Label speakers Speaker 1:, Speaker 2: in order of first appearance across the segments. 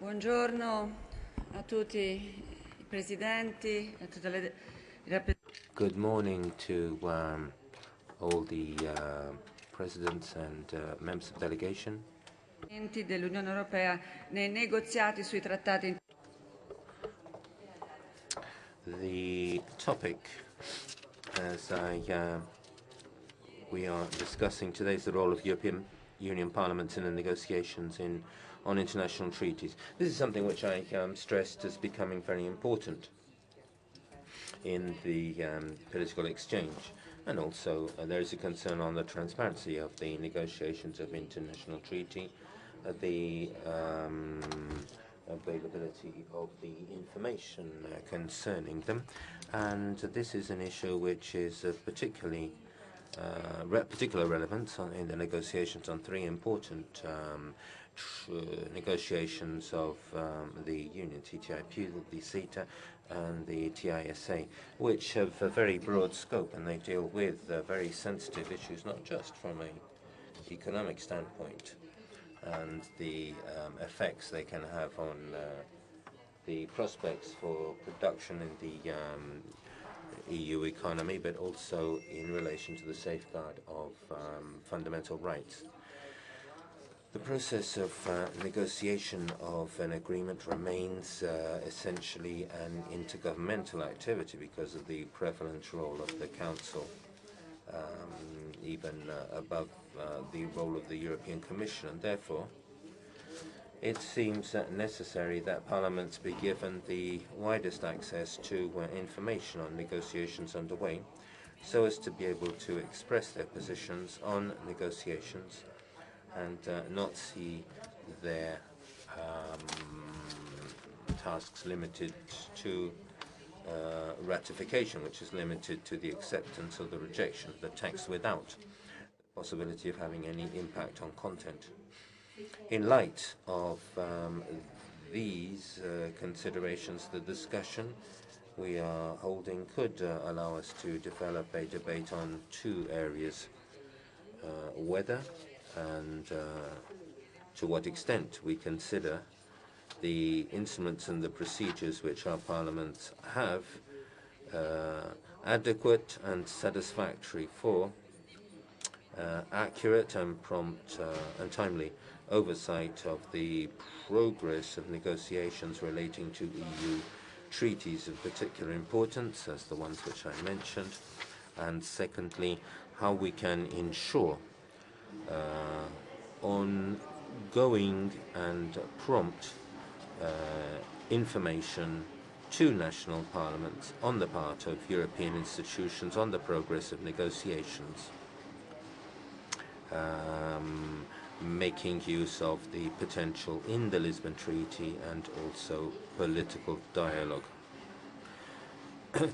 Speaker 1: Buongiorno a tutti I presidenti, a tutte le rappresentanti.
Speaker 2: Good morning to all the presidents and members of delegation.
Speaker 1: Dell'Unione Europea nei negoziati sui trattati.
Speaker 2: The topic, as we are discussing today, is the role of European Union parliaments in the negotiations on international treaties. This is something which I stressed as becoming very important in the political exchange. And also there is a concern on the transparency of the negotiations of international treaty, the availability of the information concerning them. And this is an issue which is of particular relevance in the negotiations on three important negotiations of the Union, TTIP, the CETA, and the TISA, which have a very broad scope, and they deal with very sensitive issues, not just from an economic standpoint and the effects they can have on the prospects for production in the EU economy, but also in relation to the safeguard of fundamental rights. The process of negotiation of an agreement remains essentially an intergovernmental activity because of the prevalent role of the Council, even above the role of the European Commission, and therefore it seems necessary that parliaments be given the widest access to information on negotiations underway so as to be able to express their positions on negotiations and not see their tasks limited to ratification, which is limited to the acceptance or the rejection of the text without the possibility of having any impact on content. In light of these considerations, the discussion we are holding could allow us to develop a debate on two areas, whether and to what extent we consider the instruments and the procedures which our parliaments have adequate and satisfactory for accurate and prompt and timely oversight of the progress of negotiations relating to EU treaties of particular importance, as the ones which I mentioned, and secondly, how we can ensure ongoing and prompt information to national parliaments on the part of European institutions on the progress of negotiations, making use of the potential in the Lisbon Treaty and also political dialogue.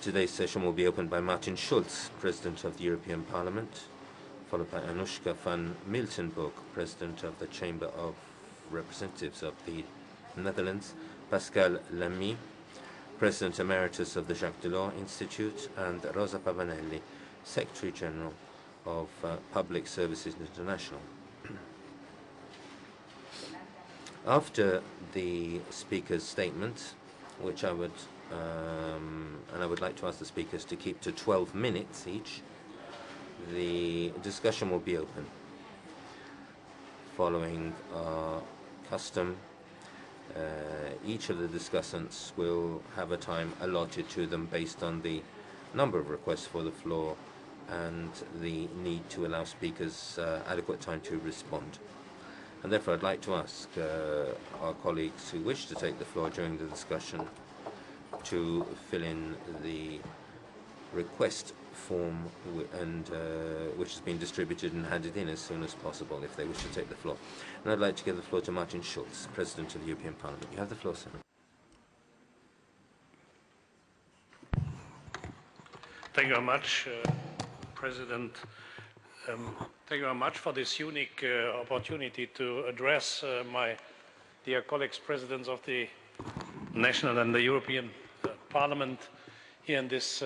Speaker 2: Today's session will be opened by Martin Schulz, President of the European Parliament, followed by Anoushka van Miltenburg, President of the Chamber of Representatives of the Netherlands, Pascal Lamy, President Emeritus of the Jacques Delors Institute, and Rosa Pavanelli, Secretary General of Public Services International. After the speakers' statements, which I would like to ask the speakers to keep to 12 minutes each, the discussion will be open. Following our custom, each of the discussants will have a time allotted to them based on the number of requests for the floor and the need to allow speakers adequate time to respond. And therefore I'd like to ask our colleagues who wish to take the floor during the discussion to fill in the request form which has been distributed and handed in as soon as possible if they wish to take the floor. And I'd like to give the floor to Martin Schulz, President of the European Parliament. You have the floor, sir.
Speaker 3: Thank you very much, President. Thank you very much for this unique opportunity to address my dear colleagues, presidents of the national and the European Parliament here in this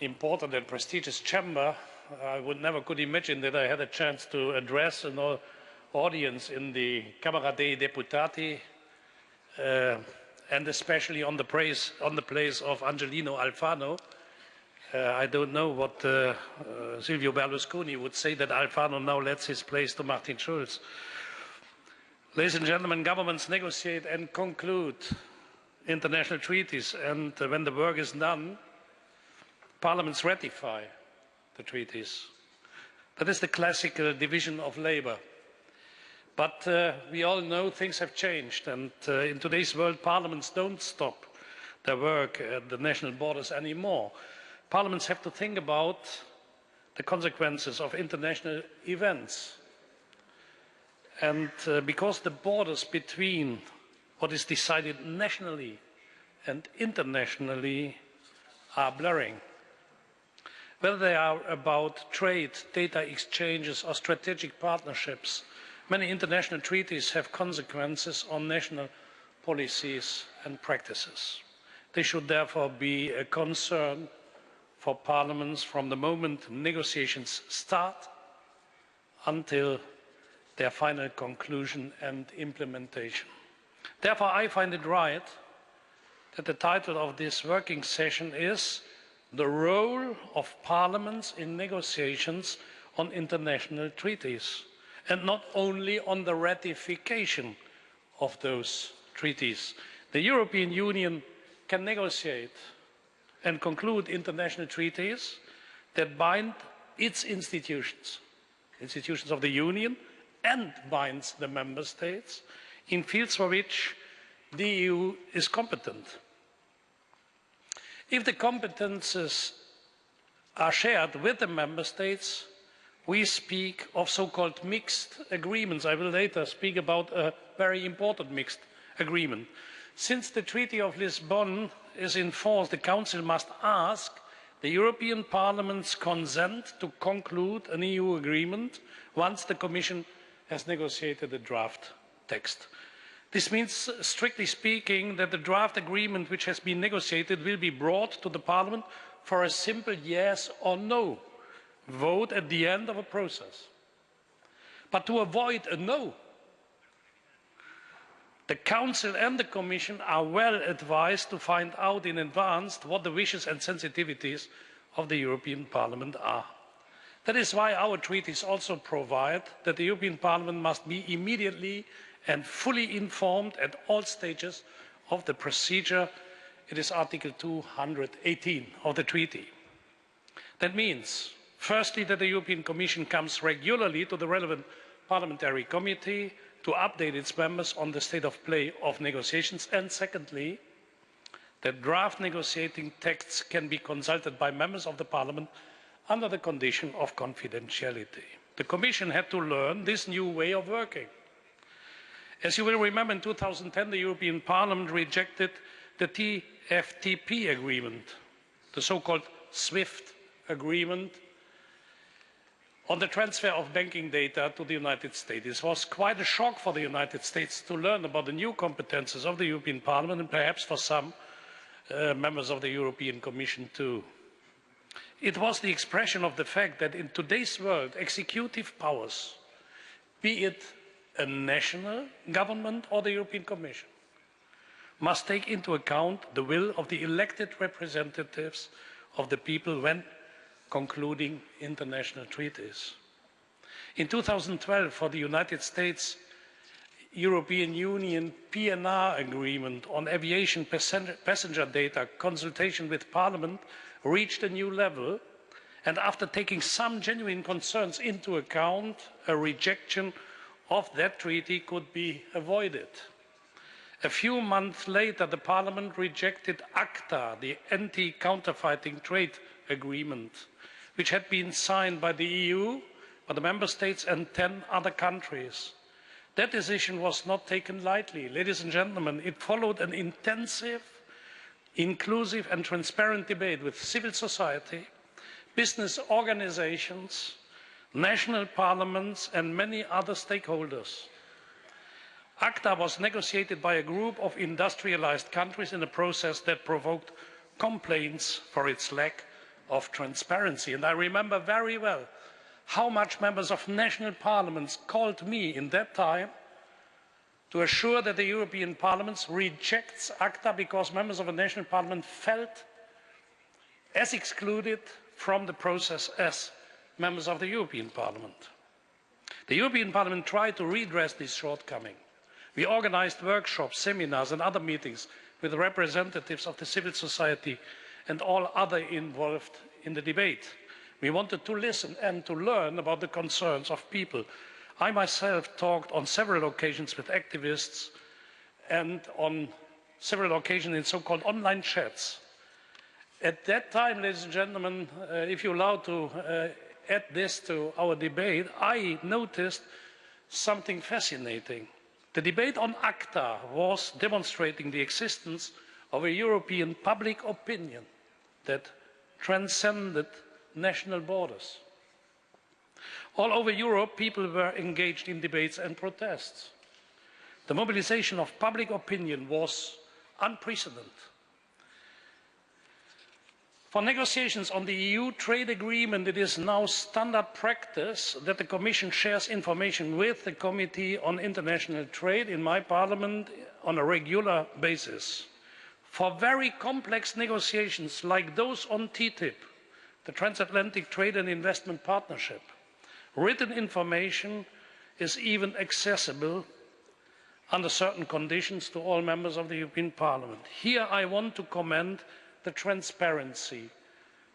Speaker 3: important and prestigious chamber. I would never could imagine that I had a chance to address audience in the Camera dei Deputati, and especially on the place of Angelino Alfano. I don't know what Silvio Berlusconi would say that Alfano now lets his place to Martin Schulz. Ladies and gentlemen, governments negotiate and conclude international treaties, and when the work is done, parliaments ratify the treaties. That is the classical division of labor. But we all know things have changed, and in today's world, parliaments don't stop their work at the national borders anymore. Parliaments have to think about the consequences of international events. And because the borders between what is decided nationally and internationally are blurring, whether they are about trade, data exchanges, or strategic partnerships, many international treaties have consequences on national policies and practices. They should therefore be a concern for parliaments from the moment negotiations start until their final conclusion and implementation. Therefore, I find it right that the title of this working session is "The Role of Parliaments in Negotiations on International Treaties," and not only on the ratification of those treaties. The European Union can negotiate and conclude international treaties that bind its institutions of the Union, and binds the member states in fields for which the EU is competent. If the competences are shared with the member states, we speak of so-called mixed agreements. I will later speak about a very important mixed agreement. Since the Treaty of Lisbon is in force, the Council must ask the European Parliament's consent to conclude an EU agreement once the Commission has negotiated a draft text. This means, strictly speaking, that the draft agreement which has been negotiated will be brought to the Parliament for a simple yes or no vote at the end of a process. But to avoid a no, the Council and the Commission are well advised to find out in advance what the wishes and sensitivities of the European Parliament are. That is why our treaties also provide that the European Parliament must be immediately and fully informed at all stages of the procedure. It is Article 218 of the treaty. That means, firstly, that the European Commission comes regularly to the relevant parliamentary committee to update its members on the state of play of negotiations, and secondly, that draft negotiating texts can be consulted by members of the Parliament under the condition of confidentiality. The Commission had to learn this new way of working. As you will remember, in 2010, the European Parliament rejected the TFTP agreement, the so-called SWIFT agreement, on the transfer of banking data to the United States. It was quite a shock for the United States to learn about the new competences of the European Parliament, and perhaps for some members of the European Commission too. It was the expression of the fact that in today's world, executive powers, be it a national government or the European Commission, must take into account the will of the elected representatives of the people when concluding international treaties. In 2012, for the United States, European Union PNR agreement on aviation passenger data, consultation with Parliament reached a new level, and after taking some genuine concerns into account, a rejection of that treaty could be avoided. A few months later, the Parliament rejected ACTA, the anti-counterfeiting trade agreement, which had been signed by the EU, by the Member States and 10 other countries. That decision was not taken lightly. Ladies and gentlemen, it followed an intensive, inclusive and transparent debate with civil society, business organizations, national parliaments and many other stakeholders. ACTA was negotiated by a group of industrialized countries in a process that provoked complaints for its lack of transparency. And I remember very well how much members of national parliaments called me in that time to assure that the European Parliament rejects ACTA because members of a national parliament felt as excluded from the process as members of the European Parliament. The European Parliament tried to redress this shortcoming. We organized workshops, seminars and other meetings with representatives of the civil society and all other involved in the debate. We wanted to listen and to learn about the concerns of people. I myself talked on several occasions with activists and on several occasions in so-called online chats. At that time, ladies and gentlemen, if you allow to add this to our debate, I noticed something fascinating. The debate on ACTA was demonstrating the existence of a European public opinion that transcended national borders. All over Europe, people were engaged in debates and protests. The mobilization of public opinion was unprecedented. For negotiations on the EU trade agreement, it is now standard practice that the Commission shares information with the Committee on International Trade in my parliament on a regular basis. For very complex negotiations like those on TTIP, the Transatlantic Trade and Investment Partnership, written information is even accessible under certain conditions to all members of the European Parliament. Here I want to commend the transparency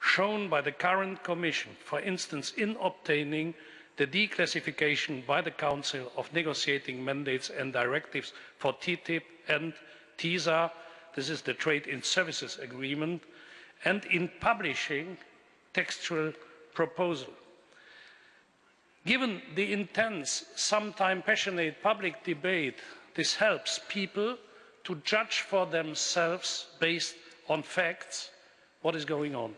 Speaker 3: shown by the current Commission, for instance, in obtaining the declassification by the Council of negotiating mandates and directives for TTIP and TISA, this is the Trade in Services Agreement, and in publishing textual proposal. Given the intense, sometimes passionate public debate, this helps people to judge for themselves based on facts what is going on.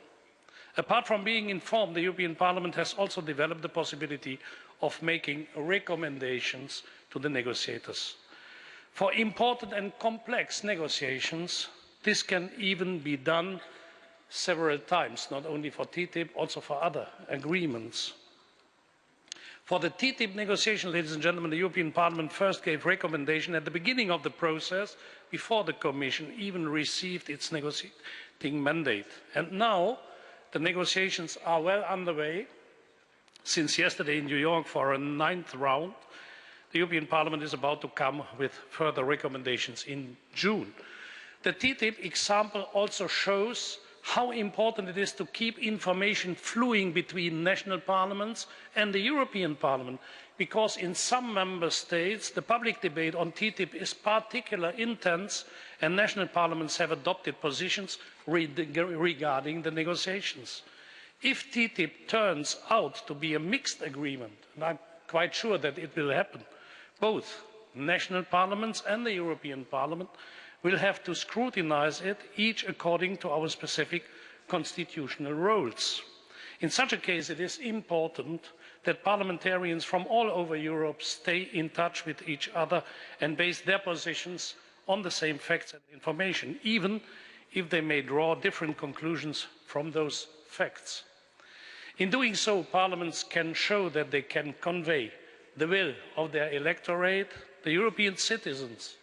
Speaker 3: Apart from being informed, the European Parliament has also developed the possibility of making recommendations to the negotiators. For important and complex negotiations, this can even be done several times, not only for TTIP, also for other agreements. For the TTIP negotiation, ladies and gentlemen, the European Parliament first gave recommendation at the beginning of the process, before the Commission even received its negotiating mandate. And now the negotiations are well underway. Since yesterday in New York for a 9th round, the European Parliament is about to come with further recommendations in June. The TTIP example also shows how important it is to keep information flowing between national parliaments and the European Parliament, because in some member states the public debate on TTIP is particularly intense and national parliaments have adopted positions regarding the negotiations. If TTIP turns out to be a mixed agreement, and I'm quite sure that it will happen, both national parliaments and the European Parliament will have to scrutinise it, each according to our specific constitutional roles. In such a case, it is important that parliamentarians from all over Europe stay in touch with each other and base their positions on the same facts and information, even if they may draw different conclusions from those facts. In doing so, parliaments can show that they can convey the will of their electorate, the European citizens,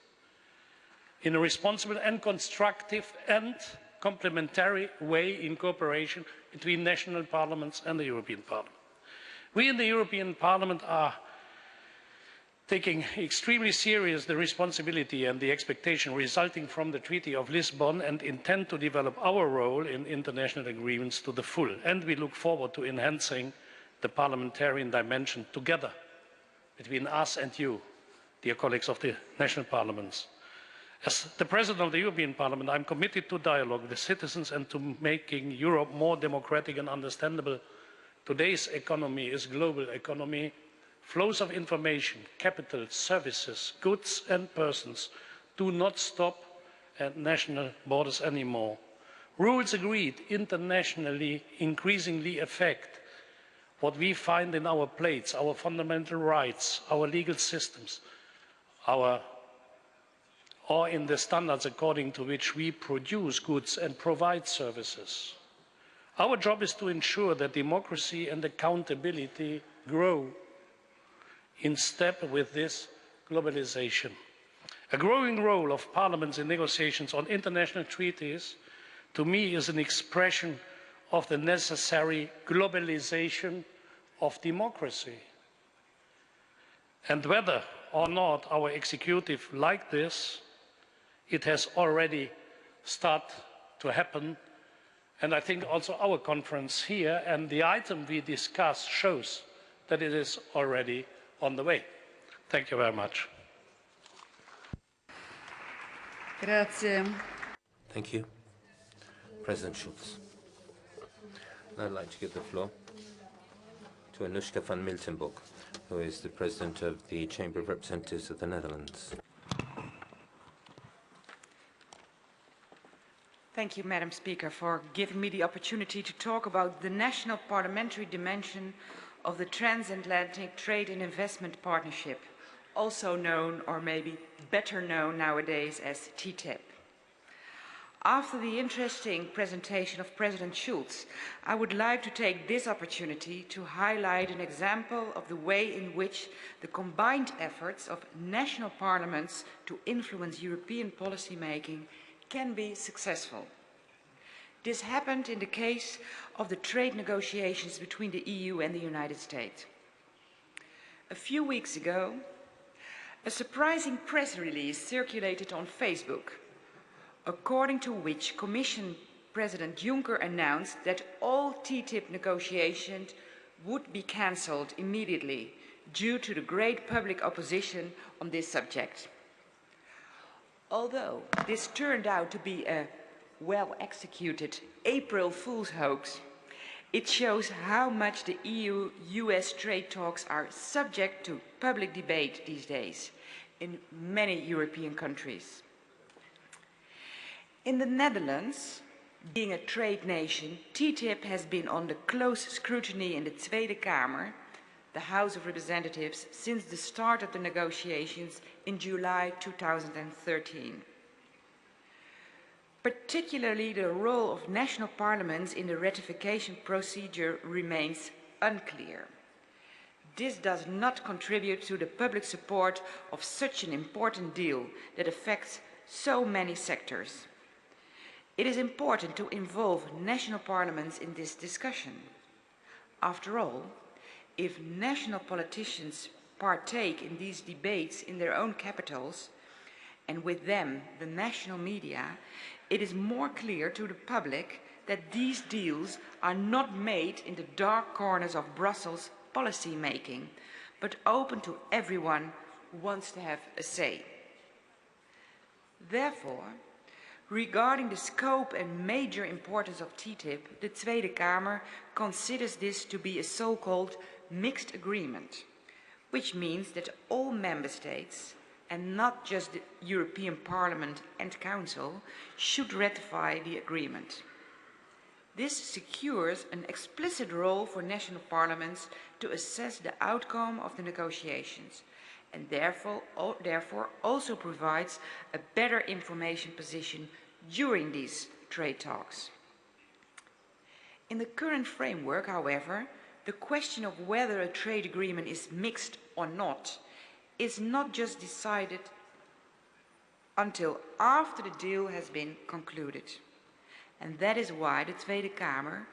Speaker 3: in a responsible and constructive and complementary way in cooperation between national parliaments and the European Parliament. We in the European Parliament are taking extremely serious the responsibility and the expectation resulting from the Treaty of Lisbon and intend to develop our role in international agreements to the full. And we look forward to enhancing the parliamentarian dimension together between us and you, dear colleagues of the national parliaments. As the President of the European Parliament, I am committed to dialogue with citizens and to making Europe more democratic and understandable. Today's economy is a global economy. Flows of information, capital, services, goods and persons do not stop at national borders anymore. Rules agreed internationally increasingly affect what we find in our plates, our fundamental rights, our legal systems, or in the standards according to which we produce goods and provide services. Our job is to ensure that democracy and accountability grow in step with this globalization. A growing role of parliaments in negotiations on international treaties, to me, is an expression of the necessary globalization of democracy. And whether or not our executive like this, it has already started to happen. And I think also our conference here and the item we discussed shows that it is already on the way. Thank you very much.
Speaker 1: Grazie.
Speaker 2: Thank you. President Schulz. I'd like to give the floor to Anoushka van Miltenburg, who is the President of the Chamber of Representatives of the Netherlands.
Speaker 4: Thank you, Madam Speaker, for giving me the opportunity to talk about the national parliamentary dimension of the Transatlantic Trade and Investment Partnership, also known, or maybe better known nowadays, as TTIP. After the interesting presentation of President Schulz, I would like to take this opportunity to highlight an example of the way in which the combined efforts of national parliaments to influence European policy making can be successful. This happened in the case of the trade negotiations between the EU and the United States. A few weeks ago, a surprising press release circulated on Facebook, according to which Commission President Juncker announced that all TTIP negotiations would be cancelled immediately due to the great public opposition on this subject. Although this turned out to be a well-executed April Fool's hoax, it shows how much the EU-US trade talks are subject to public debate these days in many European countries. In the Netherlands, being a trade nation, TTIP has been under close scrutiny in the Tweede Kamer, the House of Representatives, since the start of the negotiations in July 2013. Particularly, the role of national parliaments in the ratification procedure remains unclear. This does not contribute to the public support of such an important deal that affects so many sectors. It is important to involve national parliaments in this discussion. After all, if national politicians partake in these debates in their own capitals, and with them the national media, it is more clear to the public that these deals are not made in the dark corners of Brussels policy making, but open to everyone who wants to have a say. Therefore, regarding the scope and major importance of TTIP, the Tweede Kamer considers this to be a so-called mixed agreement, which means that all member states, and not just the European Parliament and Council, should ratify the agreement. This secures an explicit role for national parliaments to assess the outcome of the negotiations, and therefore also provides a better information position during these trade talks. In the current framework, however, the question of whether a trade agreement is mixed or not is not just decided until after the deal has been concluded. And that is why the Tweede Kamer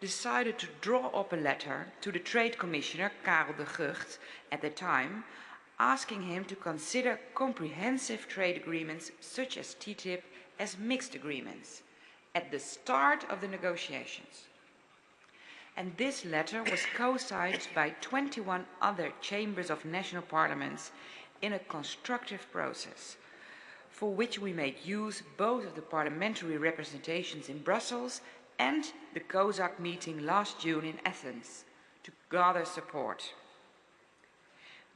Speaker 4: decided to draw up a letter to the Trade Commissioner, Karel de Gucht, at the time, asking him to consider comprehensive trade agreements such as TTIP as mixed agreements at the start of the negotiations. And this letter was co-signed by 21 other chambers of national parliaments in a constructive process, for which we made use both of the parliamentary representations in Brussels and the COSAC meeting last June in Athens to gather support.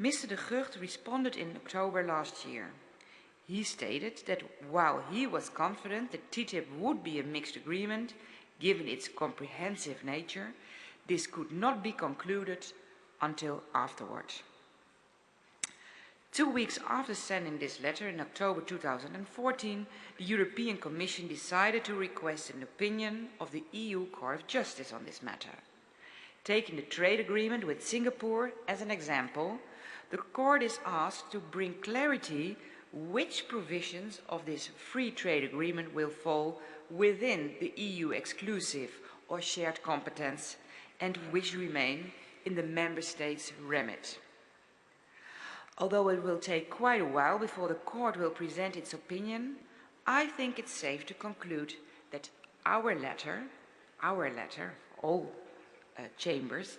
Speaker 4: Mr. de Gucht responded in October last year. He stated that while he was confident that TTIP would be a mixed agreement, given its comprehensive nature, this could not be concluded until afterward. 2 weeks after sending this letter in October 2014, the European Commission decided to request an opinion of the EU Court of Justice on this matter. Taking the trade agreement with Singapore as an example, the court is asked to bring clarity which provisions of this free trade agreement will fall within the EU exclusive or shared competence and which remain in the Member States' remit. Although it will take quite a while before the court will present its opinion, I think it's safe to conclude that our letter, all chambers,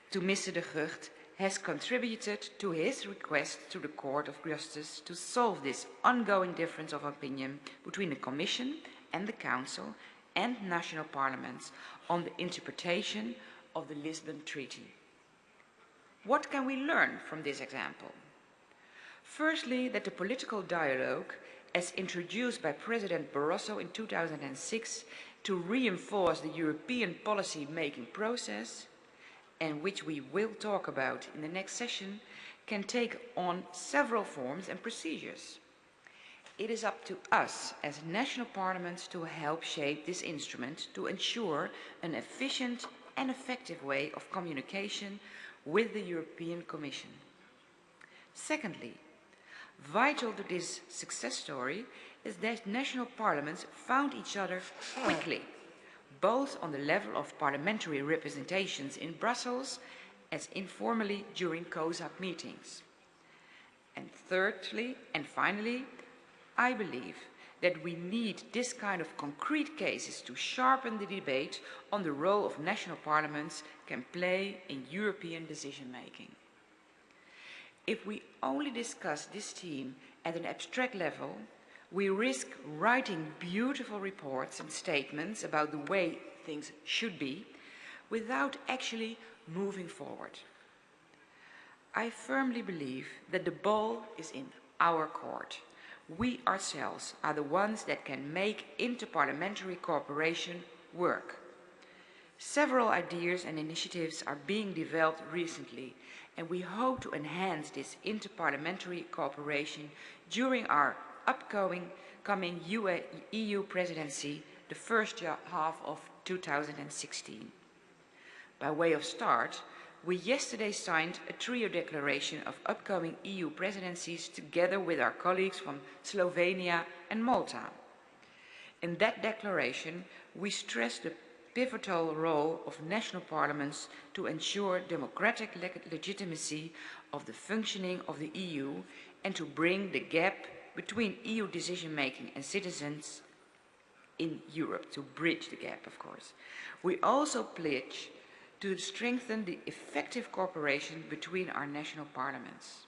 Speaker 4: to Mr. de Gucht has contributed to his request to the Court of Justice to solve this ongoing difference of opinion between the Commission and the Council and national parliaments on the interpretation of the Lisbon Treaty. What can we learn from this example? Firstly, that the political dialogue, as introduced by President Barroso in 2006 to reinforce the European policy-making process, and which we will talk about in the next session, can take on several forms and procedures. It is up to us as national parliaments to help shape this instrument to ensure an efficient and effective way of communication with the European Commission. Secondly, vital to this success story is that national parliaments found each other quickly, both on the level of parliamentary representations in Brussels as informally during COSAC meetings. And thirdly, and finally, I believe that we need this kind of concrete cases to sharpen the debate on the role of national parliaments can play in European decision-making. If we only discuss this theme at an abstract level, we risk writing beautiful reports and statements about the way things should be without actually moving forward. I firmly believe that the ball is in our court. We ourselves are the ones that can make interparliamentary cooperation work. Several ideas and initiatives are being developed recently, and we hope to enhance this interparliamentary cooperation during our upcoming EU presidency, the first half of 2016. By way of start, we yesterday signed a trio declaration of upcoming EU presidencies together with our colleagues from Slovenia and Malta. In that declaration, we stressed the pivotal role of national parliaments to ensure democratic legitimacy of the functioning of the EU and to bring the gap between EU decision-making and citizens in Europe, to bridge the gap, of course. We also pledge to strengthen the effective cooperation between our national parliaments.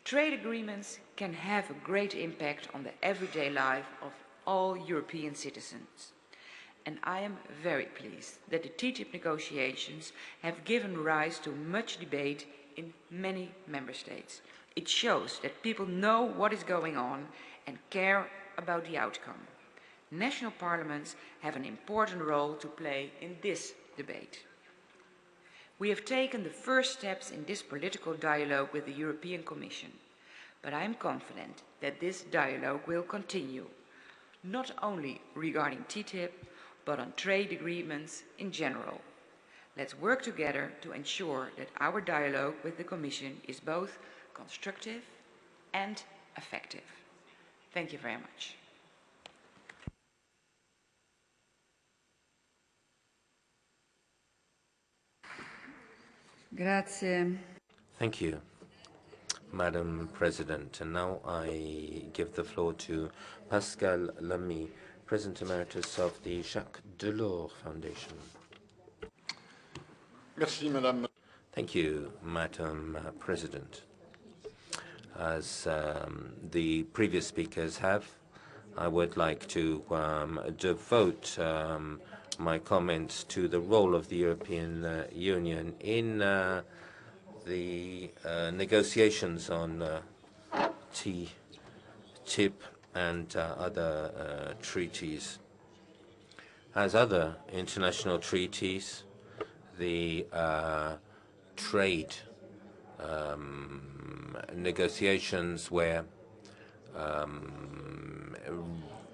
Speaker 4: Trade agreements can have a great impact on the everyday life of all European citizens. And I am very pleased that the TTIP negotiations have given rise to much debate in many member states. It shows that people know what is going on and care about the outcome. National parliaments have an important role to play in this debate. We have taken the first steps in this political dialogue with the European Commission, but I am confident that this dialogue will continue, not only regarding TTIP, but on trade agreements in general. Let's work together to ensure that our dialogue with the Commission is both constructive and effective. Thank you very much.
Speaker 1: Grazie.
Speaker 2: Thank you, Madam President. And now I give the floor to Pascal Lamy, President Emeritus of the Jacques Delors Foundation.
Speaker 5: Merci, Madame.
Speaker 2: Thank you, Madam President. As the previous speakers have, I would like to devote my comments to the role of the European Union in the negotiations on TTIP and other treaties. As other international treaties, the trade negotiations where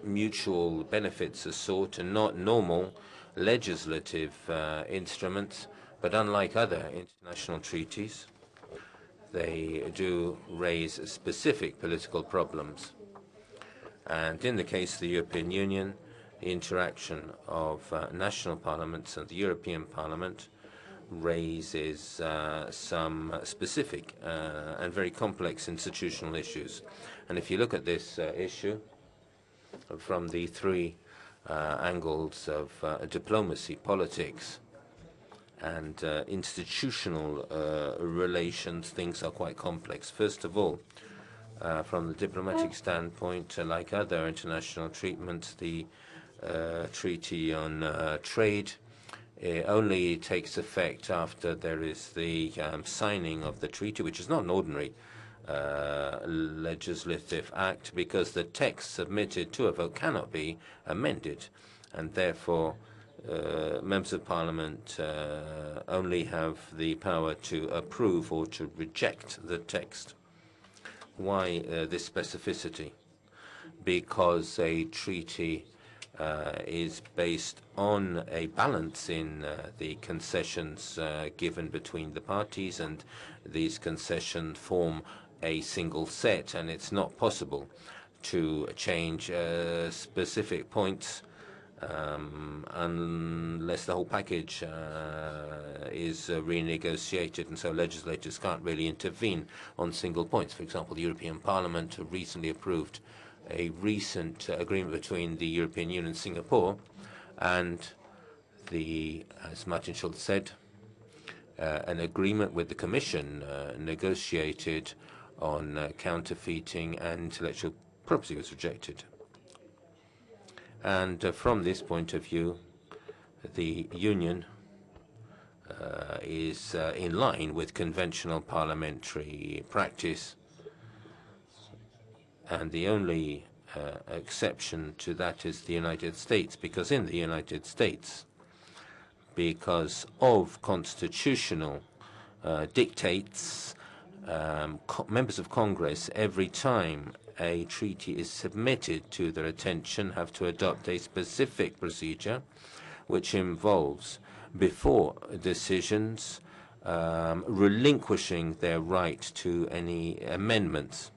Speaker 2: mutual benefits are sought and not normal legislative instruments, but unlike other international treaties, they do raise specific political problems. And in the case of the European Union, the interaction of national parliaments and the European Parliament raises some specific and very complex institutional issues. And if you look at this issue from the three angles of diplomacy, politics, and institutional relations, things are quite complex. First of all, from the diplomatic standpoint, like other international treatments, the Treaty on Trade only takes effect after there is the signing of the treaty, which is not an ordinary legislative act, because the text submitted to a vote cannot be amended, and therefore members of parliament only have the power to approve or to reject the text. Why this specificity? Because a treaty is based on a balance in the concessions given between the parties, and these concessions form a single set, and it's not possible to change specific points unless the whole package is renegotiated, and so legislators can't really intervene on single points. For example, the European Parliament recently approved a recent agreement between the European Union and Singapore, and as Martin Schulz said, an agreement with the Commission negotiated on counterfeiting and intellectual property was rejected. And from this point of view, the Union is in line with conventional parliamentary practice. And the only exception to that is the United States, because in the United States, because of constitutional dictates, members of Congress, every time a treaty is submitted to their attention, have to adopt a specific procedure, which involves, before decisions, relinquishing their right to any amendments.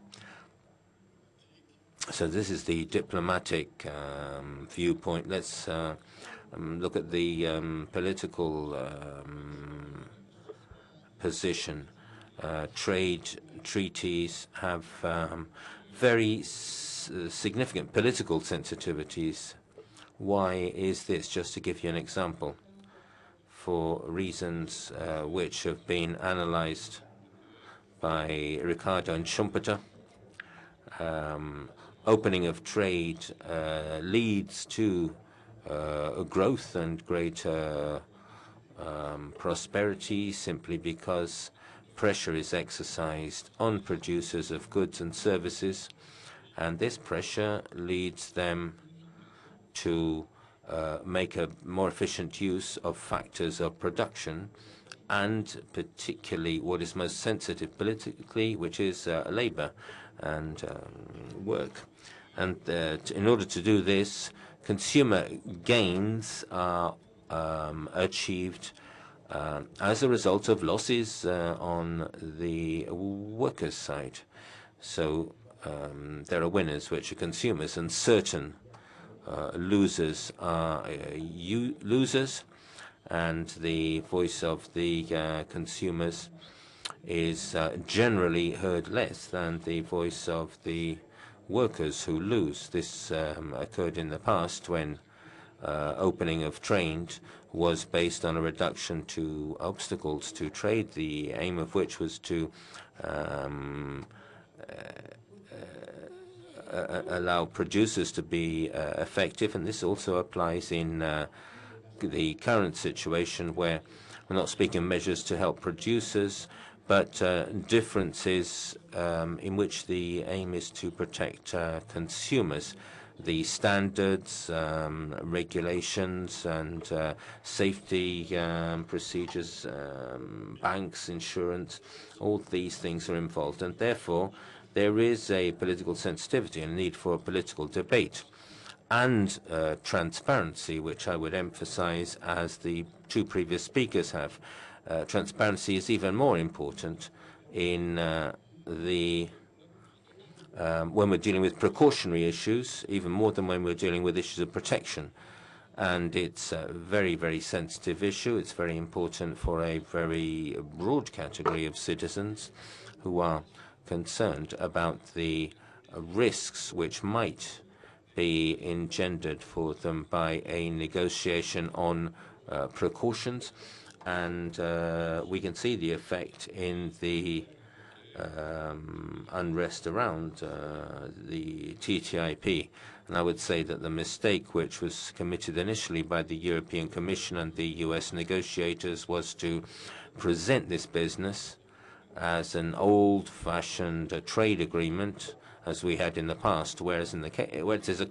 Speaker 2: So this is the diplomatic viewpoint. Let's look at the political position. Trade treaties have very significant political sensitivities. Why is this? Just to give you an example, for reasons which have been analyzed by Ricardo and Schumpeter, opening of trade leads to growth and greater prosperity, simply because pressure is exercised on producers of goods and services, and this pressure leads them to make a more efficient use of factors of production, and particularly what is most sensitive politically, which is labor and work. And in order to do this, consumer gains are achieved as a result of losses on the workers' side. So there are winners, which are consumers, and certain losers are losers, and the voice of the consumers is generally heard less than the voice of the workers who lose. This occurred in the past when opening of trade was based on a reduction to obstacles to trade, the aim of which was to allow producers to be effective, and this also applies in the current situation, where we're not speaking measures to help producers, but differences in which the aim is to protect consumers. the standards, regulations, and safety procedures, banks, insurance, all these things are involved. And therefore, there is a political sensitivity and a need for a political debate and transparency, which I would emphasize as the two previous speakers have. Transparency is even more important in when we're dealing with precautionary issues, even more than when we're dealing with issues of protection. And it's a very, very sensitive issue. It's very important for a very broad category of citizens who are concerned about the risks which might be engendered for them by a negotiation on precautions. And we can see the effect in the unrest around the TTIP. And I would say that the mistake which was committed initially by the European Commission and the US negotiators was to present this business as an old-fashioned trade agreement, as we had in the past, whereas in the case where it is a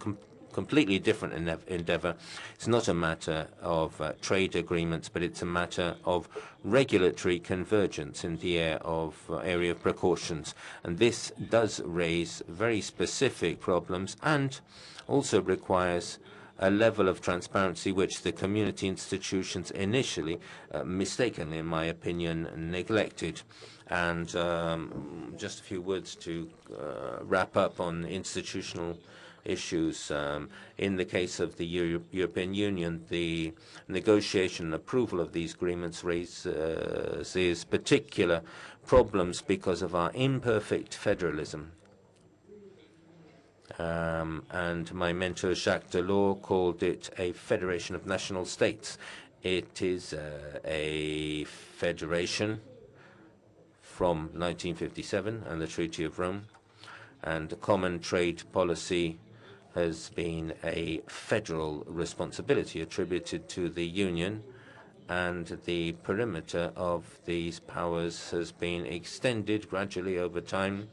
Speaker 2: completely different endeavor. It's not a matter of trade agreements, but it's a matter of regulatory convergence in the area of precautions. And this does raise very specific problems and also requires a level of transparency which the community institutions initially, mistakenly in my opinion, neglected. And just a few words to wrap up on institutional issues. In the case of the European Union, the negotiation and approval of these agreements raises particular problems because of our imperfect federalism. And my mentor Jacques Delors called it a federation of national states. It is a federation from 1957 and the Treaty of Rome, and the common trade policy has been a federal responsibility attributed to the Union, and the perimeter of these powers has been extended gradually over time,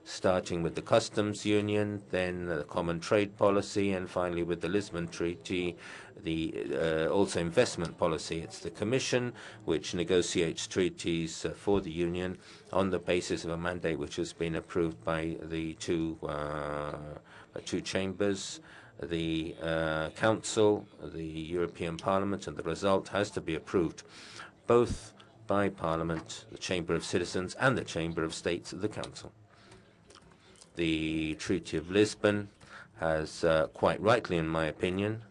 Speaker 2: starting with the customs union, then the common trade policy, and finally with the Lisbon Treaty, the also investment policy. It's the Commission which negotiates treaties for the Union on the basis of a mandate which has been approved by the two chambers, the Council, the European Parliament, and the result has to be approved both by Parliament, the Chamber of Citizens, and the Chamber of States, the Council. The Treaty of Lisbon has, quite rightly in my opinion,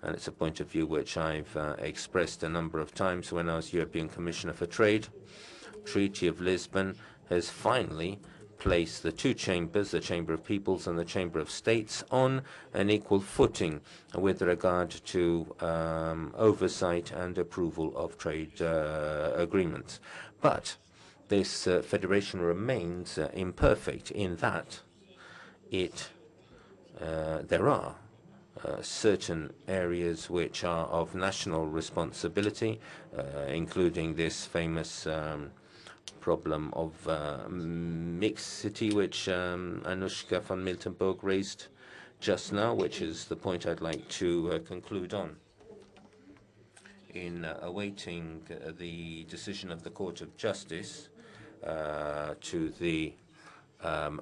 Speaker 2: and it's a point of view which I've expressed a number of times when I was European Commissioner for Trade, Treaty of Lisbon has finally placed the two chambers, the Chamber of Peoples and the Chamber of States, on an equal footing with regard to oversight and approval of trade agreements. But this federation remains imperfect in that there are certain areas which are of national responsibility, including this famous problem of mixity, which Anushka van Miltenburg raised just now, which is the point I'd like to conclude on. In awaiting the decision of the Court of Justice to the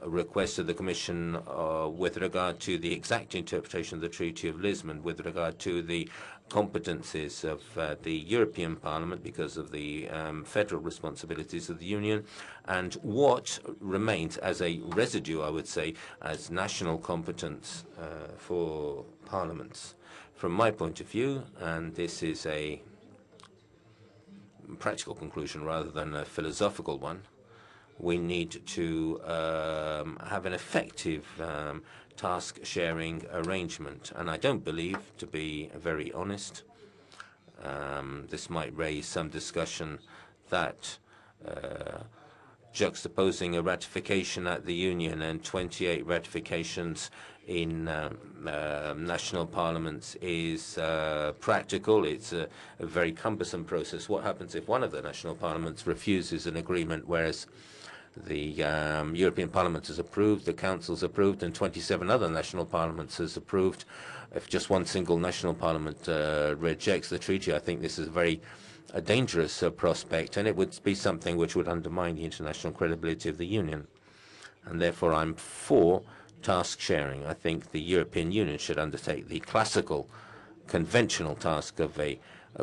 Speaker 2: request of the Commission with regard to the exact interpretation of the Treaty of Lisbon, with regard to the competencies of the European Parliament because of the federal responsibilities of the Union, and what remains as a residue, I would say, as national competence for parliaments. From my point of view, and this is a practical conclusion rather than a philosophical one, we need to have an effective task-sharing arrangement. And I don't believe, to be very honest, this might raise some discussion that juxtaposing a ratification at the Union and 28 ratifications in national parliaments is practical. It's a very cumbersome process. What happens if one of the national parliaments refuses an agreement, whereas The European Parliament has approved, the Council has approved, and 27 other national parliaments has approved. If just one single national parliament rejects the treaty, I think this is a dangerous prospect, and it would be something which would undermine the international credibility of the Union. And therefore, I'm for task sharing. I think the European Union should undertake the classical, conventional task of a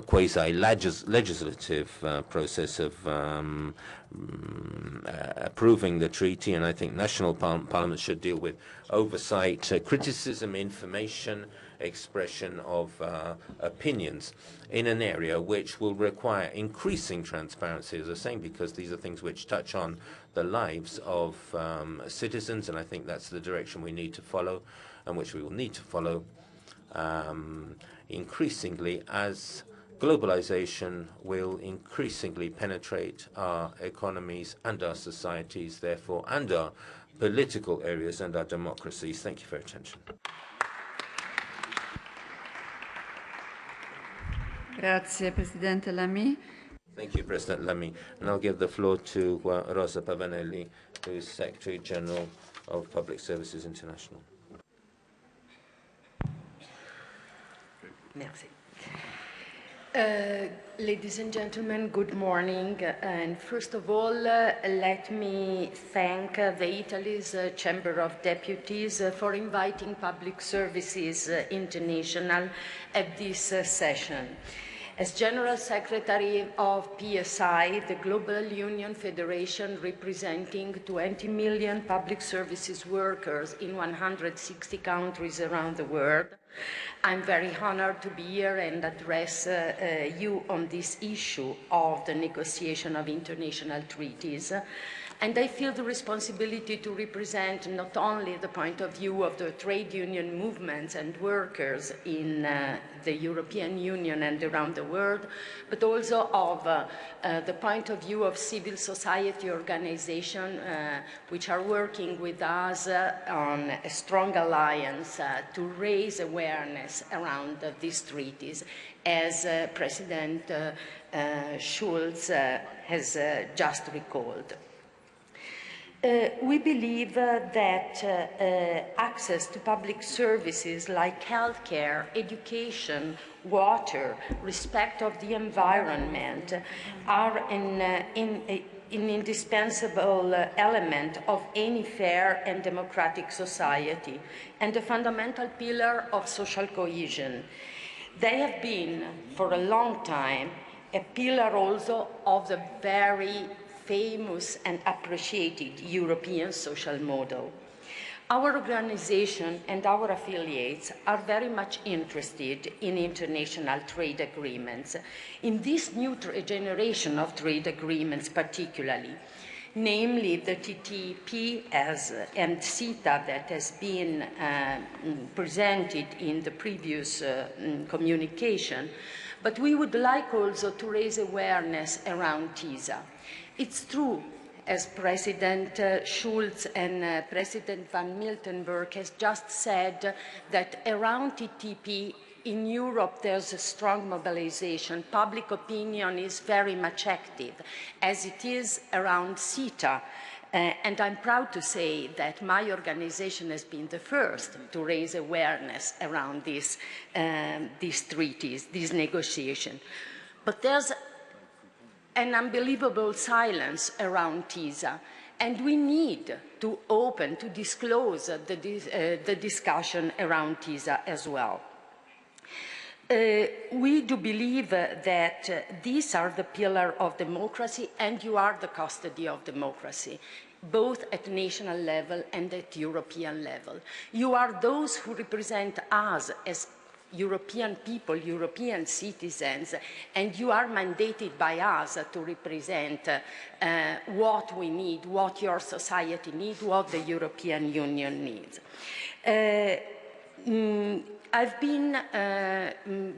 Speaker 2: quasi-legislative process of approving the treaty, and I think national parliaments should deal with oversight, criticism, information, expression of opinions in an area which will require increasing transparency, as I was saying, because these are things which touch on the lives of citizens, and I think that's the direction we need to follow, and which we will need to follow increasingly as globalization will increasingly penetrate our economies and our societies, therefore, and our political areas and our democracies. Thank you for your attention.
Speaker 1: Grazie, Presidente Lamy.
Speaker 2: Thank you, President Lamy. And I'll give the floor to Rosa Pavanelli, who is Secretary General of Public Services International.
Speaker 5: Merci. Ladies and gentlemen, good morning. And first of all, let me thank the Italy's Chamber of Deputies for inviting Public Services International at this session. As General Secretary of PSI, the Global Union Federation representing 20 million public services workers in 160 countries around the world, I'm very honored to be here and address you on this issue of the negotiation of international treaties. And I feel the responsibility to represent not only the point of view of the trade union movements and workers in the European Union and around the world, but also of the point of view of civil society organizations which are working with us on a strong alliance to raise awareness around these treaties, as President Schulz has just recalled. We believe that access to public services like healthcare, education, water, respect of the environment are an indispensable element of any fair and democratic society and a fundamental pillar of social cohesion. They have been, for a long time, a pillar also of the very famous and appreciated European social model. Our organization and our affiliates are very much interested in international trade agreements, in this new generation of trade agreements particularly, namely the TTIP and CETA that has been presented in the previous communication, but we would like also to raise awareness around TISA. It's true, as President Schulz and President Van Miltenburg has just said, that around TTIP in Europe there's a strong mobilization. Public opinion is very much active, as it is around CETA. And I'm proud to say that my organization has been the first to raise awareness around these treaties, these negotiations. But there's an unbelievable silence around TISA, and we need to open, to disclose the discussion around TISA as well. We do believe that these are the pillar of democracy, and you are the custody of democracy, both at national level and at European level. You are those who represent us as European people, European citizens, and you are mandated by us to represent what we need, what your society needs, what the European Union needs. I've been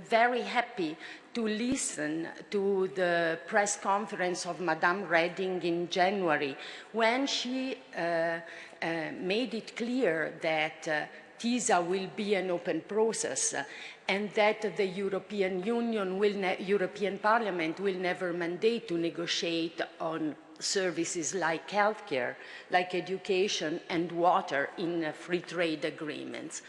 Speaker 5: very happy to listen to the press conference of Madame Reding in January, when she made it clear that TISA will be an open process and that the European Union European Parliament will never mandate to negotiate on services like healthcare, like education and water in free trade agreements.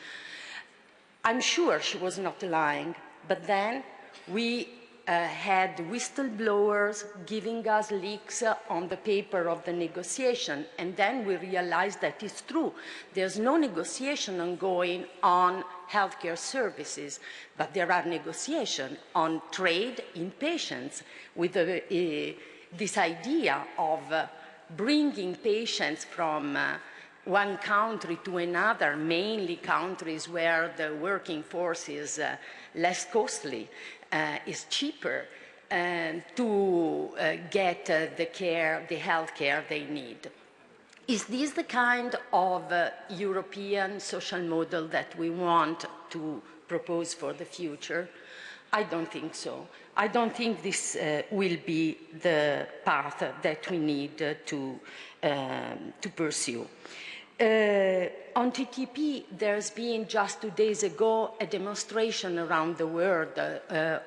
Speaker 5: I'm sure she was not lying, but then we had whistleblowers giving us leaks on the paper of the negotiation, and then we realized that it's true. There's no negotiation ongoing on healthcare services, but there are negotiations on trade in patients with this idea of bringing patients from one country to another, mainly countries where the working force is less costly, is cheaper, to get the health care they need. Is this the kind of European social model that we want to propose for the future? I don't think so. I don't think this will be the path that we need to pursue. On TTP, there's been just 2 days ago a demonstration around the world,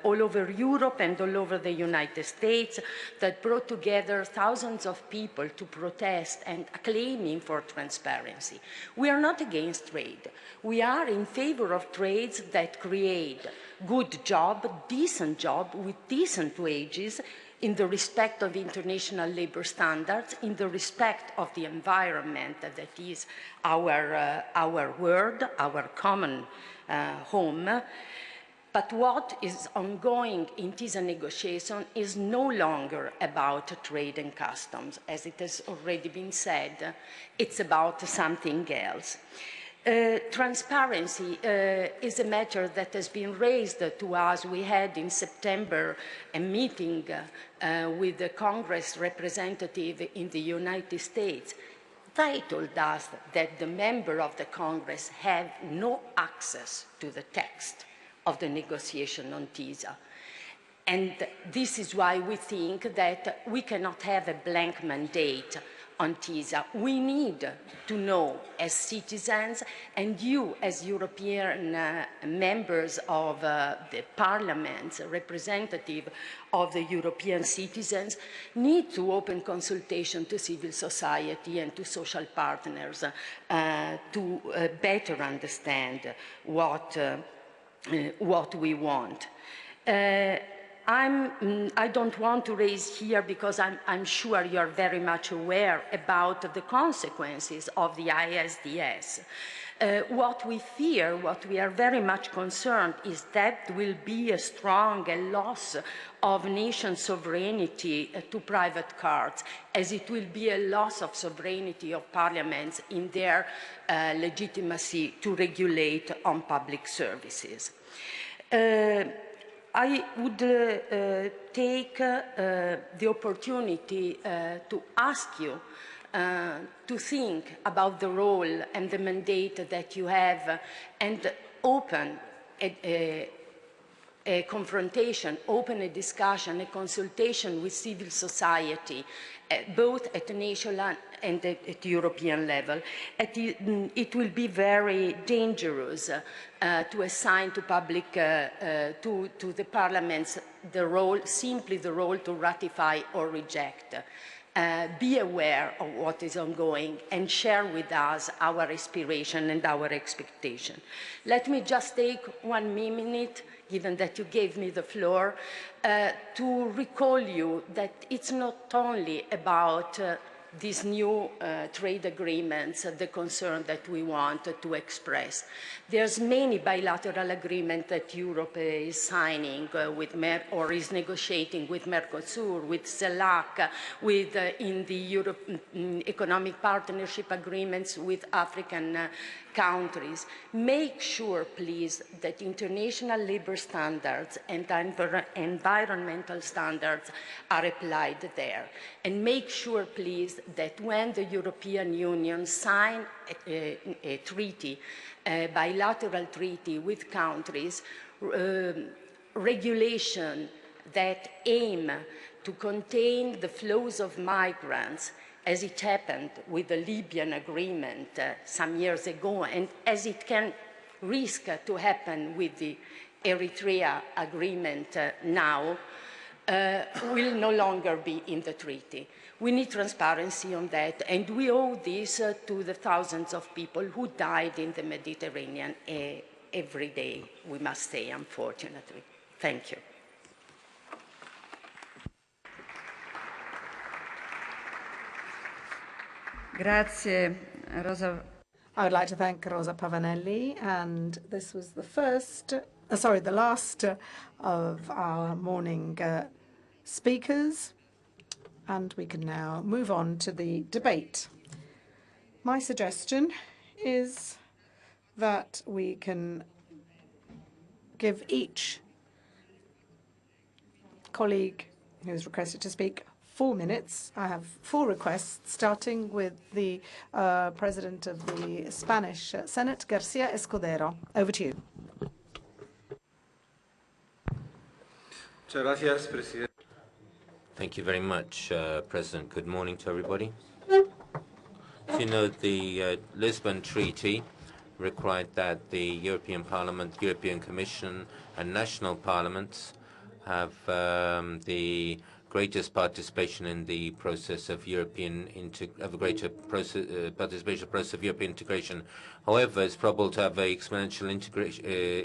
Speaker 5: all over Europe and all over the United States, that brought together thousands of people to protest and claiming for transparency. We are not against trade. We are in favor of trades that create good job, decent job with decent wages, in the respect of international labor standards, in the respect of the environment that is our world, our common home. But what is ongoing in TISA negotiation is no longer about trade and customs. As it has already been said, it's about something else. Transparency is a matter that has been raised to us. We had in September a meeting with the Congress representative in the United States. They told us that the members of the Congress have no access to the text of the negotiation on TISA. And this is why we think that we cannot have a blank mandate on TISA. We need to know as citizens, and you as European members of the parliaments, representative of the European citizens, need to open consultation to civil society and to social partners to better understand what we want. I don't want to raise here, because I'm sure you're very much aware about the consequences of the ISDS. What we fear, what we are very much concerned, is that will be a strong loss of nation sovereignty to private cards, as it will be a loss of sovereignty of parliaments in their legitimacy to regulate on public services. I would take the opportunity to ask you to think about the role and the mandate that you have, and open a confrontation, open a discussion, a consultation with civil society, both at the national and at the European level. It will be very dangerous to assign to public, to the parliaments, the role, simply the role to ratify or reject. Be aware of what is ongoing and share with us our aspiration and our expectation. Let me just take 1 minute, given that you gave me the floor, to recall you that it's not only about these new trade agreements, the concern that we want to express. There's many bilateral agreements that Europe is signing with or is negotiating with Mercosur, with CELAC, with in the Europe economic partnership agreements with African countries. Make sure, please, that international labor standards and environmental standards are applied there. And make sure, please, that when the European Union signs a treaty, a bilateral treaty with countries, regulation that aim to contain the flows of migrants as it happened with the Libyan agreement some years ago, and as it can risk to happen with the Eritrea agreement now, will no longer be in the treaty. We need transparency on that, and we owe this to the thousands of people who died in the Mediterranean every day, we must say, unfortunately. Thank you.
Speaker 1: Grazie, Rosa.
Speaker 6: I would like to thank Rosa Pavanelli, and this was the last of our morning speakers, and we can now move on to the debate. My suggestion is that we can give each colleague who has requested to speak 4 minutes. I have 4 requests, starting with the President of the Spanish Senate, Garcia Escudero. Over to you.
Speaker 2: Thank you very much, President. Good morning to everybody. As you know, the Lisbon Treaty required that the European Parliament, European Commission, and national parliaments have the greatest participation in the process of participation process of European integration. However, it's probable to have an exponential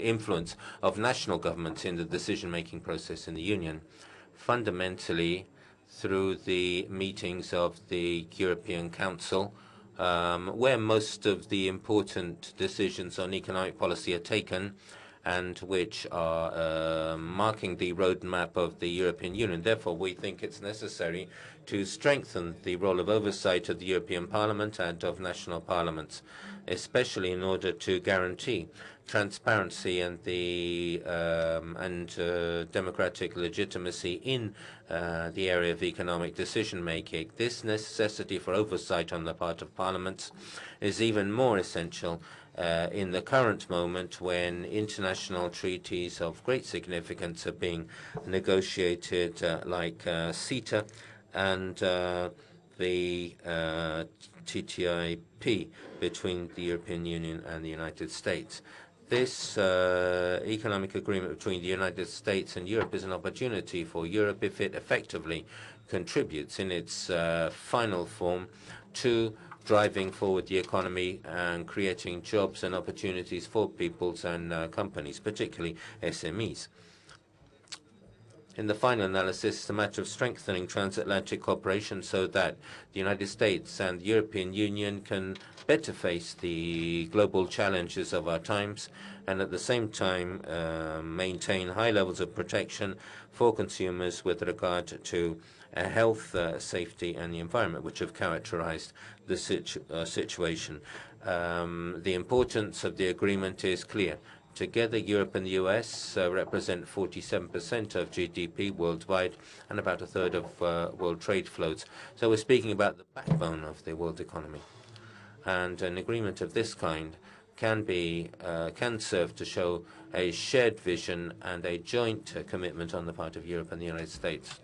Speaker 2: influence of national governments in the decision-making process in the Union, fundamentally through the meetings of the European Council, where most of the important decisions on economic policy are taken, and which are marking the roadmap of the European Union. Therefore, we think it's necessary to strengthen the role of oversight of the European Parliament and of national parliaments, especially in order to guarantee transparency and the democratic legitimacy in the area of economic decision-making. This necessity for oversight on the part of parliaments is even more essential in the current moment when international treaties of great significance are being negotiated, like CETA and the TTIP between the European Union and the United States. This economic agreement between the United States and Europe is an opportunity for Europe if it effectively contributes in its final form to driving forward the economy and creating jobs and opportunities for peoples and companies, particularly SMEs. In the final analysis, it's a matter of strengthening transatlantic cooperation so that the United States and the European Union can better face the global challenges of our times and at the same time maintain high levels of protection for consumers with regard to health, safety and the environment, which have characterized the situation. The importance of the agreement is clear. Together, Europe and the US represent 47% of GDP worldwide and about a third of world trade flows. So we're speaking about the backbone of the world economy. And an agreement of this kind can serve to show a shared vision and a joint commitment on the part of Europe and the United States.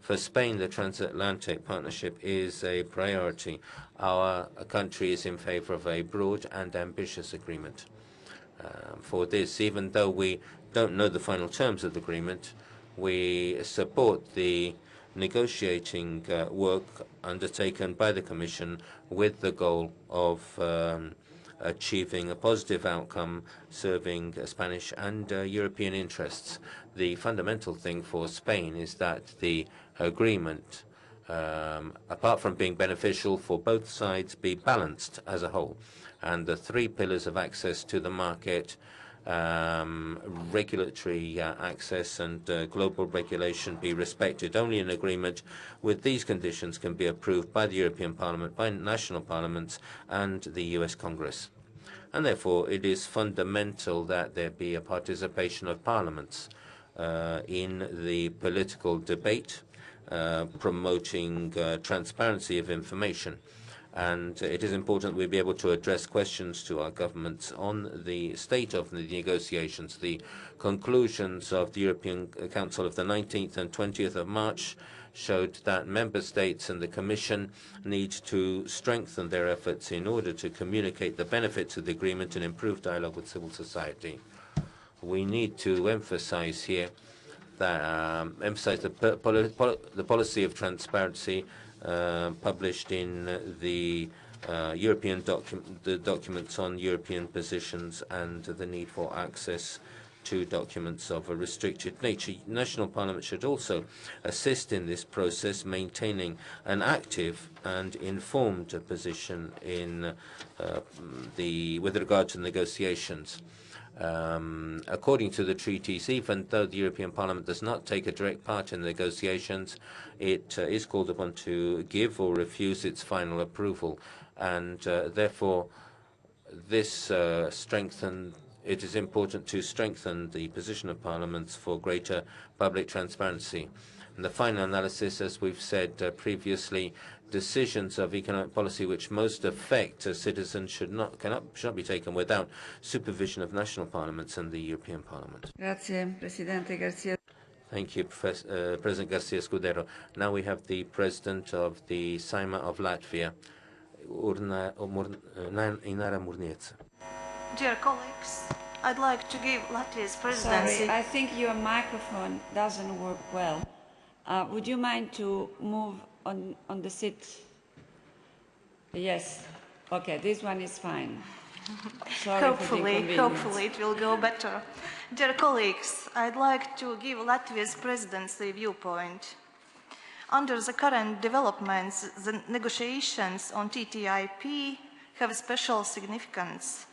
Speaker 2: For Spain, the transatlantic partnership is a priority. Our country is in favor of a broad and ambitious agreement. For this, even though we don't know the final terms of the agreement, we support the negotiating work undertaken by the Commission with the goal of achieving a positive outcome serving Spanish and European interests. The fundamental thing for Spain is that the agreement, apart from being beneficial for both sides, be balanced as a whole. And the 3 pillars of access to the market, regulatory access and global regulation be respected. Only an agreement with these conditions can be approved by the European Parliament, by national parliaments and the US Congress. And therefore, it is fundamental that there be a participation of parliaments in the political debate, promoting transparency of information. And it is important we be able to address questions to our governments on the state of the negotiations. The conclusions of the European Council of the 19th and 20th of March showed that member states and the Commission need to strengthen their efforts in order to communicate the benefits of the agreement and improve dialogue with civil society. We need to emphasize here that the policy of transparency published in the documents on European positions and the need for access to documents of a restricted nature. National parliaments should also assist in this process, maintaining an active and informed position in with regard to negotiations. According to the treaties, even though the European Parliament does not take a direct part in negotiations, it is called upon to give or refuse its final approval, and therefore this it is important to strengthen the position of parliaments for greater public transparency. In the final analysis, as we've said previously, decisions of economic policy which most affect citizens should not be taken without supervision of national parliaments and the European Parliament.
Speaker 1: Grazie, Presidente Garcia.
Speaker 2: Thank you, President Garcia Scudero. Now we have the President of the Saima of Latvia, Inara Murnieca.
Speaker 7: Dear colleagues, I'd like to give Latvia's presidency...
Speaker 1: Sorry, I think your microphone doesn't work well. Would you mind to move on the seat? Yes. Okay, this one is fine. Sorry
Speaker 7: hopefully it will go better. Dear colleagues, I'd like to give Latvia's presidency viewpoint. Under the current developments, the negotiations on TTIP have special significance.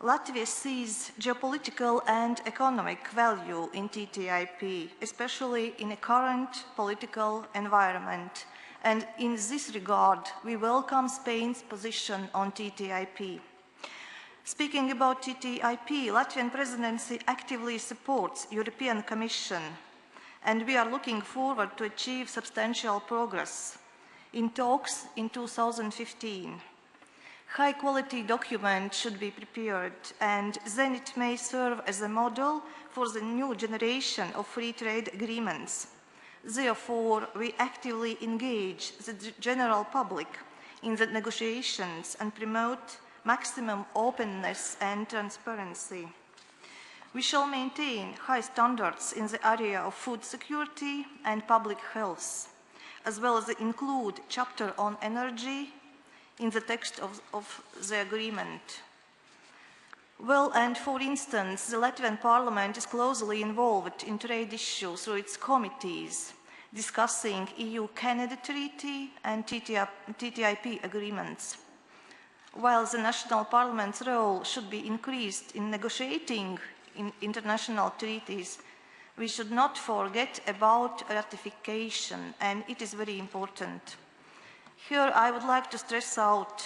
Speaker 7: Latvia sees geopolitical and economic value in TTIP, especially in a current political environment. And in this regard, we welcome Spain's position on TTIP. Speaking about TTIP, Latvian presidency actively supports European Commission, and we are looking forward to achieve substantial progress in talks in 2015. High-quality document should be prepared, and then it may serve as a model for the new generation of free trade agreements. Therefore, we actively engage the general public in the negotiations and promote maximum openness and transparency. We shall maintain high standards in the area of food security and public health, as well as include chapter on energy in the text of the agreement. Well, and for instance, the Latvian Parliament is closely involved in trade issues through its committees, discussing EU-Canada Treaty and TTIP agreements. While the national parliament's role should be increased in negotiating in international treaties, we should not forget about ratification, and it is very important. Here I would like to stress out,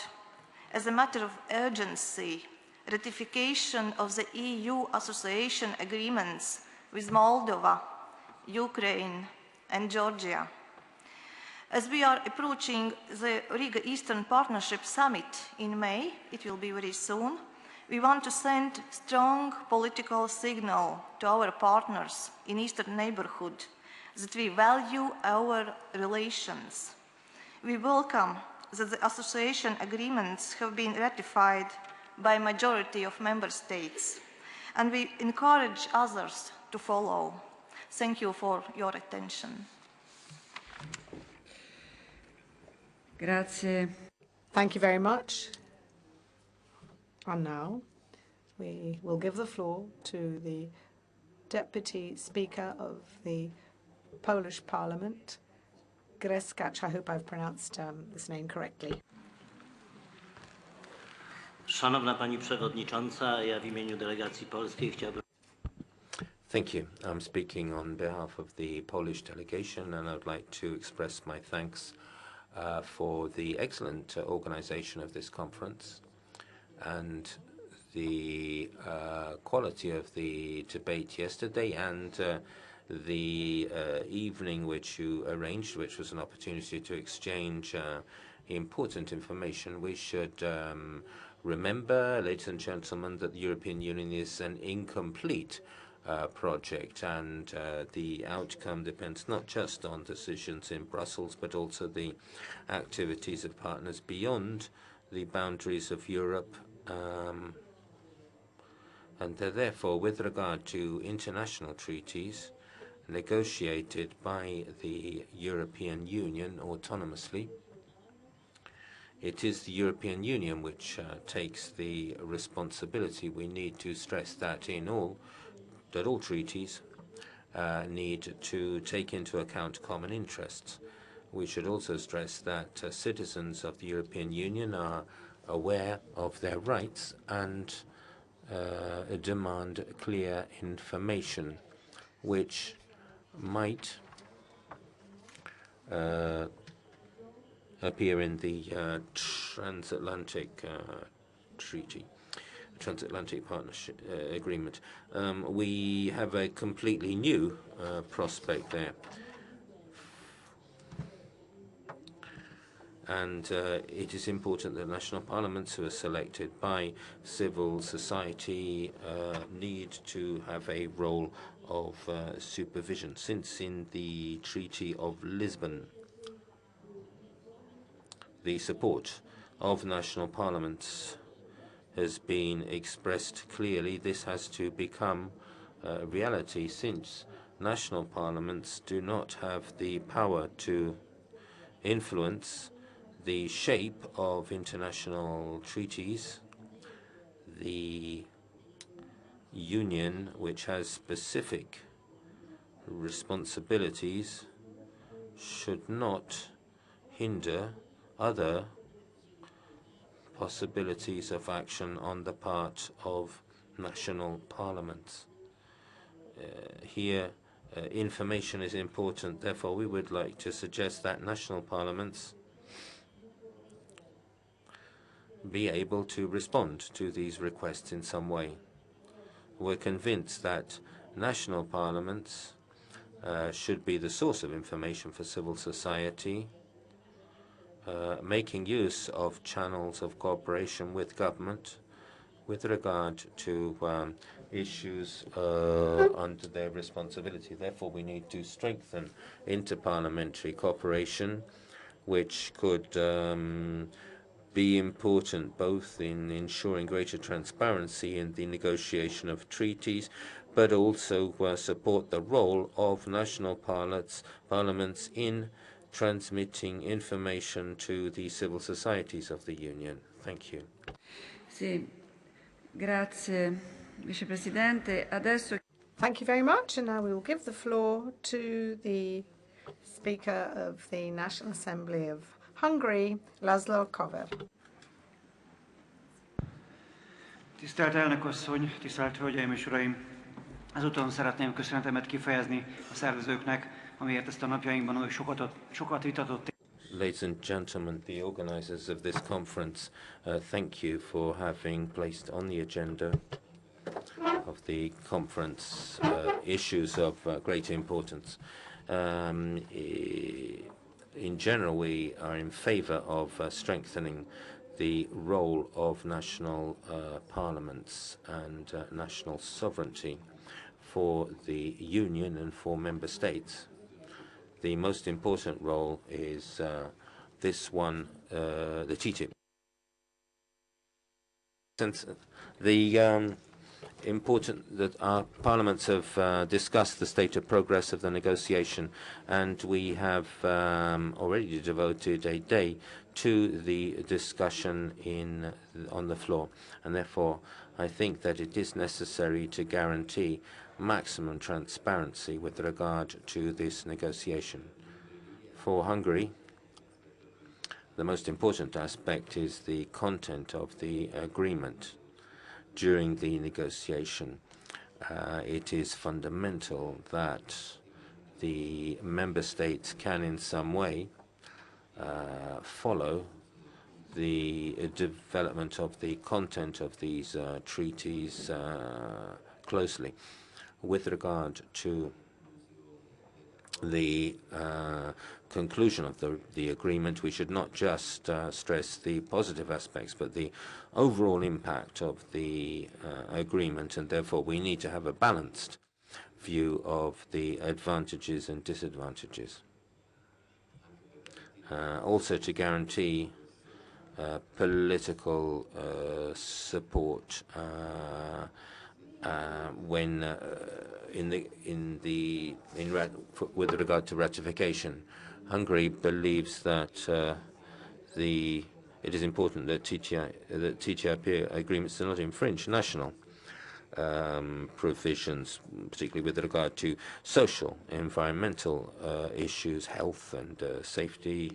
Speaker 7: as a matter of urgency, ratification of the EU association agreements with Moldova, Ukraine, and Georgia. As we are approaching the Riga Eastern Partnership Summit in May, it will be very soon, we want to send a strong political signal to our partners in Eastern neighborhood that we value our relations. We welcome that the association agreements have been ratified by a majority of member states, and we encourage others to follow. Thank you for your attention.
Speaker 1: Grazie.
Speaker 6: Thank you very much. And now we will give the floor to the Deputy Speaker of the Polish Parliament, Greskacz. I hope I've pronounced this name correctly.
Speaker 8: Szanowna Pani Przewodnicząca, ja w imieniu delegacji polskiej chciałbym...
Speaker 2: Thank you. I'm speaking on behalf of the Polish delegation, and I would like to express my thanks for the excellent organization of this conference and the quality of the debate yesterday and the evening which you arranged, which was an opportunity to exchange important information. We should remember, ladies and gentlemen, that the European Union is an incomplete project, and the outcome depends not just on decisions in Brussels, but also the activities of partners beyond the boundaries of Europe. And therefore, with regard to international treaties negotiated by the European Union autonomously, it is the European Union which takes the responsibility. We need to stress that all treaties need to take into account common interests. We should also stress that citizens of the European Union are aware of their rights and demand clear information, which might appear in the transatlantic treaty, transatlantic partnership agreement. We have a completely new prospect there. And it is important that national parliaments who are selected by civil society need to have a role of supervision, since in the Treaty of Lisbon, the support of national parliaments has been expressed clearly. This has to become reality, since national parliaments do not have the power to influence the shape of international treaties. The Union, which has specific responsibilities, should not hinder other possibilities of action on the part of national parliaments. Here, information is important. Therefore, we would like to suggest that national parliaments be able to respond to these requests in some way. We're convinced that national parliaments should be the source of information for civil society, making use of channels of cooperation with government with regard to issues under their responsibility. Therefore, we need to strengthen interparliamentary cooperation, which could be important both in ensuring greater transparency in the negotiation of treaties, but also support the role of national parliaments in transmitting information to the civil societies of the Union. Thank you.
Speaker 1: Sì, grazie, Vicepresidente. Adesso...
Speaker 6: Thank you very much, and now we will give the floor to the Speaker of the National Assembly of Hungary, Laszlo Kover.
Speaker 9: Tisztelt elnök asszony, tisztelt hölgyeim és uraim! Ezúton szeretném köszönetemet kifejezni a szervezőknek, amiért ezt a napjainkban oly sokat vitatott.
Speaker 2: Ladies and gentlemen, the organizers of this conference, thank you for having placed on the agenda of the conference issues of great importance. In general, we are in favor of strengthening the role of national parliaments and national sovereignty for the Union and for member states. The most important role is this one, the TTIP. Since the important that our parliaments have discussed the state of progress of the negotiation, and we have already devoted a day to the discussion on the floor, and therefore I think that it is necessary to guarantee maximum transparency with regard to this negotiation. For Hungary, the most important aspect is the content of the agreement during the negotiation. It is fundamental that the member states can in some way follow the development of the content of these treaties closely. With regard to the conclusion of the agreement, we should not just stress the positive aspects, but the overall impact of the agreement, and therefore we need to have a balanced view of the advantages and disadvantages. Also to guarantee political support when with regard to ratification. Hungary believes that it is important that TTIP agreements do not infringe national provisions, particularly with regard to social, environmental issues, health and safety,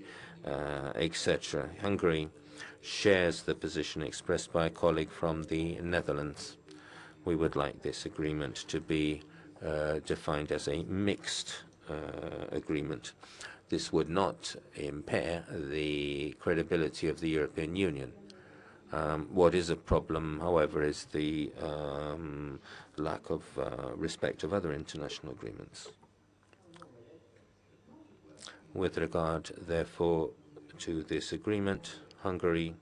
Speaker 2: etc. Hungary shares the position expressed by a colleague from the Netherlands. We would like this agreement to be defined as a mixed agreement. This would not impair the credibility of the European Union. What is a problem, however, is the lack of respect of other international agreements. With regard, therefore, to this agreement, Hungary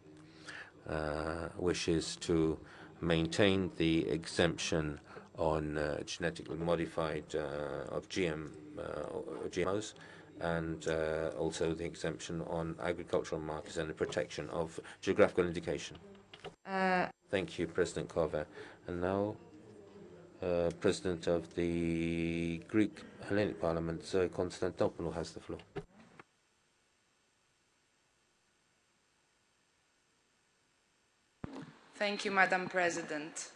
Speaker 2: wishes to maintain the exemption on genetically modified of GMOs, and also the exemption on agricultural markers and the protection of geographical indication. Thank you, President Kjaerum. And now, President of the Greek Hellenic Parliament, Konstantopoulou, has the floor.
Speaker 10: Thank you, Madam President.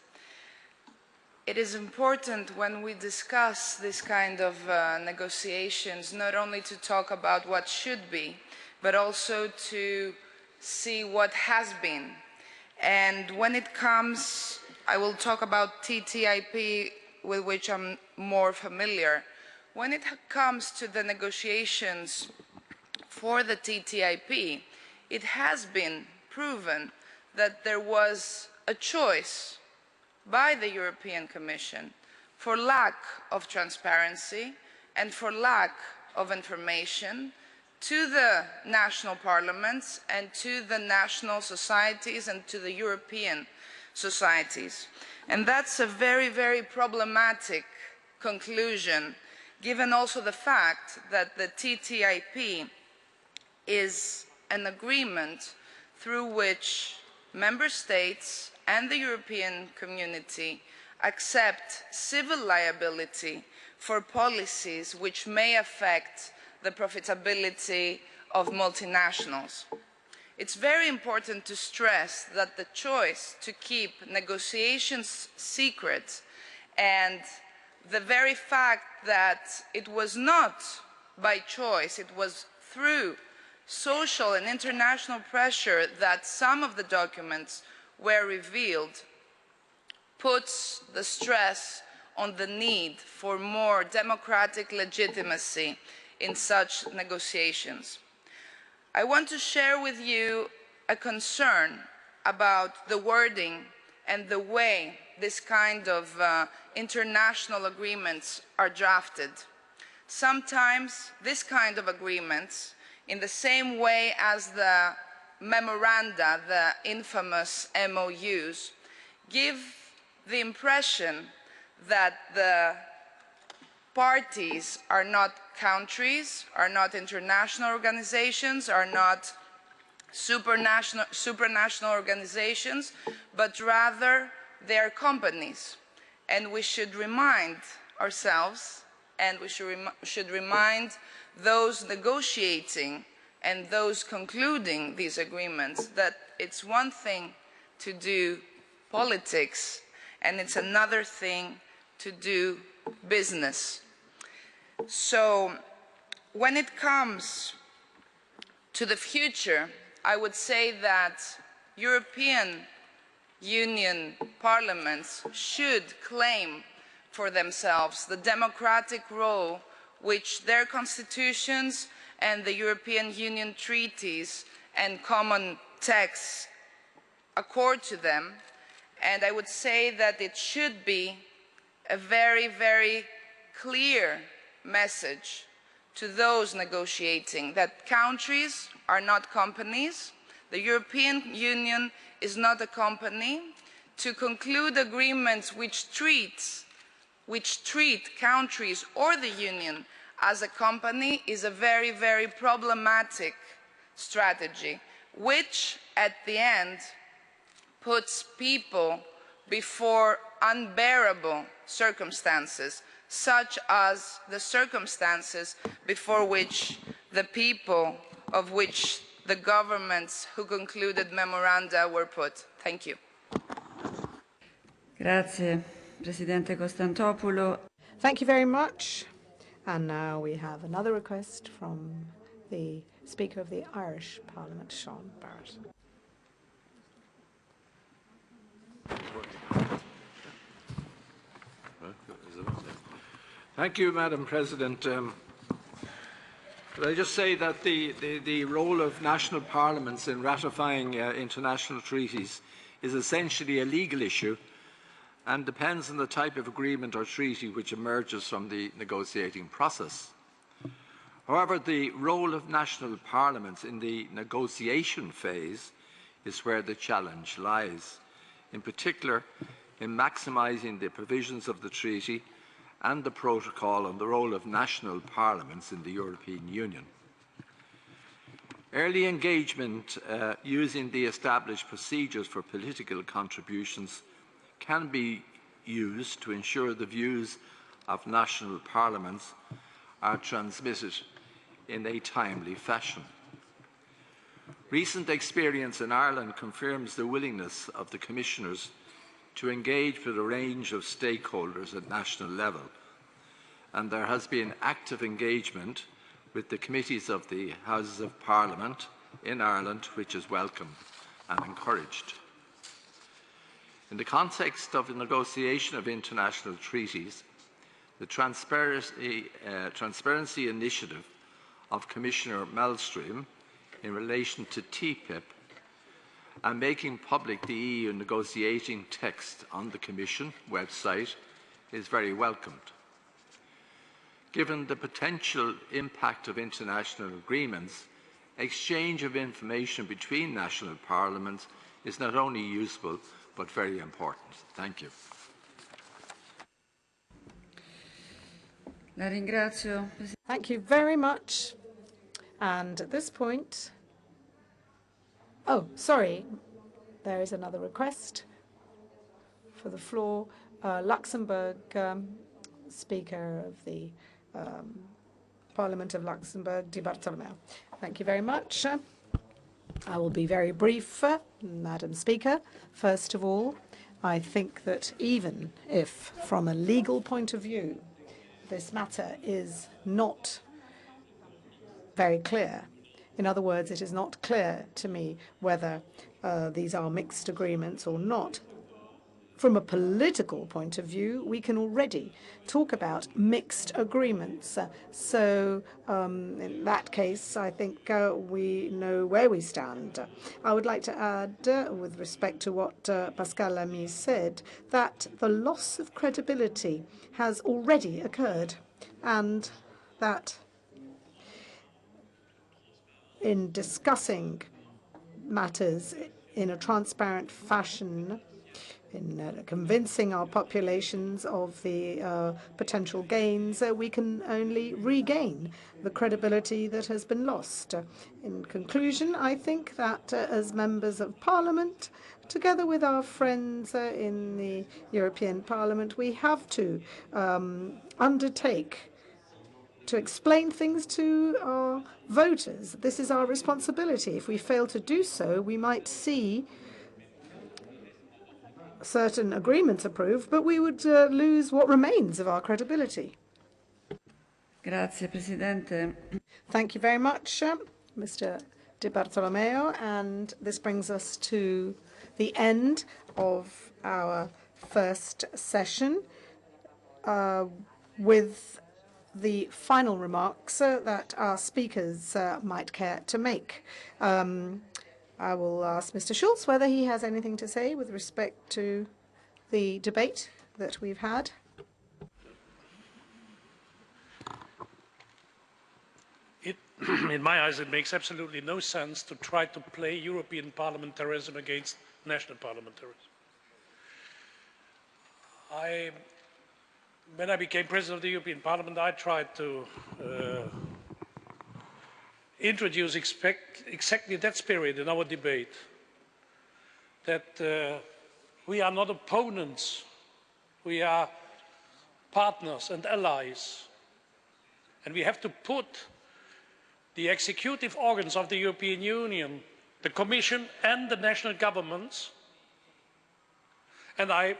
Speaker 10: It is important when we discuss this kind of negotiations not only to talk about what should be, but also to see what has been. And when it comes, I will talk about TTIP, with which I'm more familiar. When it comes to the negotiations for the TTIP, it has been proven that there was a choice by the European Commission for lack of transparency and for lack of information to the national parliaments and to the national societies and to the European societies. And that's a very, very problematic conclusion, given also the fact that the TTIP is an agreement through which member states and the European community accept civil liability for policies which may affect the profitability of multinationals. It's very important to stress that the choice to keep negotiations secret and the very fact that it was not by choice, it was through social and international pressure that some of the documents were revealed, puts the stress on the need for more democratic legitimacy in such negotiations. I want to share with you a concern about the wording and the way this kind of international agreements are drafted. Sometimes this kind of agreements, in the same way as the memoranda, the infamous MOUs, give the impression that the parties are not countries, are not international organizations, are not supranational organizations, but rather they are companies. And we should remind ourselves, and we should remind those negotiating and those concluding these agreements that it's one thing to do politics and it's another thing to do business. So when it comes to the future, I would say that European Union parliaments should claim for themselves the democratic role which their constitutions and the European Union treaties and common texts accord to them. And I would say that it should be a very, very clear message to those negotiating that countries are not companies, the European Union is not a company. To conclude agreements which treat which treat countries or the Union as a company is a very, very problematic strategy, which at the end puts people before unbearable circumstances, such as the circumstances before which the people of which the governments who concluded memoranda were put. Thank you.
Speaker 1: Grazie, Presidente Constantopoulos.
Speaker 6: Thank you very much. And now we have another request from the Speaker of the Irish Parliament, Sean Barrett.
Speaker 11: Thank you, Madam President. Could I just say that the role of national parliaments in ratifying international treaties is essentially a legal issue and depends on the type of agreement or treaty which emerges from the negotiating process. However, the role of national parliaments in the negotiation phase is where the challenge lies, in particular in maximising the provisions of the treaty and the protocol on the role of national parliaments in the European Union. Early engagement using the established procedures for political contributions can be used to ensure the views of national parliaments are transmitted in a timely fashion. Recent experience in Ireland confirms the willingness of the Commissioners to engage with a range of stakeholders at national level, and there has been active engagement with the committees of the Houses of Parliament in Ireland, which is welcome and encouraged. In the context of the negotiation of international treaties, the transparency initiative of Commissioner Malmström in relation to TTIP and making public the EU negotiating text on the Commission website is very welcomed. Given the potential impact of international agreements, exchange of information between national parliaments is not only useful but very important. Thank you.
Speaker 1: La ringrazio.
Speaker 6: Thank you very much. And at this point, oh, sorry, there is another request for the floor. Luxembourg Speaker of the Parliament of Luxembourg, Di Bartolomeo. Thank you very much. I will be very brief, Madam Speaker. First of all, I think that even if, from a legal point of view, this matter is not very clear, in other words, it is not clear to me whether these are mixed agreements or not. From a political point of view, we can already talk about mixed agreements. So in that case, I think we know where we stand. I would like to add, with respect to what Pascal Lamy said, that the loss of credibility has already occurred, and that in discussing matters in a transparent fashion, in convincing our populations of the potential gains, we can only regain the credibility that has been lost. In conclusion, I think that as members of Parliament, together with our friends in the European Parliament, we have to undertake to explain things to our voters. This is our responsibility. If we fail to do so, we might see certain agreements approved, but we would lose what remains of our credibility.
Speaker 1: Grazie, Presidente.
Speaker 6: Thank you very much, Mr. Di Bartolomeo. And this brings us to the end of our first session with the final remarks that our speakers might care to make. I will ask Mr. Schulz whether he has anything to say with respect to the debate that we've had.
Speaker 3: In my eyes, it makes absolutely no sense to try to play European parliamentarism against national parliamentarism. I when I became President of the European Parliament, I tried to introduce exactly that spirit in our debate, that we are not opponents, we are partners and allies, and we have to put the executive organs of the European Union, the Commission and the national governments, and I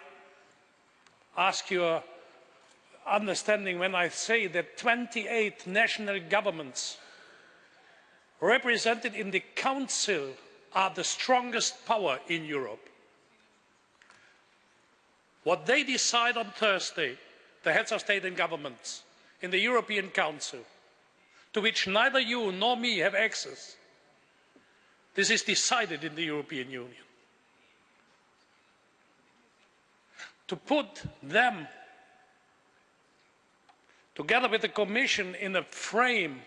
Speaker 3: ask your understanding when I say that 28 national governments represented in the Council are the strongest power in Europe. What they decide on Thursday, the heads of state and governments in the European Council, to which neither you nor me have access, this is decided in the European Union. To put them together with the Commission in a frame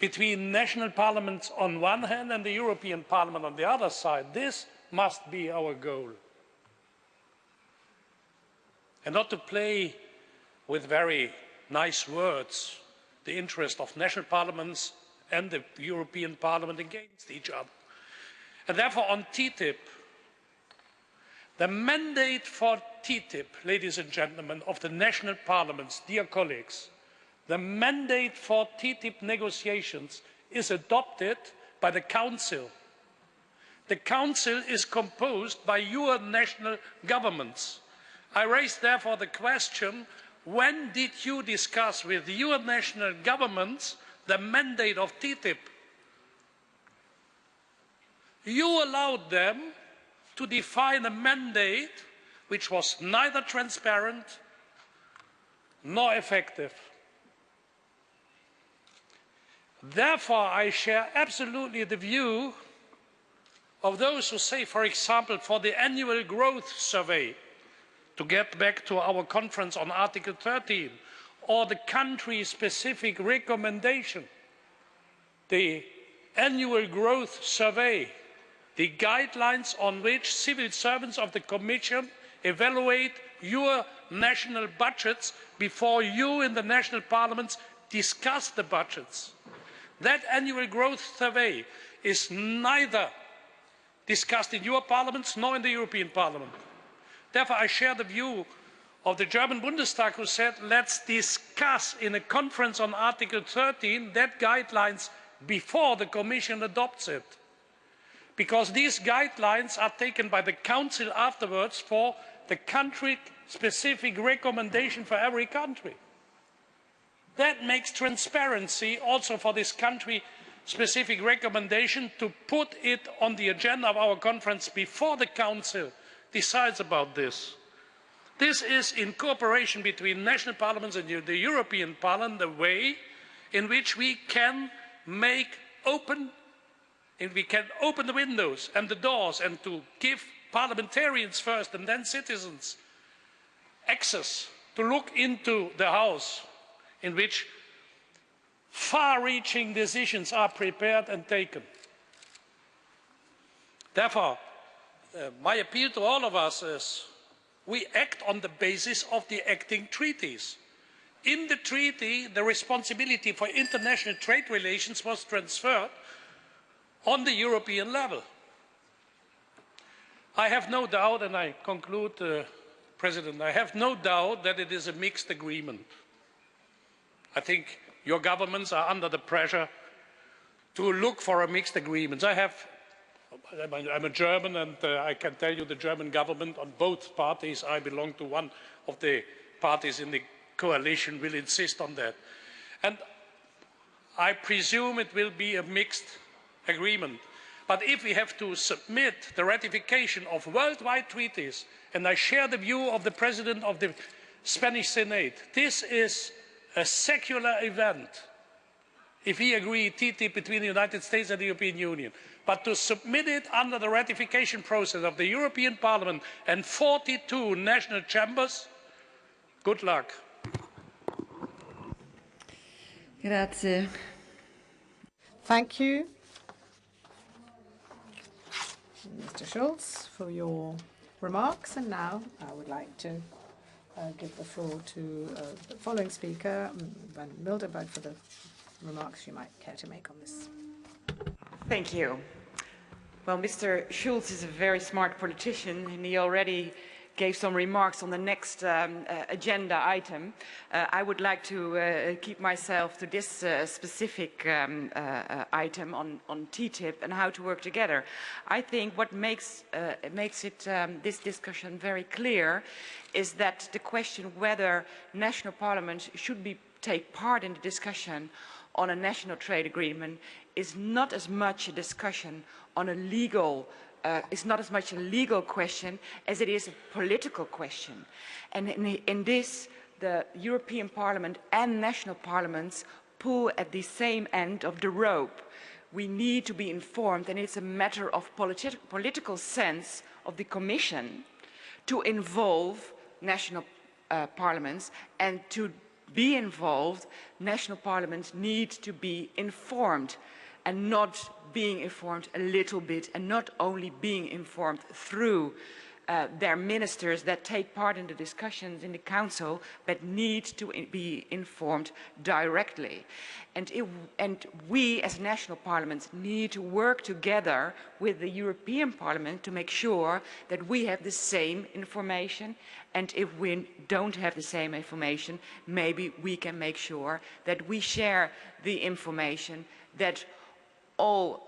Speaker 3: between national parliaments on one hand and the European Parliament on the other side, this must be our goal. And not to play with very nice words the interest of national parliaments and the European Parliament against each other. And therefore on TTIP, the mandate for TTIP, ladies and gentlemen, of the national parliaments, dear colleagues, the mandate for TTIP negotiations is adopted by the Council. The Council is composed by your national governments. I raise therefore the question, when did you discuss with your national governments the mandate of TTIP? You allowed them to define a mandate which was neither transparent nor effective. Therefore, I share absolutely the view of those who say, for example, for the annual growth survey, to get back to our conference on Article 13, or the country-specific recommendation, the annual growth survey, the guidelines on which civil servants of the Commission evaluate your national budgets before you in the national parliaments discuss the budgets. That annual growth survey is neither discussed in your parliaments nor in the European Parliament. Therefore, I share the view of the German Bundestag, who said, let's discuss in a conference on Article 13 that guidelines before the Commission adopts it. Because these guidelines are taken by the Council afterwards for the country-specific recommendation for every country. That makes transparency also for this country-specific recommendation to put it on the agenda of our conference before the Council decides about this. This is, in cooperation between national parliaments and the European Parliament, the way in which we can open the windows and the doors, and to give parliamentarians first and then citizens access to look into the House in which far-reaching decisions are prepared and taken. Therefore, my appeal to all of us is we act on the basis of the acting treaties. In the treaty, the responsibility for international trade relations was transferred on the European level. I have no doubt, and I conclude, President, I have no doubt that it is a mixed agreement. I think your governments are under the pressure to look for a mixed agreement. I'm a German, and I can tell you the German government on both parties, I belong to one of the parties in the coalition, will insist on that. And I presume it will be a mixed agreement. But if we have to submit the ratification of worldwide treaties, and I share the view of the President of the Spanish Senate, this is a secular event if we agree TTIP between the United States and the European Union. But to submit it under the ratification process of the European Parliament and 42 national chambers, good luck.
Speaker 1: Grazie.
Speaker 6: Thank you, Mr. Schulz, for your remarks. And now I would like to give the floor to the following speaker, Van Mildenberg, for the remarks you might care to make on this.
Speaker 4: Thank you. Well, Mr. Schulz is a very smart politician, and he already gave some remarks on the next agenda item. I would like to keep myself to this specific item on TTIP and how to work together. I think what makes this discussion very clear is that the question whether national parliaments should take part in the discussion on a national trade agreement is not as much a discussion on a legal it's not as much a legal question as it is a political question. And in this, the European Parliament and national parliaments pull at the same end of the rope. We need to be informed, and it's a matter of political sense of the Commission to involve national parliaments, and to be involved, national parliaments need to be informed, and not being informed a little bit, and not only being informed through their ministers that take part in the discussions in the Council, but need to be informed directly. And we as national parliaments need to work together with the European Parliament to make sure that we have the same information, and if we don't have the same information, maybe we can make sure that we share the information that all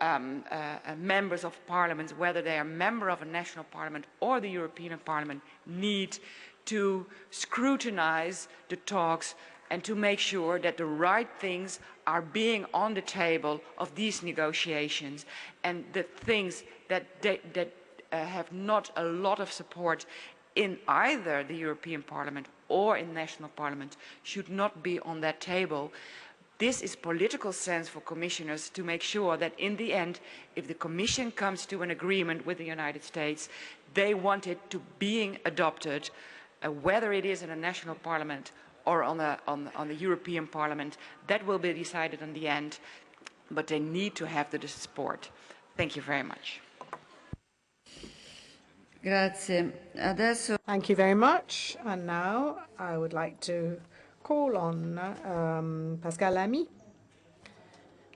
Speaker 4: members of parliaments, whether they are a member of a national parliament or the European Parliament, need to scrutinize the talks and to make sure that the right things are being on the table of these negotiations, and the things that have not a lot of support in either the European Parliament or in national parliament should not be on that table. This is political sense for commissioners to make sure that in the end, if the Commission comes to an agreement with the United States, they want it to being adopted, whether it is in a national parliament or on the European Parliament. That will be decided in the end, but they need to have the support. Thank you very much.
Speaker 1: Grazie. Adesso...
Speaker 6: Thank you very much. And now I would like to call on Pascal Lamy.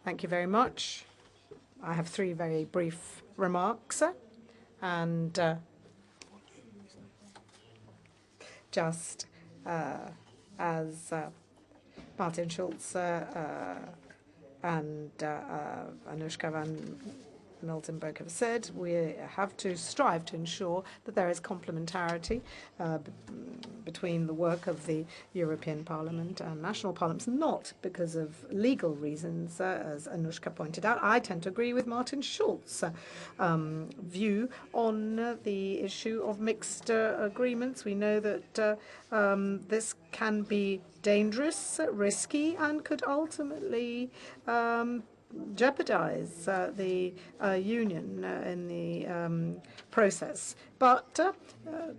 Speaker 6: Thank you very much. I have three very brief remarks, and just as Martin Schulz and Anushka van Miltenberg have said, we have to strive to ensure that there is complementarity between the work of the European Parliament and national parliaments, not because of legal reasons, as Anushka pointed out. I tend to agree with Martin Schulz's view on the issue of mixed agreements. We know that this can be dangerous, risky, and could ultimately jeopardize the union in the process. But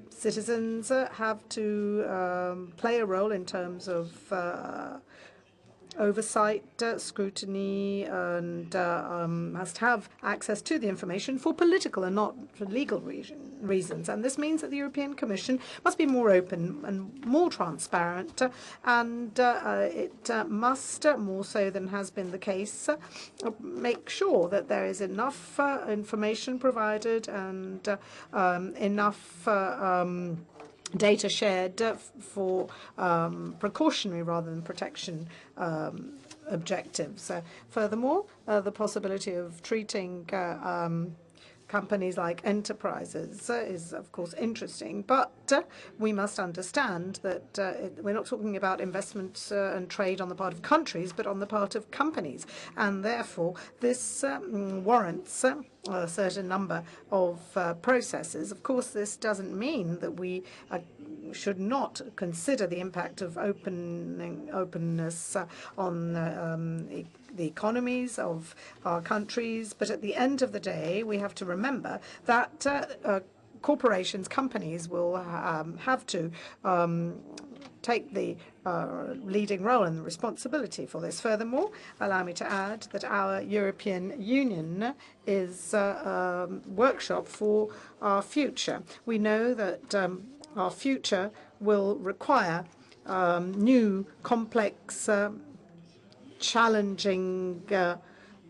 Speaker 6: citizens have to play a role in terms of oversight, scrutiny, and must have access to the information for political and not for legal reasons. And this means that the European Commission must be more open and more transparent, and it must, more so than has been the case, make sure that there is enough information provided and enough data shared for precautionary rather than protection objectives. Furthermore, the possibility of treating companies like enterprises is, of course, interesting, but we must understand that we're not talking about investment and trade on the part of countries, but on the part of companies, and therefore this warrants a certain number of processes. Of course, this doesn't mean that we should not consider the impact of openness on the economies of our countries, but at the end of the day, we have to remember that corporations, companies will have to take the leading role and the responsibility for this. Furthermore, allow me to add that our European Union is a workshop for our future. We know that Our future will require new, complex, challenging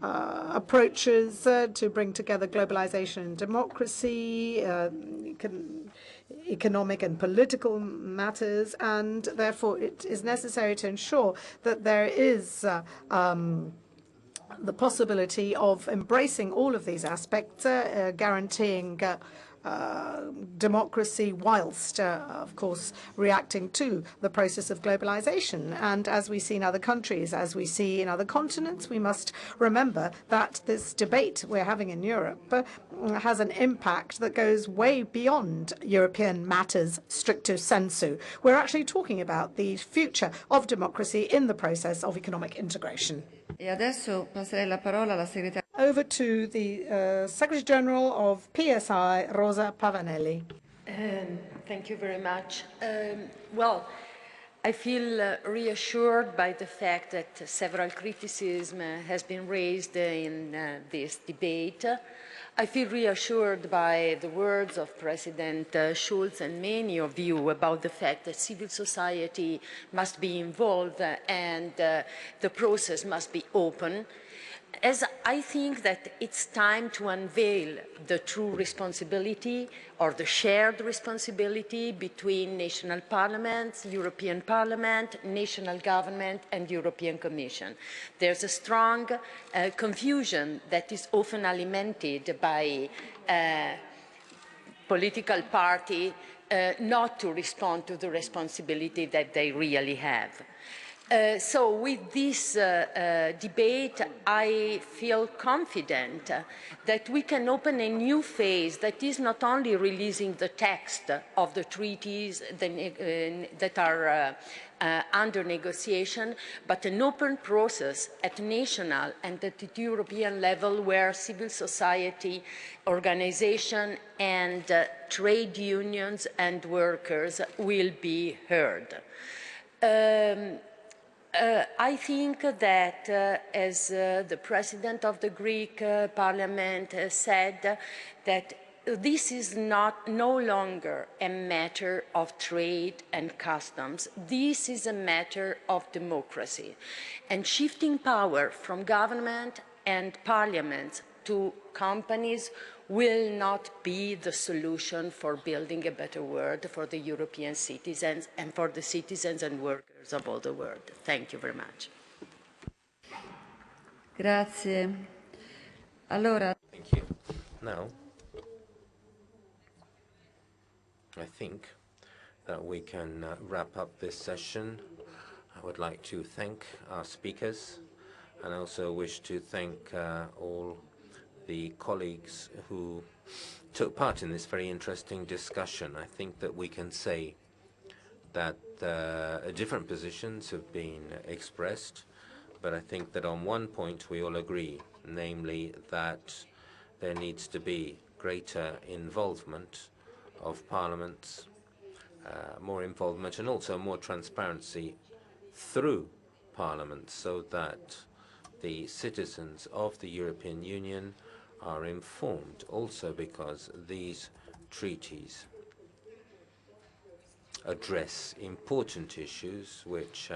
Speaker 6: approaches to bring together globalization and democracy, economic and political matters, and therefore it is necessary to ensure that there is the possibility of embracing all of these aspects, guaranteeing democracy whilst, of course, reacting to the process of globalization. And as we see in other countries, as we see in other continents, we must remember that this debate we're having in Europe has an impact that goes way beyond European matters stricto sensu. We're actually talking about the future of democracy in the process of economic integration. Over to the Secretary General of PSI, Rosa Pavanelli.
Speaker 5: Thank you very much. Well, I feel reassured by the fact that several criticism has been raised in this debate. I feel reassured by the words of President Schulz and many of you about the fact that civil society must be involved and the process must be open, as I think that it's time to unveil the true responsibility or the shared responsibility between national parliaments, European Parliament, national government, and European Commission. There's a strong confusion that is often alimented by political parties not to respond to the responsibility that they really have. So with this debate, I feel confident that we can open a new phase that is not only releasing the text of the treaties that are under negotiation, but an open process at national and at the European level where civil society, organization, and trade unions and workers will be heard. I think that, as the President of the Greek Parliament said, that this is no longer a matter of trade and customs. This is a matter of democracy. And shifting power from government and parliaments to companies will not be the solution for building a better world for the European citizens and for the citizens and workers of all the world. Thank you very much.
Speaker 1: Grazie. Allora.
Speaker 2: Thank you. Now, I think that we can wrap up this session. I would like to thank our speakers and also wish to thank all the colleagues who took part in this very interesting discussion. I think that we can say that different positions have been expressed, but I think that on one point we all agree, namely that there needs to be greater involvement of parliaments, more involvement and also more transparency through parliaments so that the citizens of the European Union are informed, also because these treaties address important issues which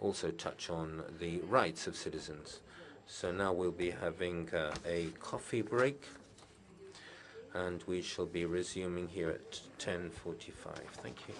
Speaker 2: also touch on the rights of citizens. So now we'll be having a coffee break, and we shall be resuming here at 10:45. Thank you.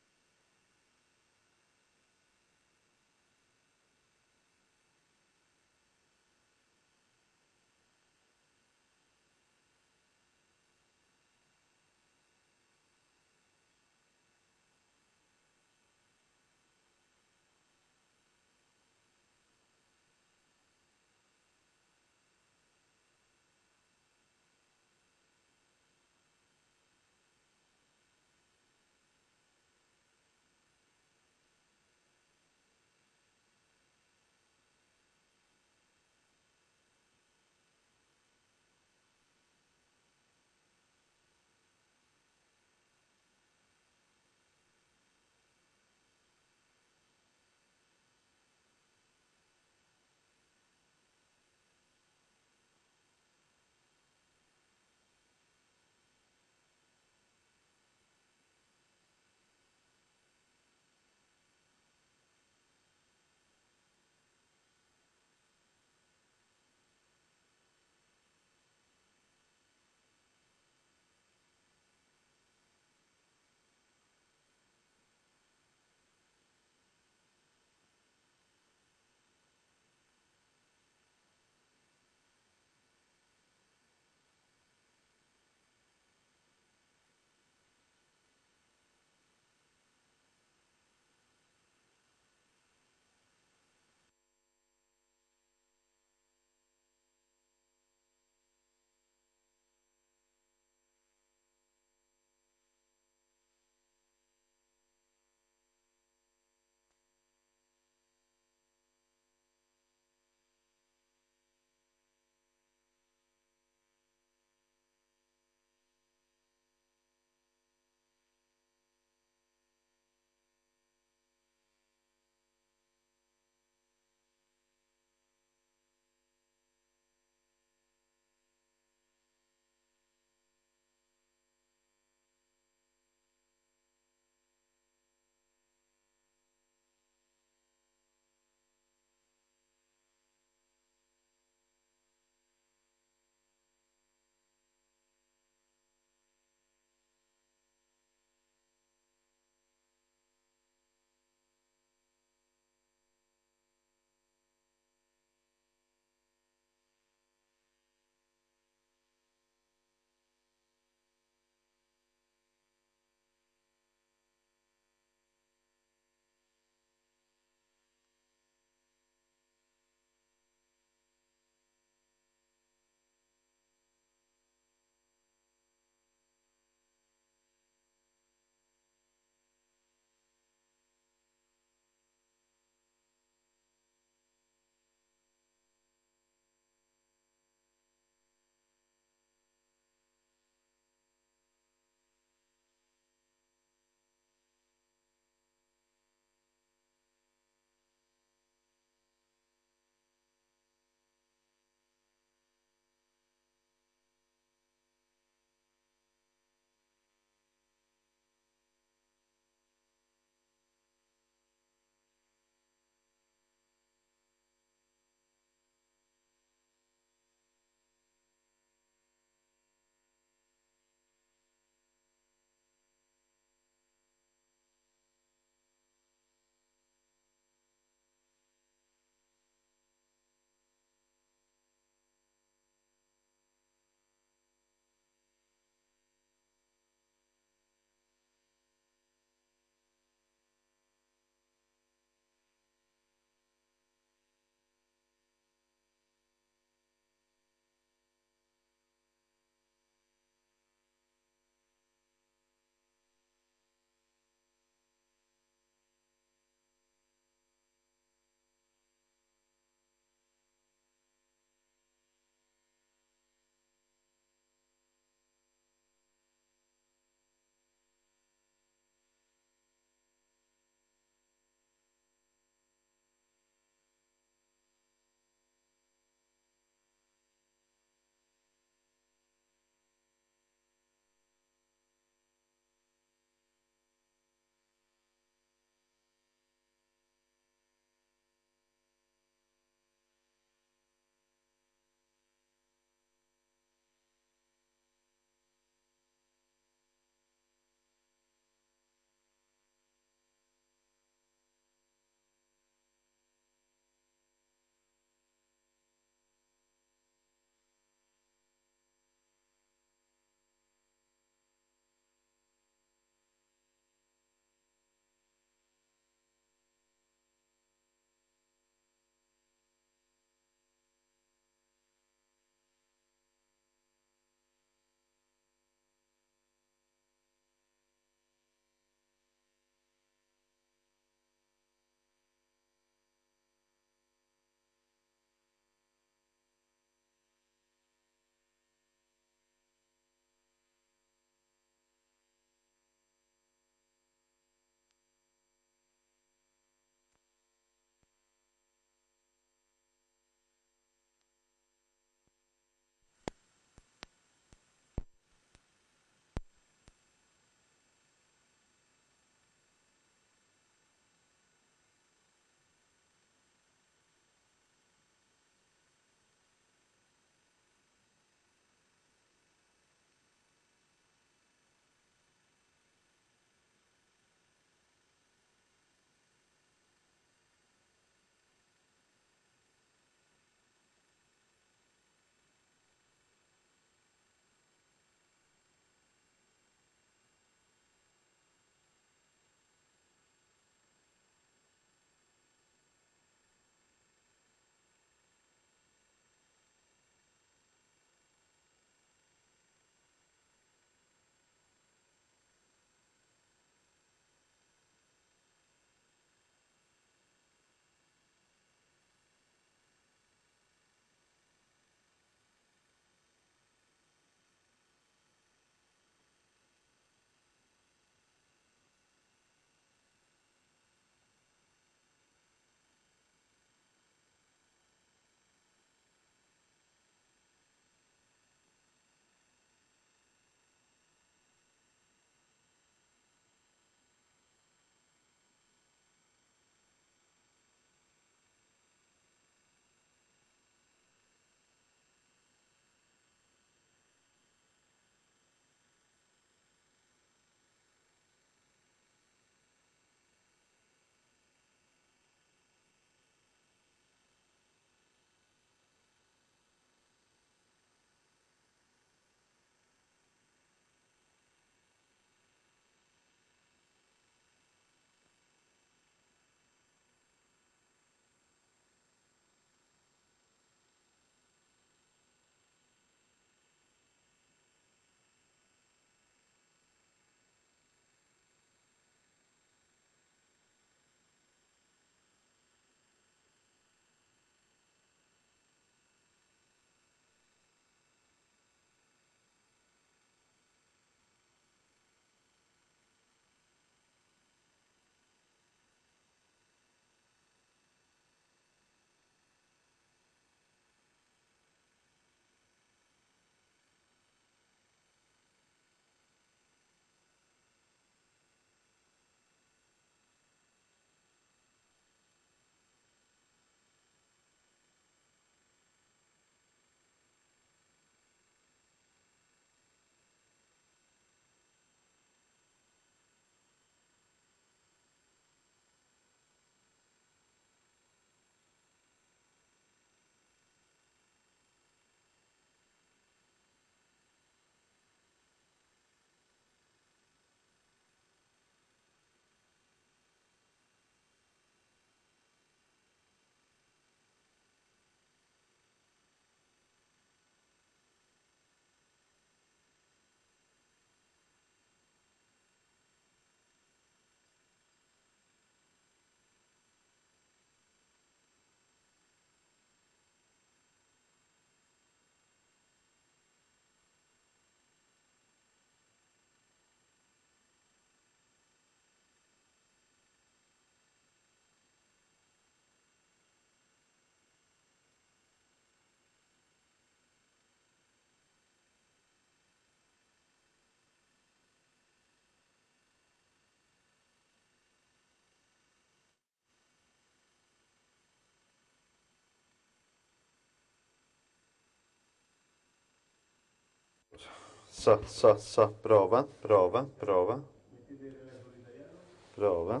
Speaker 12: Prova.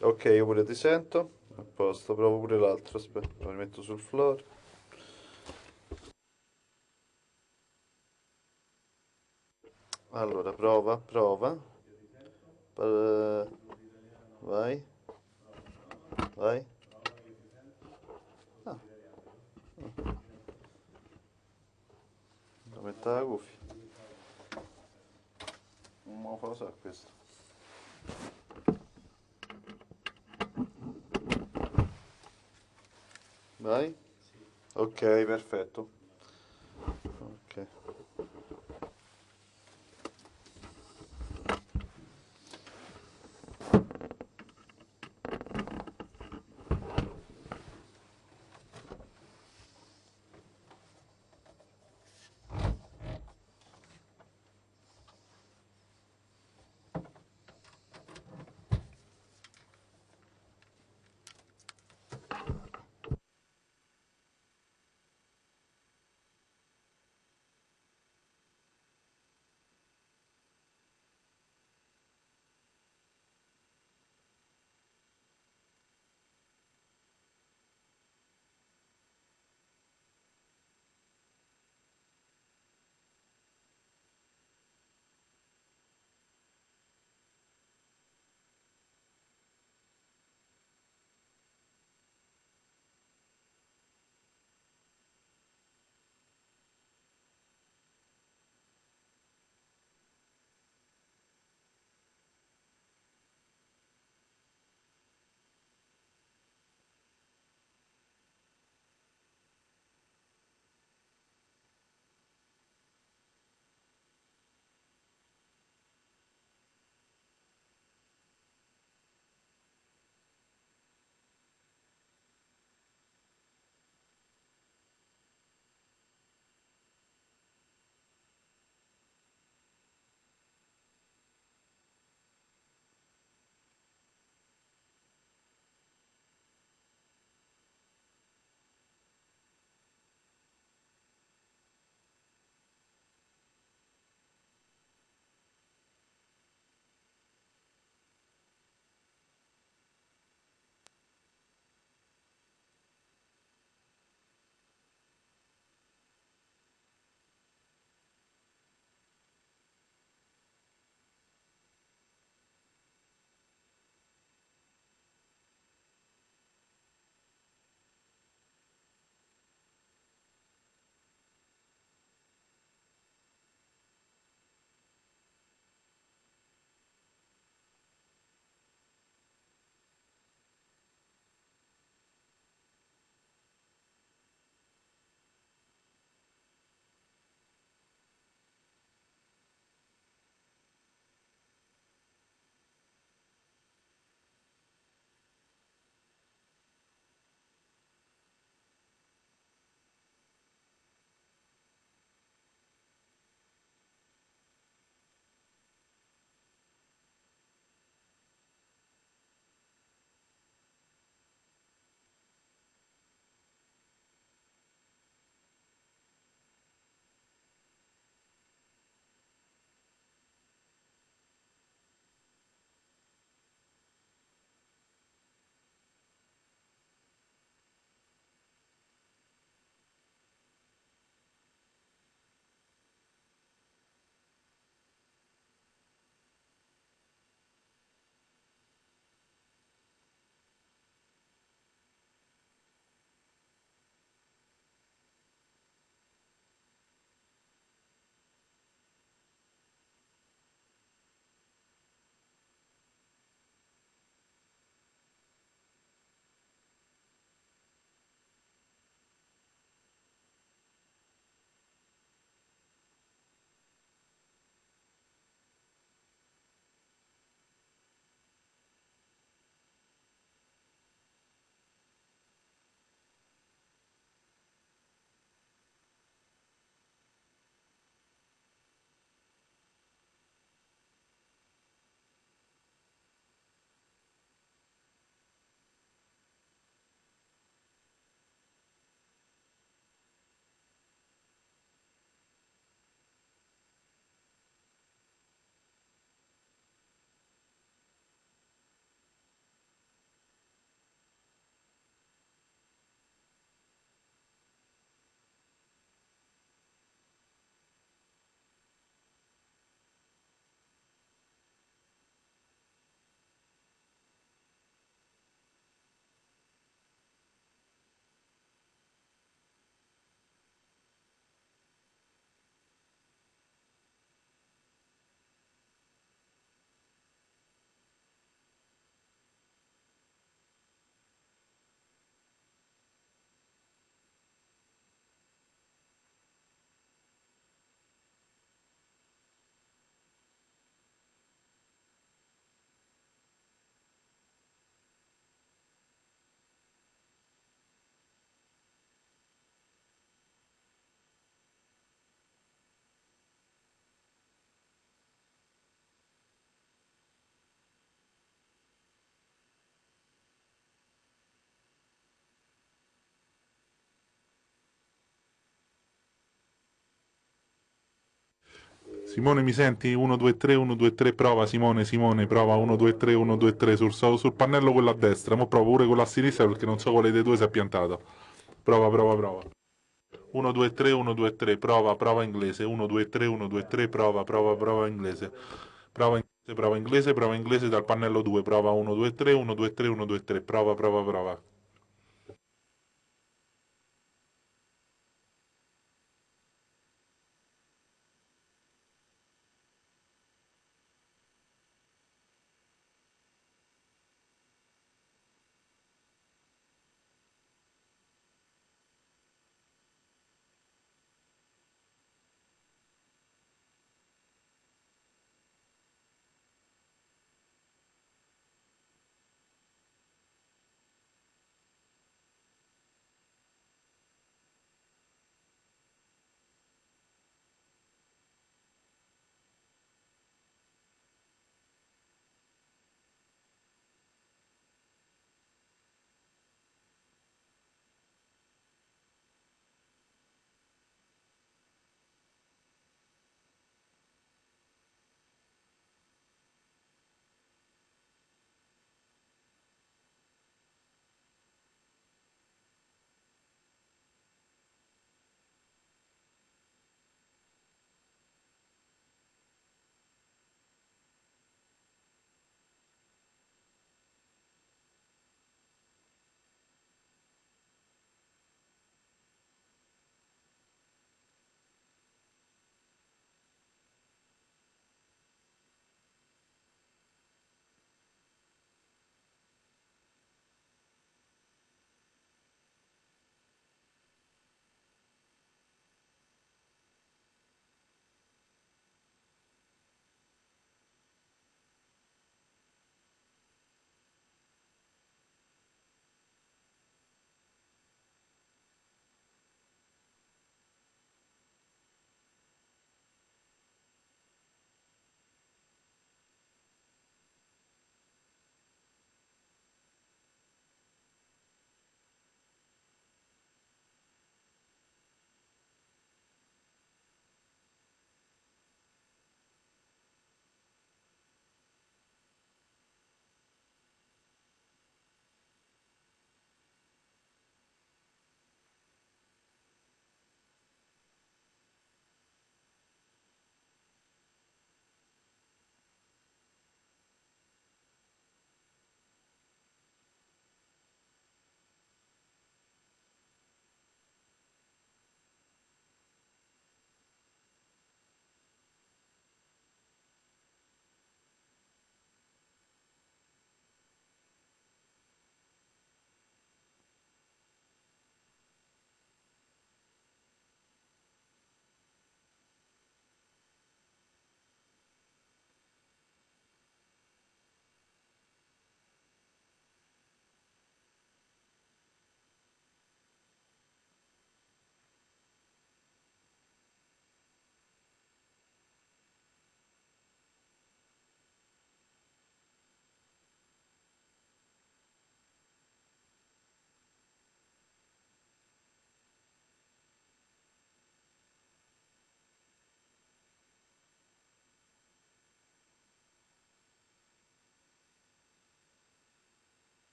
Speaker 12: Ok, io pure ti sento. A posto, provo pure l'altro. Aspetta, lo rimetto sul floor. Allora, prova. Vai. Ah. Devo mettere la cuffia. Non me lo fa usare questo. Vai? Ok, perfetto. Ok.
Speaker 13: Simone, mi senti? 1, 2, 3, 1, 2, 3, prova Simone, Simone, prova 1, 2, 3, 1, 2, 3 sul pannello quello a destra, mo provo pure quello a sinistra perché non so quale dei due si è piantato. Prova, prova, prova. 1, 2, 3, 1, 2, 3, prova, prova inglese, 1, 2, 3, 1, 2, 3, prova, prova, prova inglese. Prova inglese dal pannello 2, prova 1, 2, 3, 1, 2, 3, 1, 2, 3, prova, prova, prova.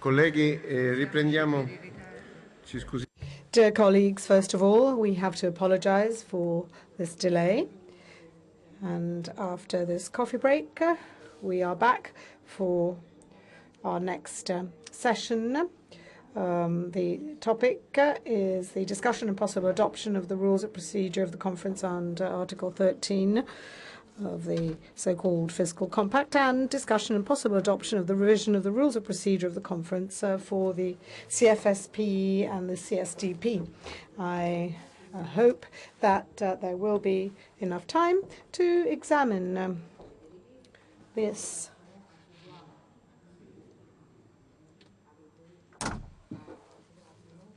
Speaker 14: Colleghi, riprendiamo.
Speaker 6: Dear colleagues, first of all, we have to apologize for this delay. And after this coffee break, we are back for our next session. The topic is the discussion and possible adoption of the rules of procedure of the conference under Article 13 of the so-called Fiscal Compact, and discussion and possible adoption of the revision of the rules of procedure of the conference for the CFSP and the CSDP. I hope that there will be enough time to examine this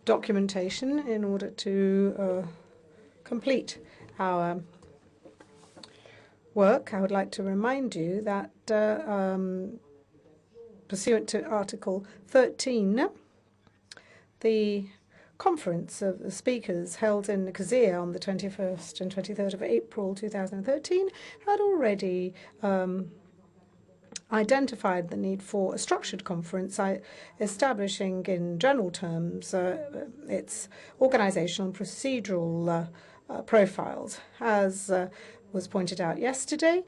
Speaker 6: documentation in order to complete our work. I would like to remind you that pursuant to Article 13, the Conference of the Speakers held in Nicosia on the 21st and 23rd of April 2013 had already identified the need for a structured conference, establishing in general terms its organizational and procedural profiles. As was pointed out yesterday,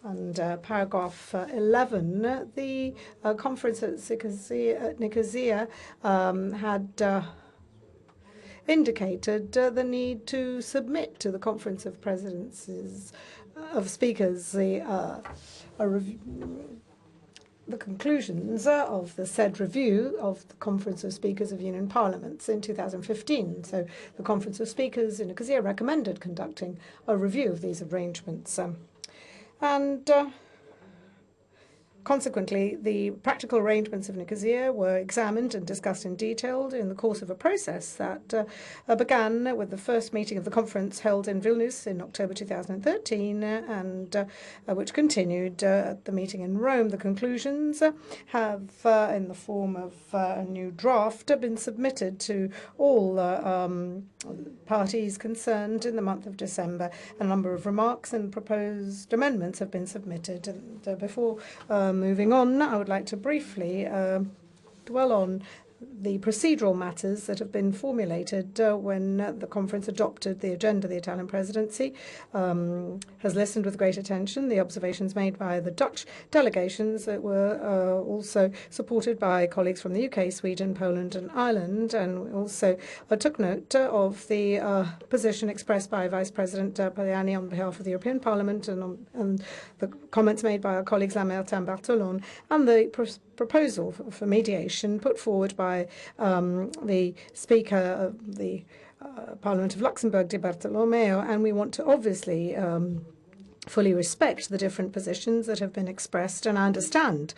Speaker 6: and paragraph 11, the conference at Nicosia had indicated the need to submit to the Conference of Presidencies of Speakers the conclusions of the said review of the Conference of Speakers of Union Parliaments in 2015. So the Conference of Speakers in Nicosia recommended conducting a review of these arrangements. Consequently, the practical arrangements of Nicosia were examined and discussed in detail in the course of a process that began with the first meeting of the conference held in Vilnius in October 2013 and which continued at the meeting in Rome. The conclusions have, in the form of a new draft, been submitted to all parties concerned in the month of December. A number of remarks and proposed amendments have been submitted. And before moving on, I would like to briefly dwell on the procedural matters that have been formulated when the conference adopted the agenda. The Italian presidency has listened with great attention the observations made by the Dutch delegations that were also supported by colleagues from the UK, Sweden, Poland and Ireland, and also took note of the position expressed by Vice President Tajani on behalf of the European Parliament and the comments made by our colleagues Lambertin and Bartolone, and the proposal for mediation put forward by the Speaker of the Parliament of Luxembourg, Di Bartolomeo, and we want to obviously fully respect the different positions that have been expressed and understand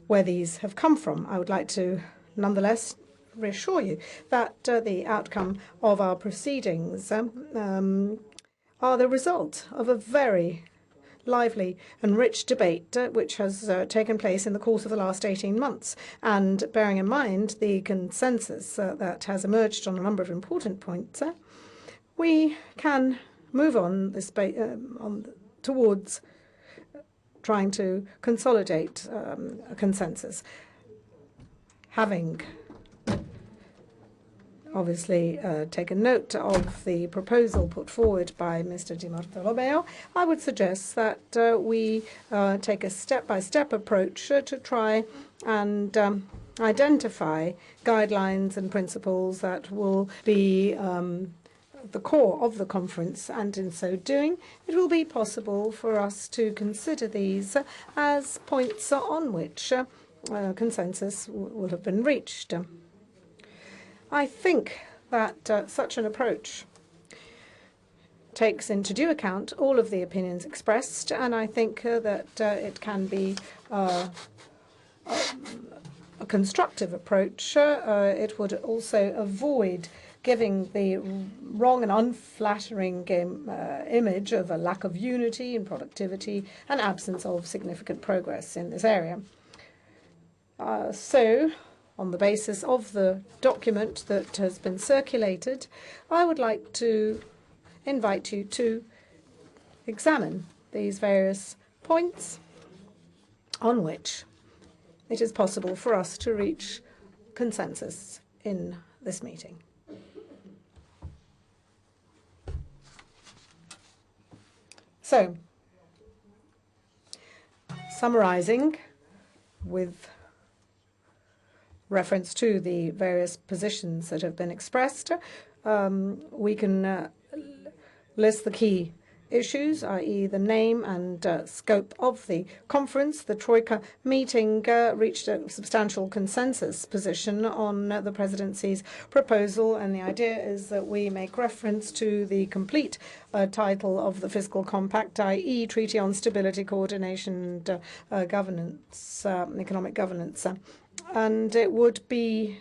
Speaker 6: where these have come from. I would like to nonetheless reassure you that the outcome of our proceedings are the result of a very lively and rich debate which has taken place in the course of the last 18 months. And bearing in mind the consensus that has emerged on a number of important points, we can move on this towards trying to consolidate a consensus. Having obviously taken note of the proposal put forward by Mr. Di Bartolomeo, I would suggest that we take a step-by-step approach to try and identify guidelines and principles that will be the core of the conference, and in so doing, it will be possible for us to consider these as points on which consensus will have been reached. I think that such an approach takes into due account all of the opinions expressed, and I think that it can be a constructive approach. It would also avoid giving the wrong and unflattering image of a lack of unity and productivity and absence of significant progress in this area. So, on the basis of the document that has been circulated, I would like to invite you to examine these various points on which it is possible for us to reach consensus in this meeting. So, summarizing with reference to the various positions that have been expressed, we can list the key issues, i.e. the name and scope of the conference. The Troika meeting reached a substantial consensus position on the presidency's proposal, and the idea is that we make reference to the complete title of the fiscal compact, i.e. Treaty on Stability, Coordination and Governance, Economic Governance. And it would be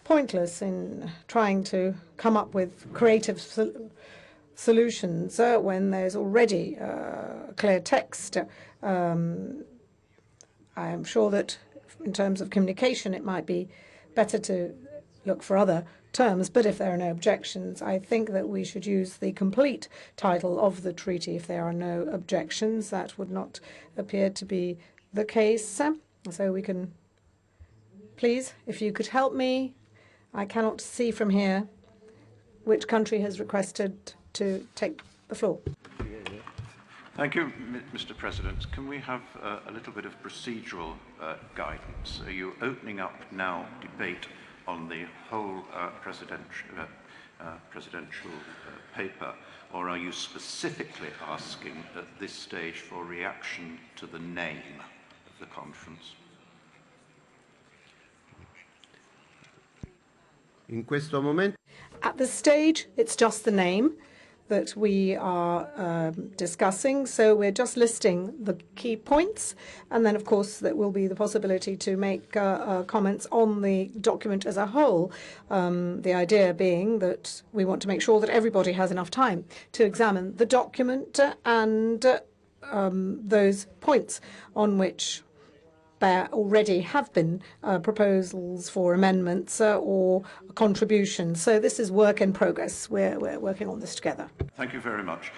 Speaker 6: pointless in trying to come up with creative solutions when there's already clear text. I am sure that in terms of communication it might be better to look for other terms, but if there are no objections, I think that we should use the complete title of the treaty. If there are no objections, that would not appear to be the case. So we can, please, if you could help me. I cannot see from here which country has requested to take the floor.
Speaker 15: Thank you, Mr. President. Can we have a little bit of procedural guidance? Are you opening up now debate on the whole presidential paper, or are you specifically asking at this stage for reaction to the name of the conference?
Speaker 14: In questo momento.
Speaker 6: At this stage, it's just the name that we are discussing. So we're just listing the key points. And then, of course, there will be the possibility to make comments on the document as a whole. The idea being that we want to make sure that everybody has enough time to examine the document and those points on which there already have been proposals for amendments or contributions. So this is work in progress. We're working on this together.
Speaker 15: Thank you very much.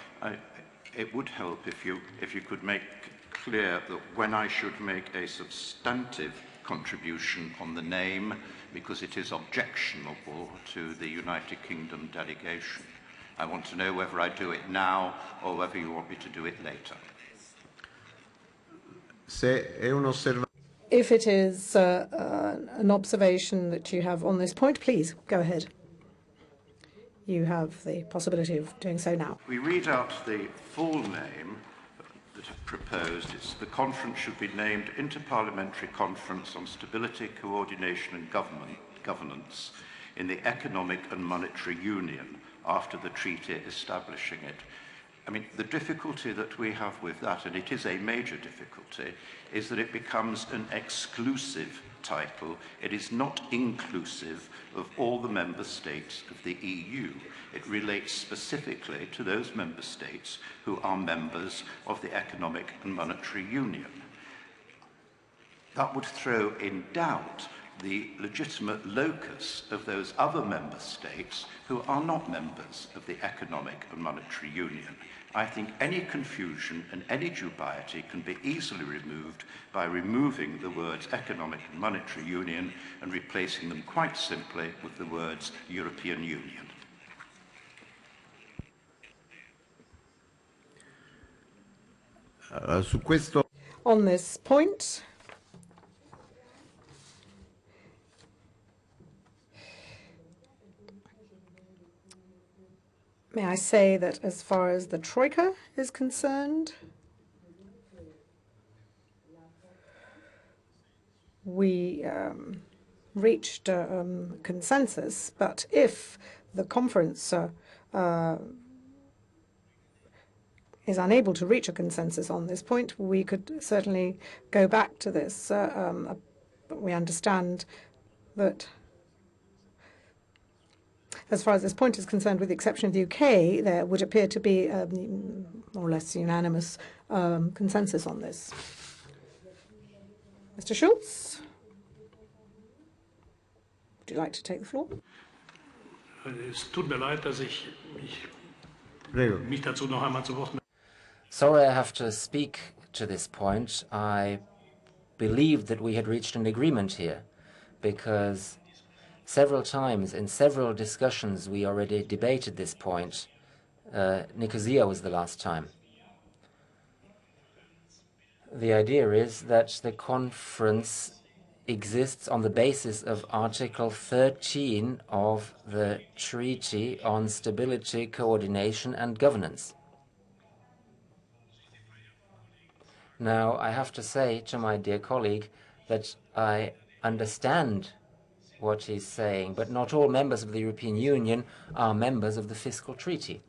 Speaker 15: It would help if you could make clear that when I should make a substantive contribution on the name, because it is objectionable to the United Kingdom delegation. I want to know whether I do it now or whether you want me to do it later.
Speaker 6: If it is an observation that you have on this point, please go ahead. You have the possibility of doing so now.
Speaker 15: We read out the full name that I've proposed. It's the conference should be named Interparliamentary Conference on Stability, Coordination and Governance in the Economic and Monetary Union after the treaty establishing it. I mean, the difficulty that we have with that, and it is a major difficulty, is that it becomes an exclusive title. It is not inclusive of all the member states of the EU. It relates specifically to those member states who are members of the Economic and Monetary Union. That would throw in doubt the legitimate locus of those other member states who are not members of the Economic and Monetary Union. I think any confusion and any dubiety can be easily removed by removing the words Economic and Monetary Union and replacing them quite simply with the words European Union.
Speaker 6: On this point, may I say that as far as the Troika is concerned, we reached consensus, but if the conference is unable to reach a consensus on this point, we could certainly go back to this. But we understand that as far as this point is concerned, with the exception of the UK, there would appear to be more or less unanimous consensus on this. Mr. Schulz, would you like to take the floor?
Speaker 3: Es tut mir leid, dass ich mich dazu noch einmal zu Wort melde.
Speaker 16: Sorry, I have to speak to this point. I believed that we had reached an agreement here, because several times in several discussions we already debated this point. Nicosia was the last time. The idea is that the conference exists on the basis of Article 13 of the Treaty on Stability, Coordination and Governance. Now, I have to say to my dear colleague that I understand what he's saying, but not all members of the European Union are members of the Fiscal Treaty.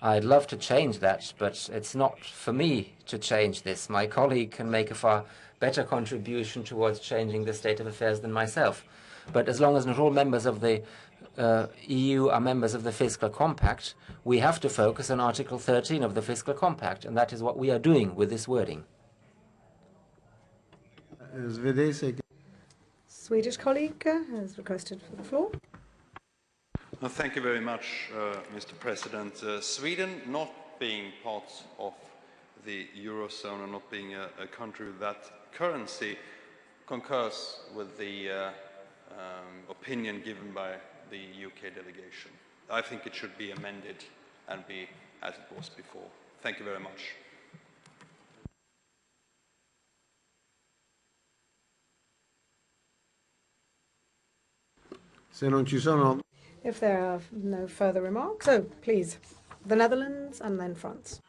Speaker 16: I'd love to change that, but it's not for me to change this. My colleague can make a far better contribution towards changing the state of affairs than myself. But as long as not all members of the EU are members of the Fiscal Compact, we have to focus on Article 13 of the Fiscal Compact, and that is what we are doing with this wording.
Speaker 6: Swedish colleague has requested for the floor.
Speaker 17: Well, thank you very much, Mr. President. Sweden, not being part of the Eurozone and not being a country with that currency, concurs with the opinion given by the UK delegation. I think it should be amended and be as it was before. Thank you very much.
Speaker 6: If there are no further remarks, please, the Netherlands and then France.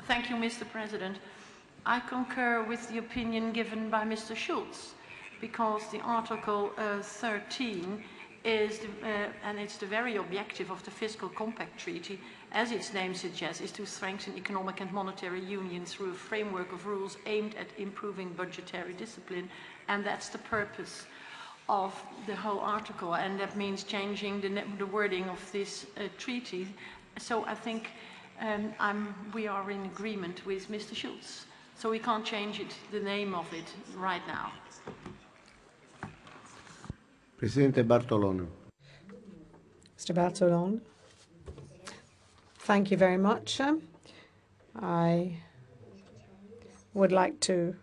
Speaker 18: Thank you, Mr. President. I concur with the opinion given by Mr. Schulz, because the Article 13 is, and it's the very objective of the Fiscal Compact Treaty, as its name suggests, is to strengthen economic and monetary union through a framework of rules aimed at improving budgetary discipline, and that's the purpose of the whole article, and that means changing the wording of this treaty. So I think we are in agreement with Mr. Schulz. So we can't change it, the name of it, right now.
Speaker 14: Presidente Bartolone.
Speaker 6: Mr. Bartolone. Thank you very much. I would like to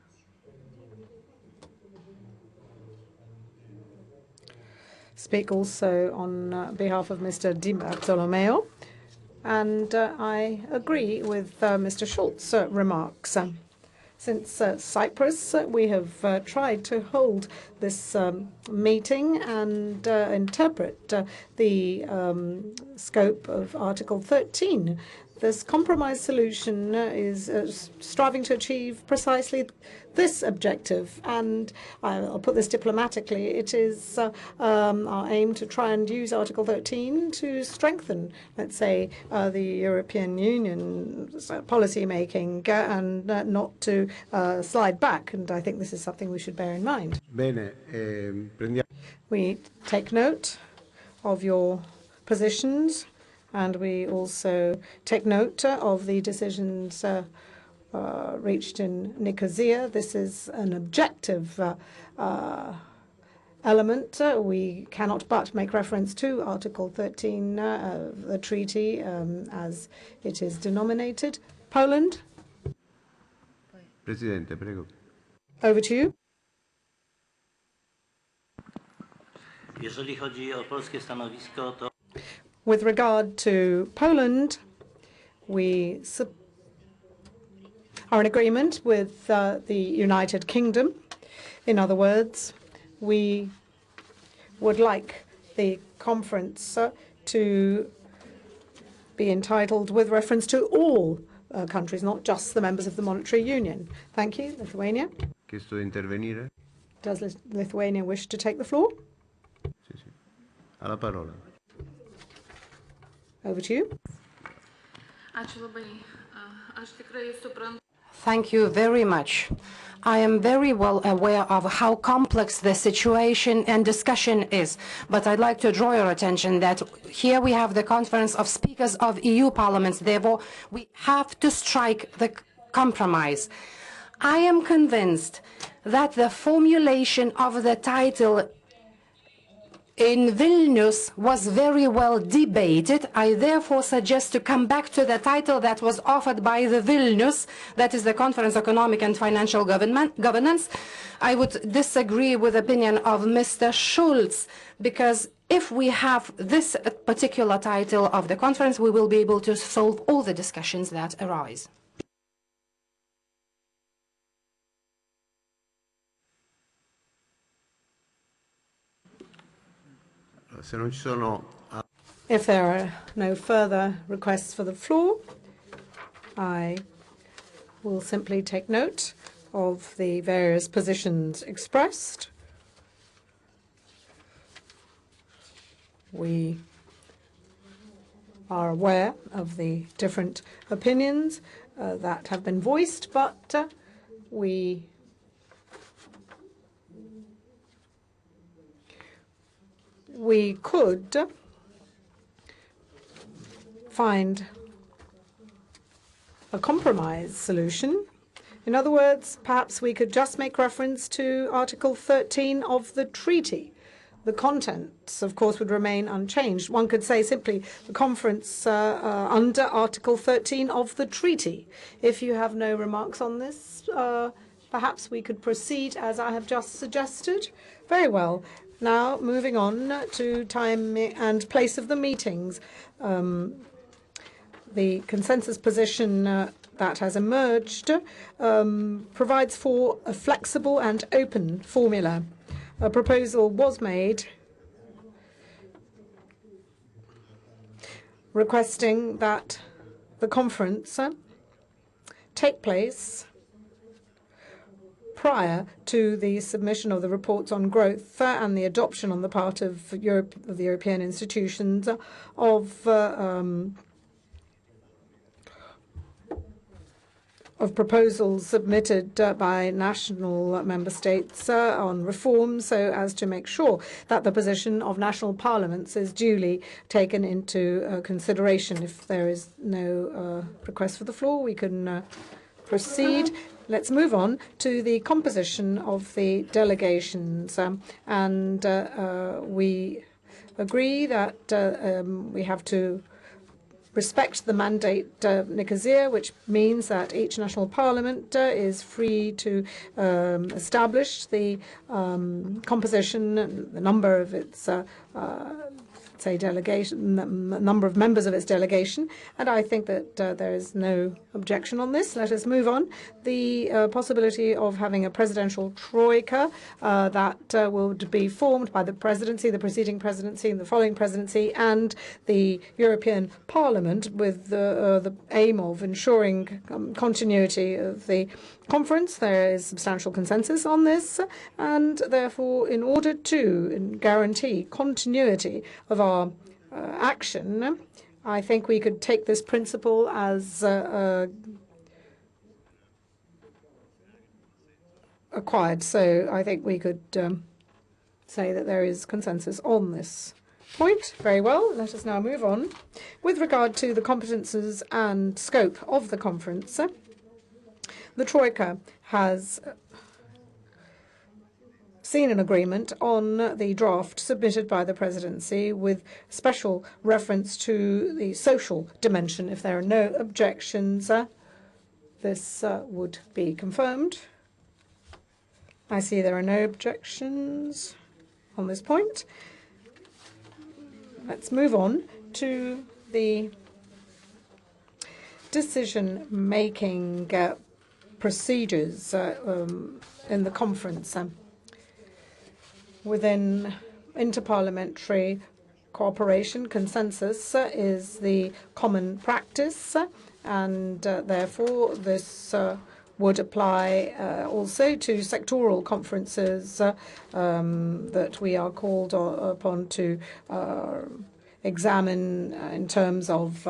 Speaker 6: speak also on behalf of Mr. Di Bartolomeo, and I agree with Mr. Schulz's remarks. Since Cyprus, we have tried to hold this meeting and interpret the scope of Article 13. This compromise solution is striving to achieve precisely this objective, and I'll put this diplomatically. It is our aim to try and use Article 13 to strengthen, let's say, the European Union's policy making and not to slide back. And I think this is something we should bear in mind. We take note of your positions, and we also take note of the decisions reached in Nicosia. This is an objective element. We cannot but make reference to Article 13 of the treaty as it is denominated. Poland?
Speaker 14: Presidente, prego.
Speaker 6: Over to you.
Speaker 8: Jeżeli chodzi o polskie stanowisko, to
Speaker 6: with regard to Poland, we are in agreement with the United Kingdom. In other words, we would like the conference to be entitled with reference to all countries, not just the members of the Monetary Union. Thank you. Lithuania.
Speaker 14: Chiesto di intervenire.
Speaker 6: Does Lithuania wish to take the floor?
Speaker 14: Sì, sì. Alla parola.
Speaker 6: Over to you.
Speaker 19: Thank you very much. I am very well aware of how complex the situation and discussion is, but I'd like to draw your attention that here we have the Conference of Speakers of EU Parliaments. Therefore, we have to strike the compromise. I am convinced that the formulation of the title in Vilnius was very well debated. I therefore suggest to come back to the title that was offered by the Vilnius, that is the Conference on Economic and Financial Governance. I would disagree with the opinion of Mr. Schulz, because if we have this particular title of the conference, we will be able to solve all the discussions that arise.
Speaker 6: If there are no further requests for the floor, I will simply take note of the various positions expressed. We are aware of the different opinions that have been voiced, but we could find a compromise solution. In other words, perhaps we could just make reference to Article 13 of the treaty. The contents, of course, would remain unchanged. One could say simply the conference under Article 13 of the treaty. If you have no remarks on this, perhaps we could proceed as I have just suggested. Very well. Now, moving on to time and place of the meetings. The consensus position that has emerged provides for a flexible and open formula. A proposal was made requesting that the conference take place prior to the submission of the reports on growth and the adoption on the part of the European institutions of proposals submitted by national member states on reform, so as to make sure that the position of national parliaments is duly taken into consideration. If there is no request for the floor, we can proceed. Let's move on to the composition of the delegations. We agree that we have to respect the mandate Nicosia, which means that each national parliament is free to establish the composition, the number of its delegation, number of members of its delegation, and I think that there is no objection on this. Let us move on. The possibility of having a presidential troika that would be formed by the presidency, the preceding presidency, and the following presidency, and the European Parliament, with the aim of ensuring continuity of the conference. There is substantial consensus on this, and therefore, in order to guarantee continuity of our action, I think we could take this principle as acquired. So I think we could say that there is consensus on this point. Very well. Let us now move on. With regard to the competences and scope of the conference, the Troika has seen an agreement on the draft submitted by the presidency with special reference to the social dimension. If there are no objections, this would be confirmed. I see there are no objections on this point. Let's move on to the decision-making procedures in the conference. Within interparliamentary cooperation, consensus is the common practice, and therefore this would apply also to sectoral conferences that we are called upon to examine in terms of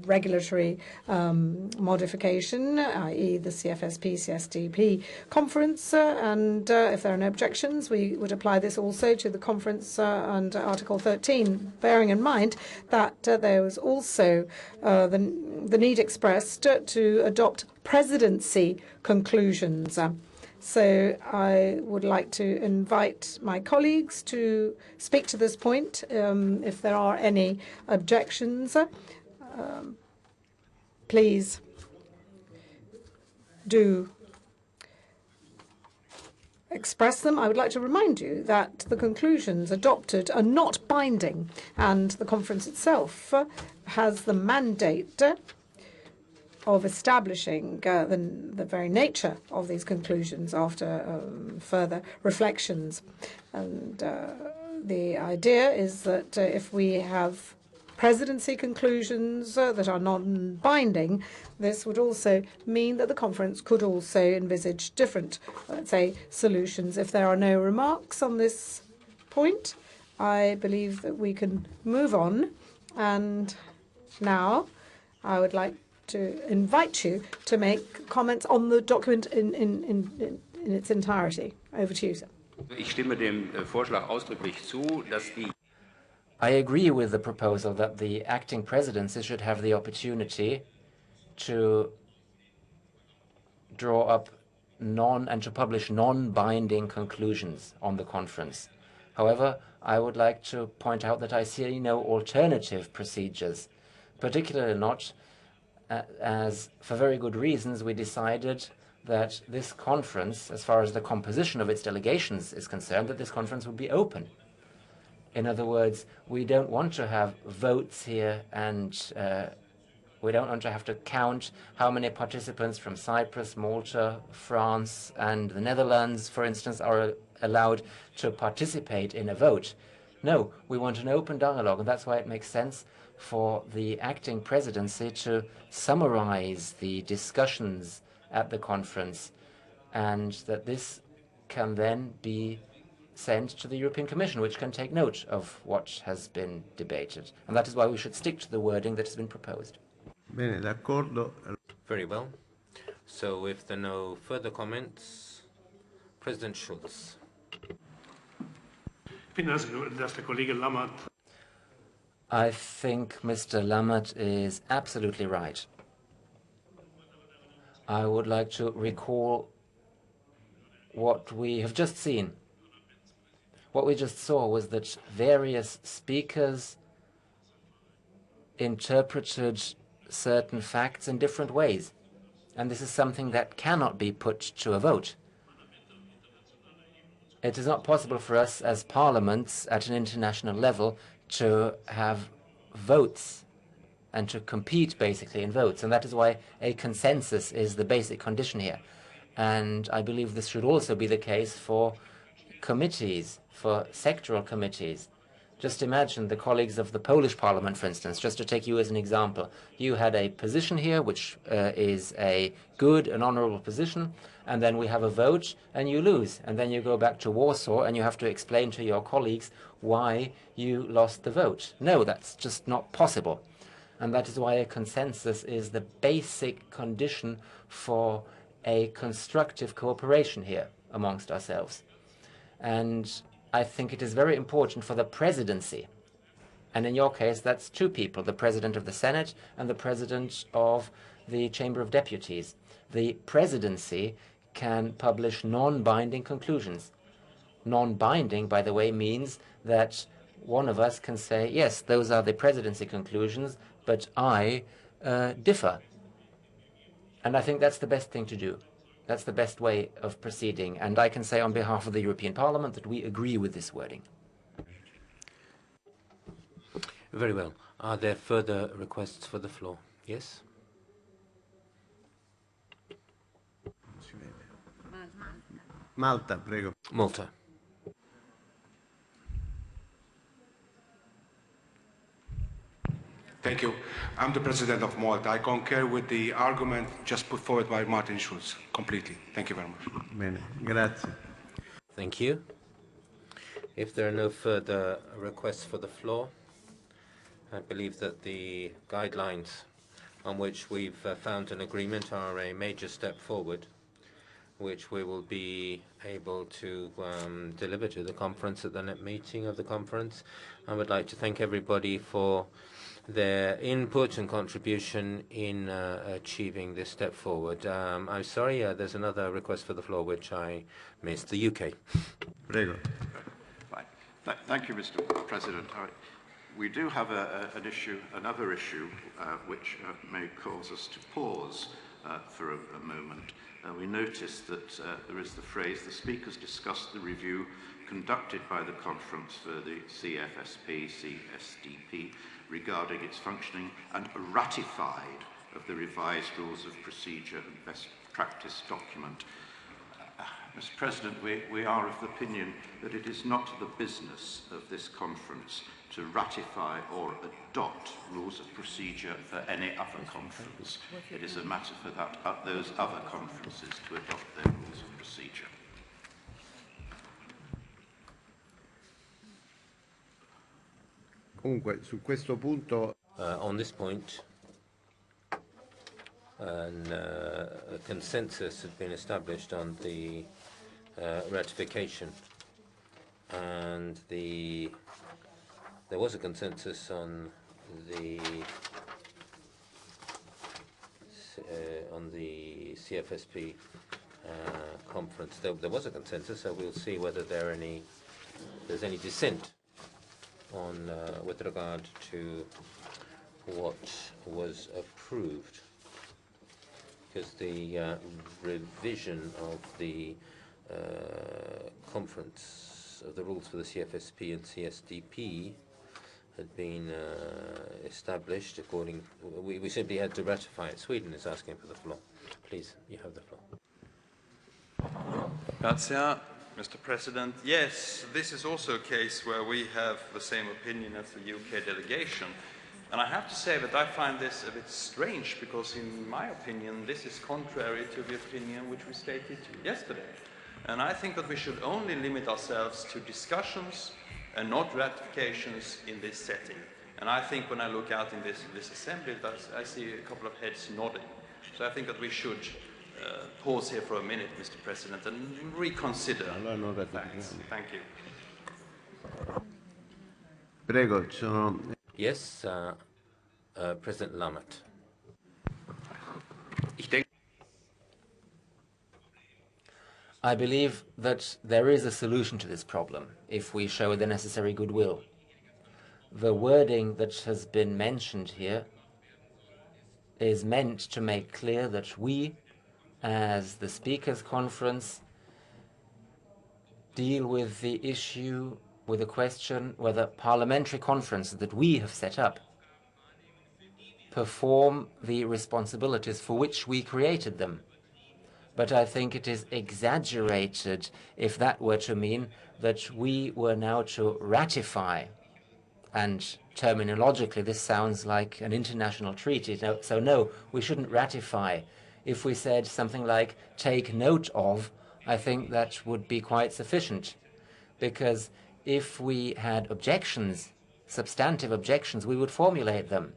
Speaker 6: regulatory modification, i.e. the CFSP, CSDP conference, and if there are no objections, we would apply this also to the conference under Article 13, bearing in mind that there was also the need expressed to adopt presidency conclusions. So I would like to invite my colleagues to speak to this point. If there are any objections, please do express them. I would like to remind you that the conclusions adopted are not binding, and the conference itself has the mandate of establishing the very nature of these conclusions after further reflections. And the idea is that if we have presidency conclusions that are non-binding, this would also mean that the conference could also envisage different, let's say, solutions. If there are no remarks on this point, I believe that we can move on. And now I would like to invite you to make comments on the document in its entirety. Over to you, sir.
Speaker 20: Ich stimme dem Vorschlag ausdrücklich zu, dass die
Speaker 16: I agree with the proposal that the acting presidency should have the opportunity to draw up and to publish non-binding conclusions on the conference. However, I would like to point out that I see no alternative procedures, particularly not as, for very good reasons, we decided that this conference, as far as the composition of its delegations is concerned, that this conference would be open. In other words, we don't want to have votes here, and we don't want to have to count how many participants from Cyprus, Malta, France, and the Netherlands, for instance, are allowed to participate in a vote. No, we want an open dialogue, and that's why it makes sense for the acting presidency to summarize the discussions at the conference, and that this can then be sent to the European Commission, which can take note of what has been debated. And that is why we should stick to the wording that has been proposed.
Speaker 14: Bene, d'accordo.
Speaker 2: Very well. So if there are no further comments, President Schulz.
Speaker 16: I think Mr. Lammert is absolutely right. I would like to recall what we have just seen. What we just saw was that various speakers interpreted certain facts in different ways. And this is something that cannot be put to a vote. It is not possible for us as parliaments at an international level to have votes and to compete basically in votes. And that is why a consensus is the basic condition here. And I believe this should also be the case for committees, for sectoral committees. Just imagine the colleagues of the Polish Parliament, for instance, just to take you as an example. You had a position here, which is a good and honorable position, and then we have a vote, and you lose. And then you go back to Warsaw, and you have to explain to your colleagues why you lost the vote. No, that's just not possible. And that is why a consensus is the basic condition for a constructive cooperation here amongst ourselves. And I think it is very important for the presidency, and in your case that's two people, the President of the Senate and the President of the Chamber of Deputies. The presidency can publish non-binding conclusions. Non-binding, by the way, means that one of us can say, yes, those are the presidency conclusions, but I differ. And I think that's the best thing to do. That's the best way of proceeding. And I can say on behalf of the European Parliament that we agree with this wording.
Speaker 2: Very well. Are there further requests for the floor? Yes?
Speaker 14: Malta, prego.
Speaker 2: Malta.
Speaker 21: Thank you. I'm the President of Malta. I concur with the argument just put forward by Martin Schulz completely. Thank you very much.
Speaker 14: Bene, grazie.
Speaker 2: Thank you. If there are no further requests for the floor, I believe that the guidelines on which we've found an agreement are a major step forward, which we will be able to deliver to the conference at the next meeting of the conference. I would like to thank everybody for their input and contribution in achieving this step forward. I'm sorry, there's another request for the floor which I missed. The UK.
Speaker 14: Prego.
Speaker 15: Right. Thank you, Mr. President. We do have another issue, which may cause us to pause for a moment. We notice that there is the phrase, the speakers discussed the review conducted by the conference for the CSDP regarding its functioning and ratified of the revised rules of procedure and best practice document. Mr. President, we are of the opinion that it is not the business of this conference to ratify or adopt rules of procedure for any other conference. It is a matter for those other conferences to adopt their rules of procedure.
Speaker 14: Comunque, su questo punto...
Speaker 2: On this point, a consensus had been established on the ratification, and there was a consensus on the CFSP conference. There was a consensus, so we'll see whether there's any dissent on with regard to what was approved, because the revision of the conference of the rules for the CFSP and CSDP had been established according. We simply had to ratify it. Sweden is asking for the floor. Please, you have the floor.
Speaker 17: Grazie, Mr. President. Yes, this is also a case where we have the same opinion as the UK delegation. And I have to say that I find this a bit strange because, in my opinion, this is contrary to the opinion which we stated yesterday. And I think that we should only limit ourselves to discussions and not ratifications in this setting. And I think when I look out in this assembly, I see a couple of heads nodding. So I think that we should pause here for a minute, Mr. President, and reconsider. Thank you.
Speaker 14: Prego,
Speaker 2: Yes, President Lammert. I believe that there is a solution to this problem if we show the necessary goodwill. The wording that has been mentioned here is meant to make clear that we, as the Speakers' Conference, deal with the issue, with the question whether parliamentary conferences that we have set up perform the responsibilities for which we created them. But I think it is exaggerated if that were to mean that we were now to ratify. And terminologically, this sounds like an international treaty. So no, we shouldn't ratify. If we said something like take note of, I think that would be quite sufficient. Because if we had objections, substantive objections, we would formulate them.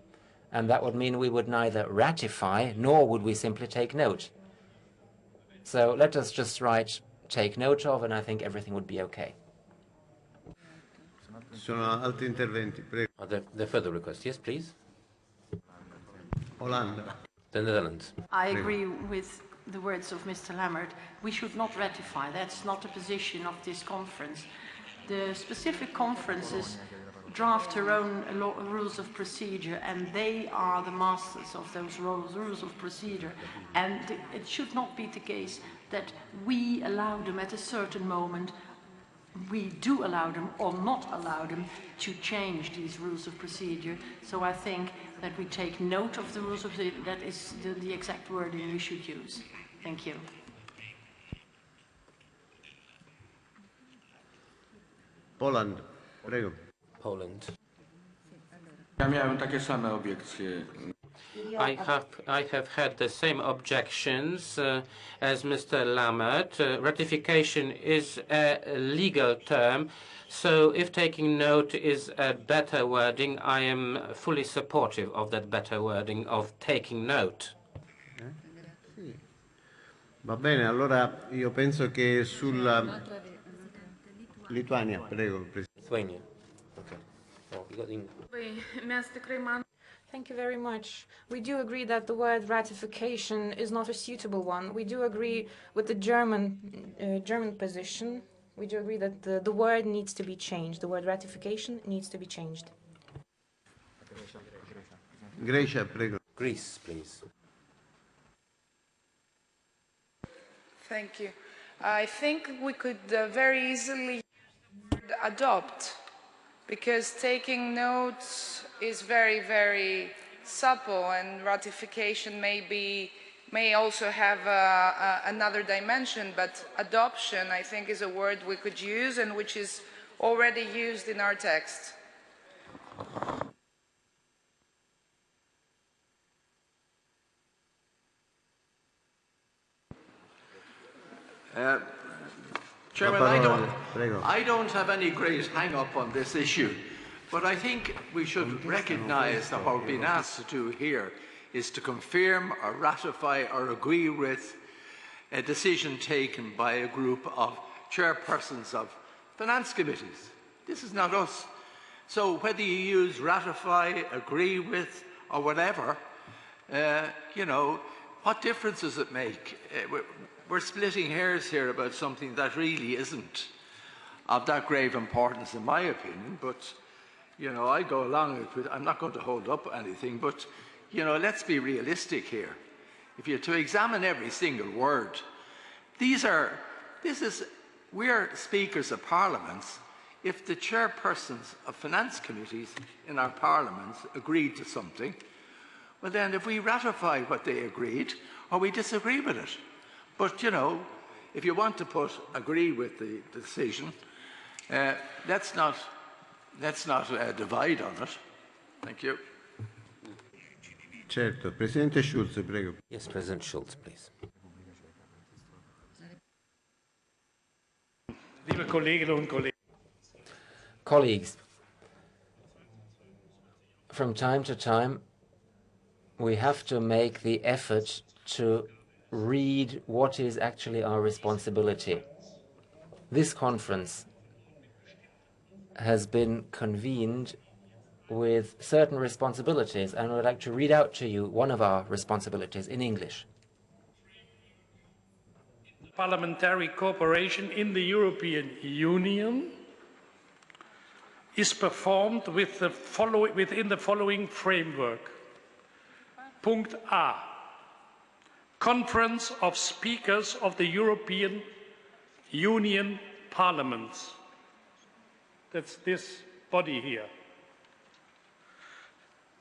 Speaker 2: And that would mean we would neither ratify, nor would we simply take note. So let us just write take note of, and I think everything would be okay.
Speaker 14: Sono altri interventi, prego.
Speaker 2: Are there further requests? Yes, please.
Speaker 14: Olanda.
Speaker 2: The Netherlands.
Speaker 18: I agree with the words of Mr. Lammert. We should not ratify. That's not the position of this conference. The specific conferences draft their own rules of procedure, and they are the masters of those rules of procedure. And it should not be the case that we allow them at a certain moment. We do allow them or not allow them to change these rules of procedure. So I think that we take note of the rules of procedure. That is the exact wording we should use. Thank you.
Speaker 14: Poland, prego.
Speaker 2: Poland.
Speaker 7: Ja miałem takie same obiekcje.
Speaker 22: I have had the same objections as Mr. Lammert. Ratification is a legal term, so if taking note is a better wording, I am fully supportive of that better wording of taking note.
Speaker 14: Va bene, allora io penso che sulla Lituania, prego.
Speaker 2: Lithuania. Okay. Oh, you got the...
Speaker 9: Thank you very much. We do agree that the word ratification is not a suitable one. We do agree with the German position. We do agree that the word needs to be changed. The word ratification needs to be changed.
Speaker 2: Greece, please.
Speaker 10: Thank you. I think we could very easily adopt, because taking notes is very, very supple, and ratification may also have another dimension, but adoption, I think, is a word we could use and which is already used in our text.
Speaker 11: Chairman, I don't have any great hang-up on this issue, but I think we should recognise that what we're being asked to do here is to confirm or ratify or agree with a decision taken by a group of chairpersons of finance committees. This is not us. So whether you use ratify, agree with, or whatever, you know, what difference does it make? We're splitting hairs here about something that really isn't of that grave importance, in my opinion. But, you know, I go along with it. I'm not going to hold up anything, but, you know, let's be realistic here. If you're to examine every single word, we're speakers of parliaments. If the chairpersons of finance committees in our parliaments agreed to something, well then if we ratify what they agreed, or we disagree with it. But, you know, if you want to agree with the decision, let's not divide on it. Thank you.
Speaker 14: Certo. Presidente Schulz, prego.
Speaker 2: Yes, President Schulz, please.
Speaker 3: Liebe Kolleginnen und Kollegen.
Speaker 16: Colleagues, from time to time, we have to make the effort to read what is actually our responsibility. This conference has been convened with certain responsibilities, and I would like to read out to you one of our responsibilities in English.
Speaker 3: Parliamentary cooperation in the European Union is performed within the following framework. Punkt A. Conference of Speakers of the European Union Parliaments. That's this body here.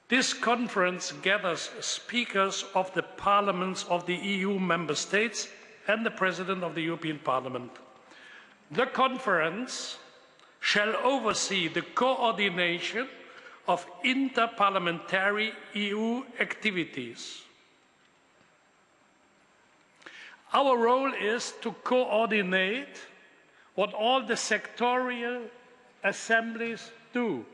Speaker 3: This conference gathers speakers of the parliaments of the EU member states and the President of the European Parliament. The conference shall oversee the coordination of interparliamentary EU activities. Our role is to coordinate what all the sectorial assemblies do,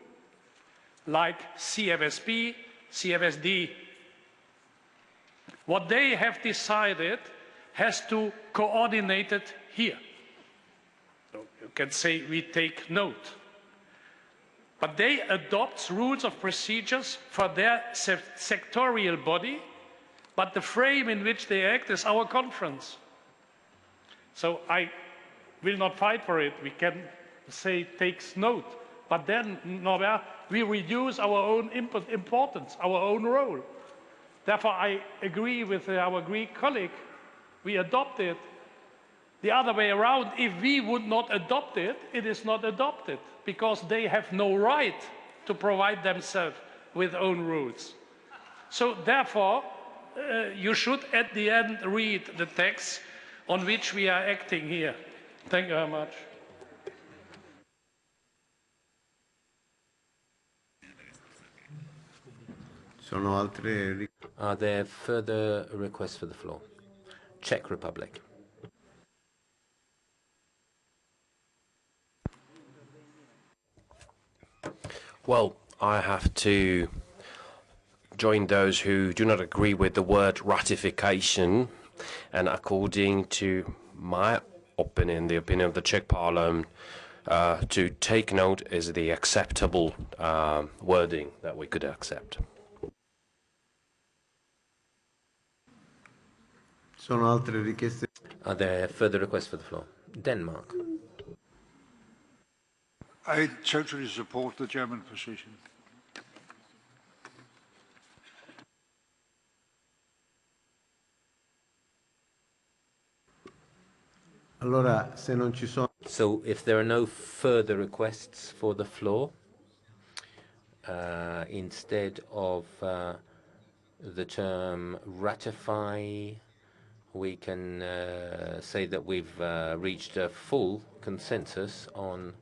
Speaker 3: like CFSP, CFSD. What they have decided has to coordinate it here. So you can say we take note. But they adopt rules of procedures for their sectorial body, but the frame in which they act is our conference. So I will not fight for it. We can say takes note. But then, Norbert, we reduce our own importance, our own role. Therefore, I agree with our Greek colleague. We adopt it. The other way around, if we would not adopt it, it is not adopted, because they have no right to provide themselves with own rules. So therefore, you should at the end read the text on which we are acting here. Thank you very much.
Speaker 2: Are there further requests for the floor? Czech Republic.
Speaker 23: Well, I have to join those who do not agree with the word ratification, and according to my opinion, the opinion of the Czech Parliament, to take note is the acceptable wording that we could accept.
Speaker 14: Sono altre richieste?
Speaker 2: Are there further requests for the floor? Denmark.
Speaker 1: I totally support the German position.
Speaker 14: Allora, se non ci sono...
Speaker 2: So if there are no further requests for the floor, instead of the term ratify, we can say that we've reached a full consensus on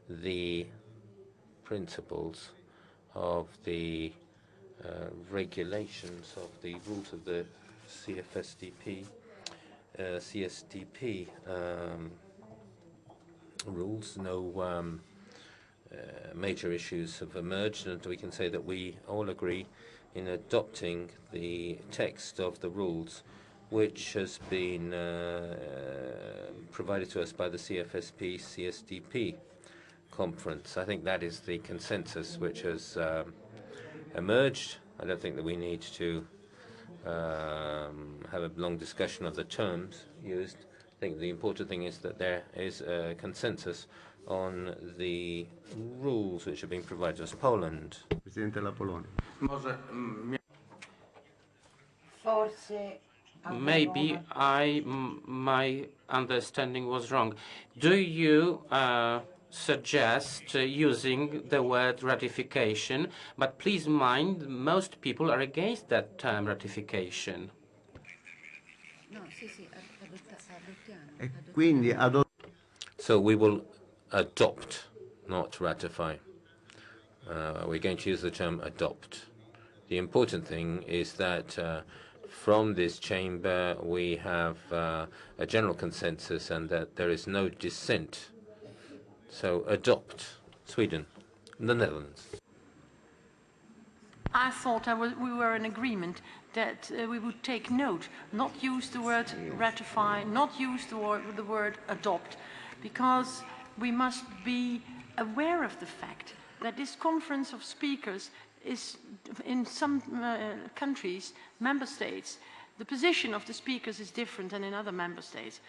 Speaker 2: the principles of the regulations of the rules of the CSDP rules. No major issues have emerged, and we can say that we all agree in adopting the text of the rules, which has been provided to us by the CSDP conference. I think that is the consensus which has emerged. I don't think that we need to have a long discussion of the terms used. I think the important thing is that there is a consensus on the rules which have been provided to us. Poland.
Speaker 14: Presidente della Polonia.
Speaker 22: Maybe my understanding was wrong. Do you suggest using the word ratification? But please mind, most people are against that term ratification.
Speaker 2: So we will adopt, not ratify. We're going to use the term adopt. The important thing is that from this chamber we have a general consensus and that there is no dissent. So adopt. Sweden. The Netherlands.
Speaker 18: I thought we were in agreement that we would take note, not use the word ratify, not use the word adopt, because we must be aware of the fact that this conference of speakers is, in some countries, member states, the position of the speakers is different than in other member states.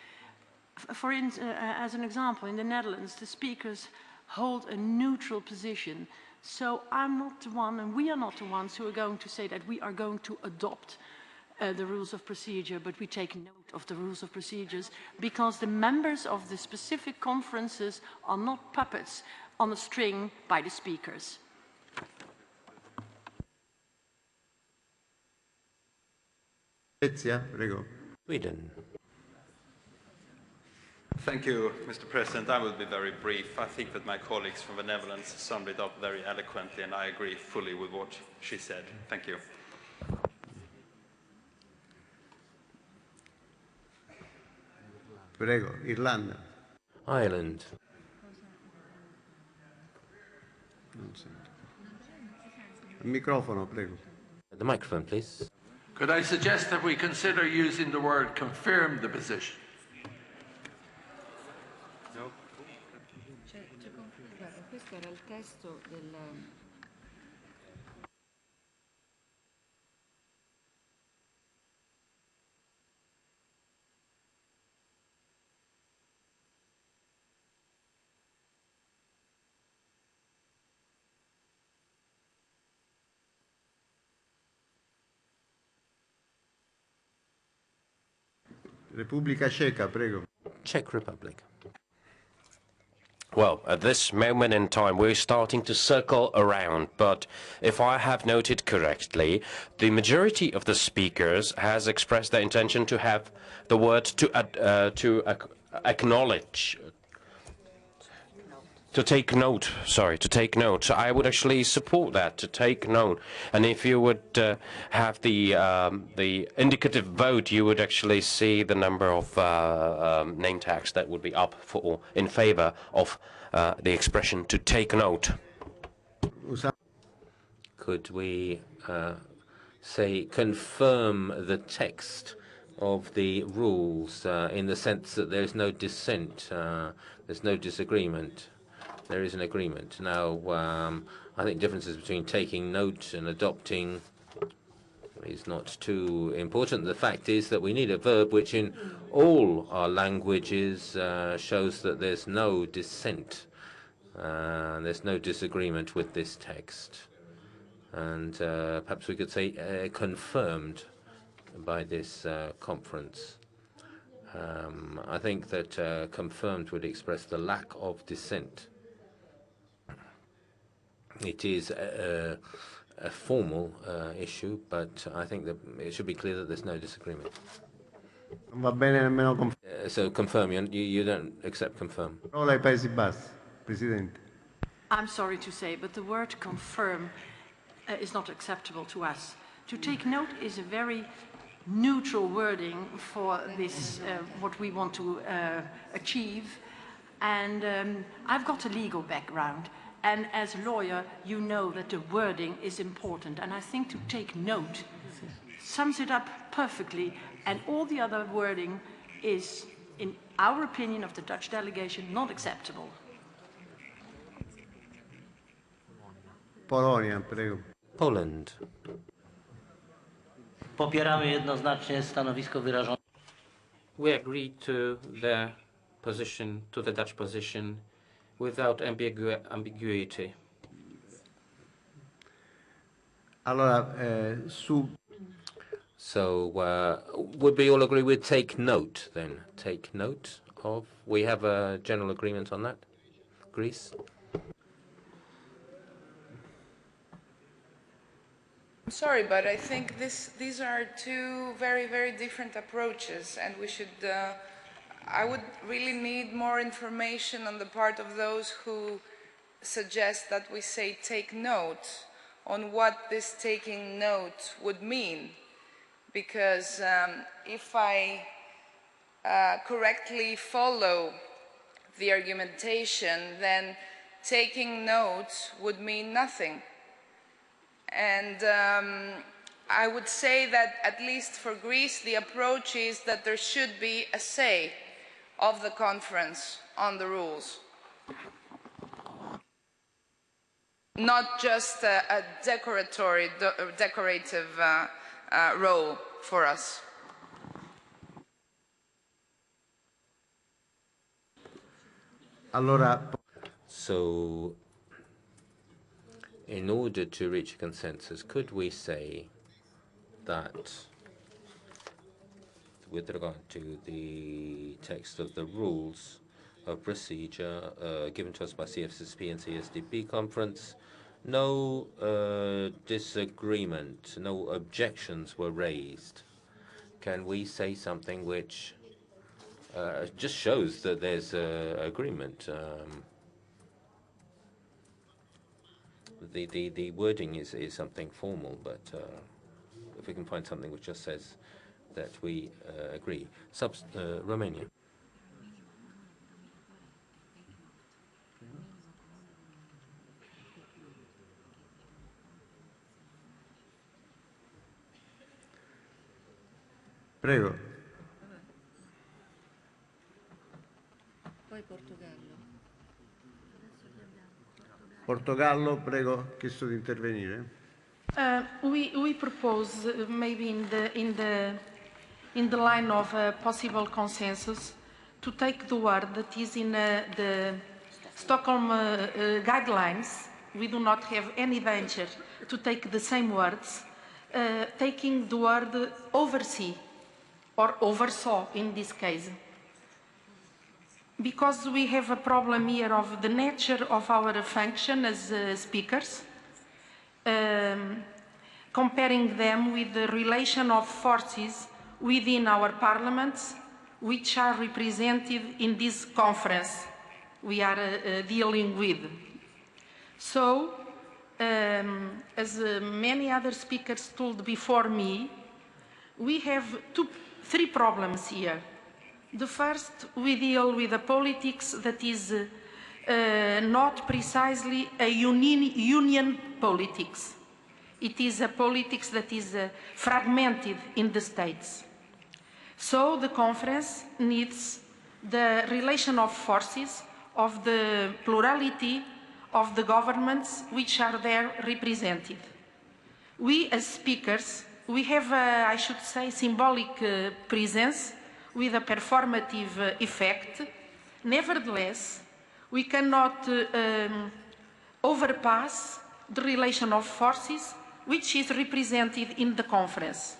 Speaker 18: As an example, in the Netherlands, the speakers hold a neutral position. So I'm not the one, and we are not the ones who are going to say that we are going to adopt the rules of procedure, but we take note of the rules of procedures because the members of the specific conferences are not puppets on a string by the speakers.
Speaker 2: Sweden.
Speaker 17: Thank you, Mr. President. I will be very brief. I think that my colleagues from the Netherlands summed it up very eloquently, and I agree fully with what she said. Thank you.
Speaker 14: Prego, Irlanda.
Speaker 2: Ireland.
Speaker 14: Microfono, prego.
Speaker 2: The microphone, please.
Speaker 11: Could I suggest that we consider using the word confirm the position?
Speaker 4: Questo era il testo del...
Speaker 14: Repubblica Ceca, prego.
Speaker 2: Czech Republic.
Speaker 23: Well, at this moment in time, we're starting to circle around, but if I have noted correctly, the majority of the speakers has expressed their intention to have the word to acknowledge, to take note. Sorry, to take note. So I would actually support that, to take note. And if you would have the indicative vote, you would actually see the number of name tags that would be up for in favor of the expression to take note.
Speaker 2: Could we say confirm the text of the rules in the sense that there's no dissent, there's no disagreement? There is an agreement. Now, I think differences between taking note and adopting is not too important. The fact is that we need a verb which in all our languages shows that there's no dissent, there's no disagreement with this text. And perhaps we could say confirmed by this conference. I think that confirmed would express the lack of dissent. It is a formal issue, but I think that it should be clear that there's no disagreement.
Speaker 14: Va bene nemmeno
Speaker 2: So confirm, you don't accept confirm.
Speaker 14: Parola ai Paesi Bassi, Presidente.
Speaker 18: I'm sorry to say, but the word confirm is not acceptable to us. To take note is a very neutral wording for this, what we want to achieve. And I've got a legal background. And as a lawyer, you know that the wording is important. And I think to take note sums it up perfectly. And all the other wording is, in our opinion of the Dutch delegation, not acceptable.
Speaker 14: Polonia, prego.
Speaker 2: Poland.
Speaker 8: Popieramy jednoznacznie stanowisko wyrażone.
Speaker 22: We agree to the position, to the Dutch position, without ambiguity.
Speaker 14: Allora,
Speaker 2: So would we all agree with take note then? Take note of? We have a general agreement on that? Greece?
Speaker 10: I'm sorry, but I think these are two very, very different approaches, and we should, I would really need more information on the part of those who suggest that we say take note on what this taking note would mean. Because if I correctly follow the argumentation, then taking note would mean nothing. And I would say that, at least for Greece, the approach is that there should be a say of the conference on the rules. Not just a decorative role for us.
Speaker 14: Allora,
Speaker 2: so, in order to reach a consensus, could we say that, with regard to the text of the rules of procedure given to us by CFSP and CSDP conference, no disagreement, no objections were raised? Can we say something which just shows that there's agreement? The wording is something formal, but if we can find something which just says that we agree. Romania.
Speaker 14: Prego.
Speaker 4: Poi Portogallo.
Speaker 14: Portogallo, prego, chiesto di intervenire.
Speaker 18: We propose maybe in the line of possible consensus to take the word that is in the Stockholm guidelines. We do not have any danger to take the same words, taking the word oversee or oversaw in this case. Because we have a problem here of the nature of our function as speakers, comparing them with the relation of forces within our parliaments, which are represented in this conference we are dealing with. So, as many other speakers told before me, we have three problems here. The first, we deal with a politics that is not precisely a union politics. It is a politics that is fragmented in the states. So the conference needs the relation of forces of the plurality of the governments which are there represented. We as speakers we have, I should say, symbolic presence with a performative effect. Nevertheless, we cannot overpass the relation of forces which is represented in the conference.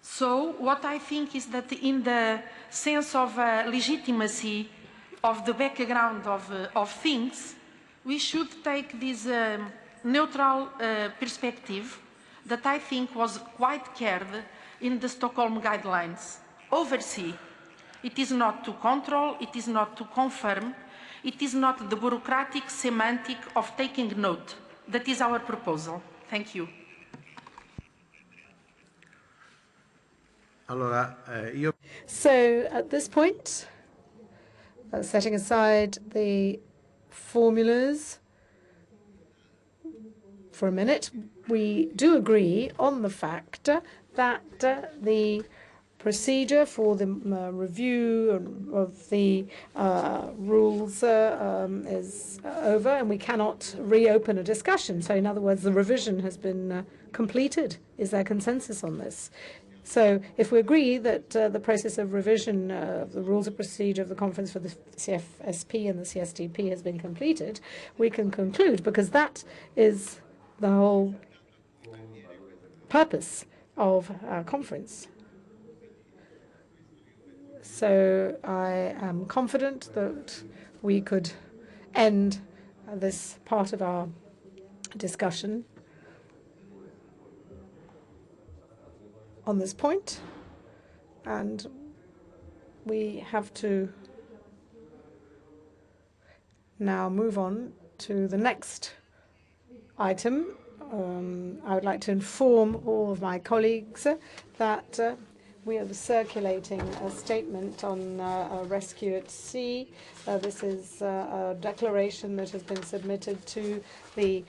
Speaker 18: So what I think is that in the sense of legitimacy of the background of things, we should take this neutral perspective that I think was quite cared in the Stockholm guidelines. Oversee. It is not to control, it is not to confirm, it is not the bureaucratic semantic of taking note. That is our proposal. Thank you.
Speaker 6: So at this point, setting aside the formulas for a minute, we do agree on the fact that the procedure for the review of the rules is over, and we cannot reopen a discussion. So in other words, the revision has been completed. Is there consensus on this? So if we agree that the process of revision of the rules of procedure of the conference for the CFSP and the CSDP has been completed, we can conclude, because that is the whole purpose of our conference. So I am confident that we could end this part of our discussion on this point, and we have to now move on to the next item. I would like to inform all of my colleagues that we are circulating a statement on rescue at sea. This is a declaration that has been submitted to the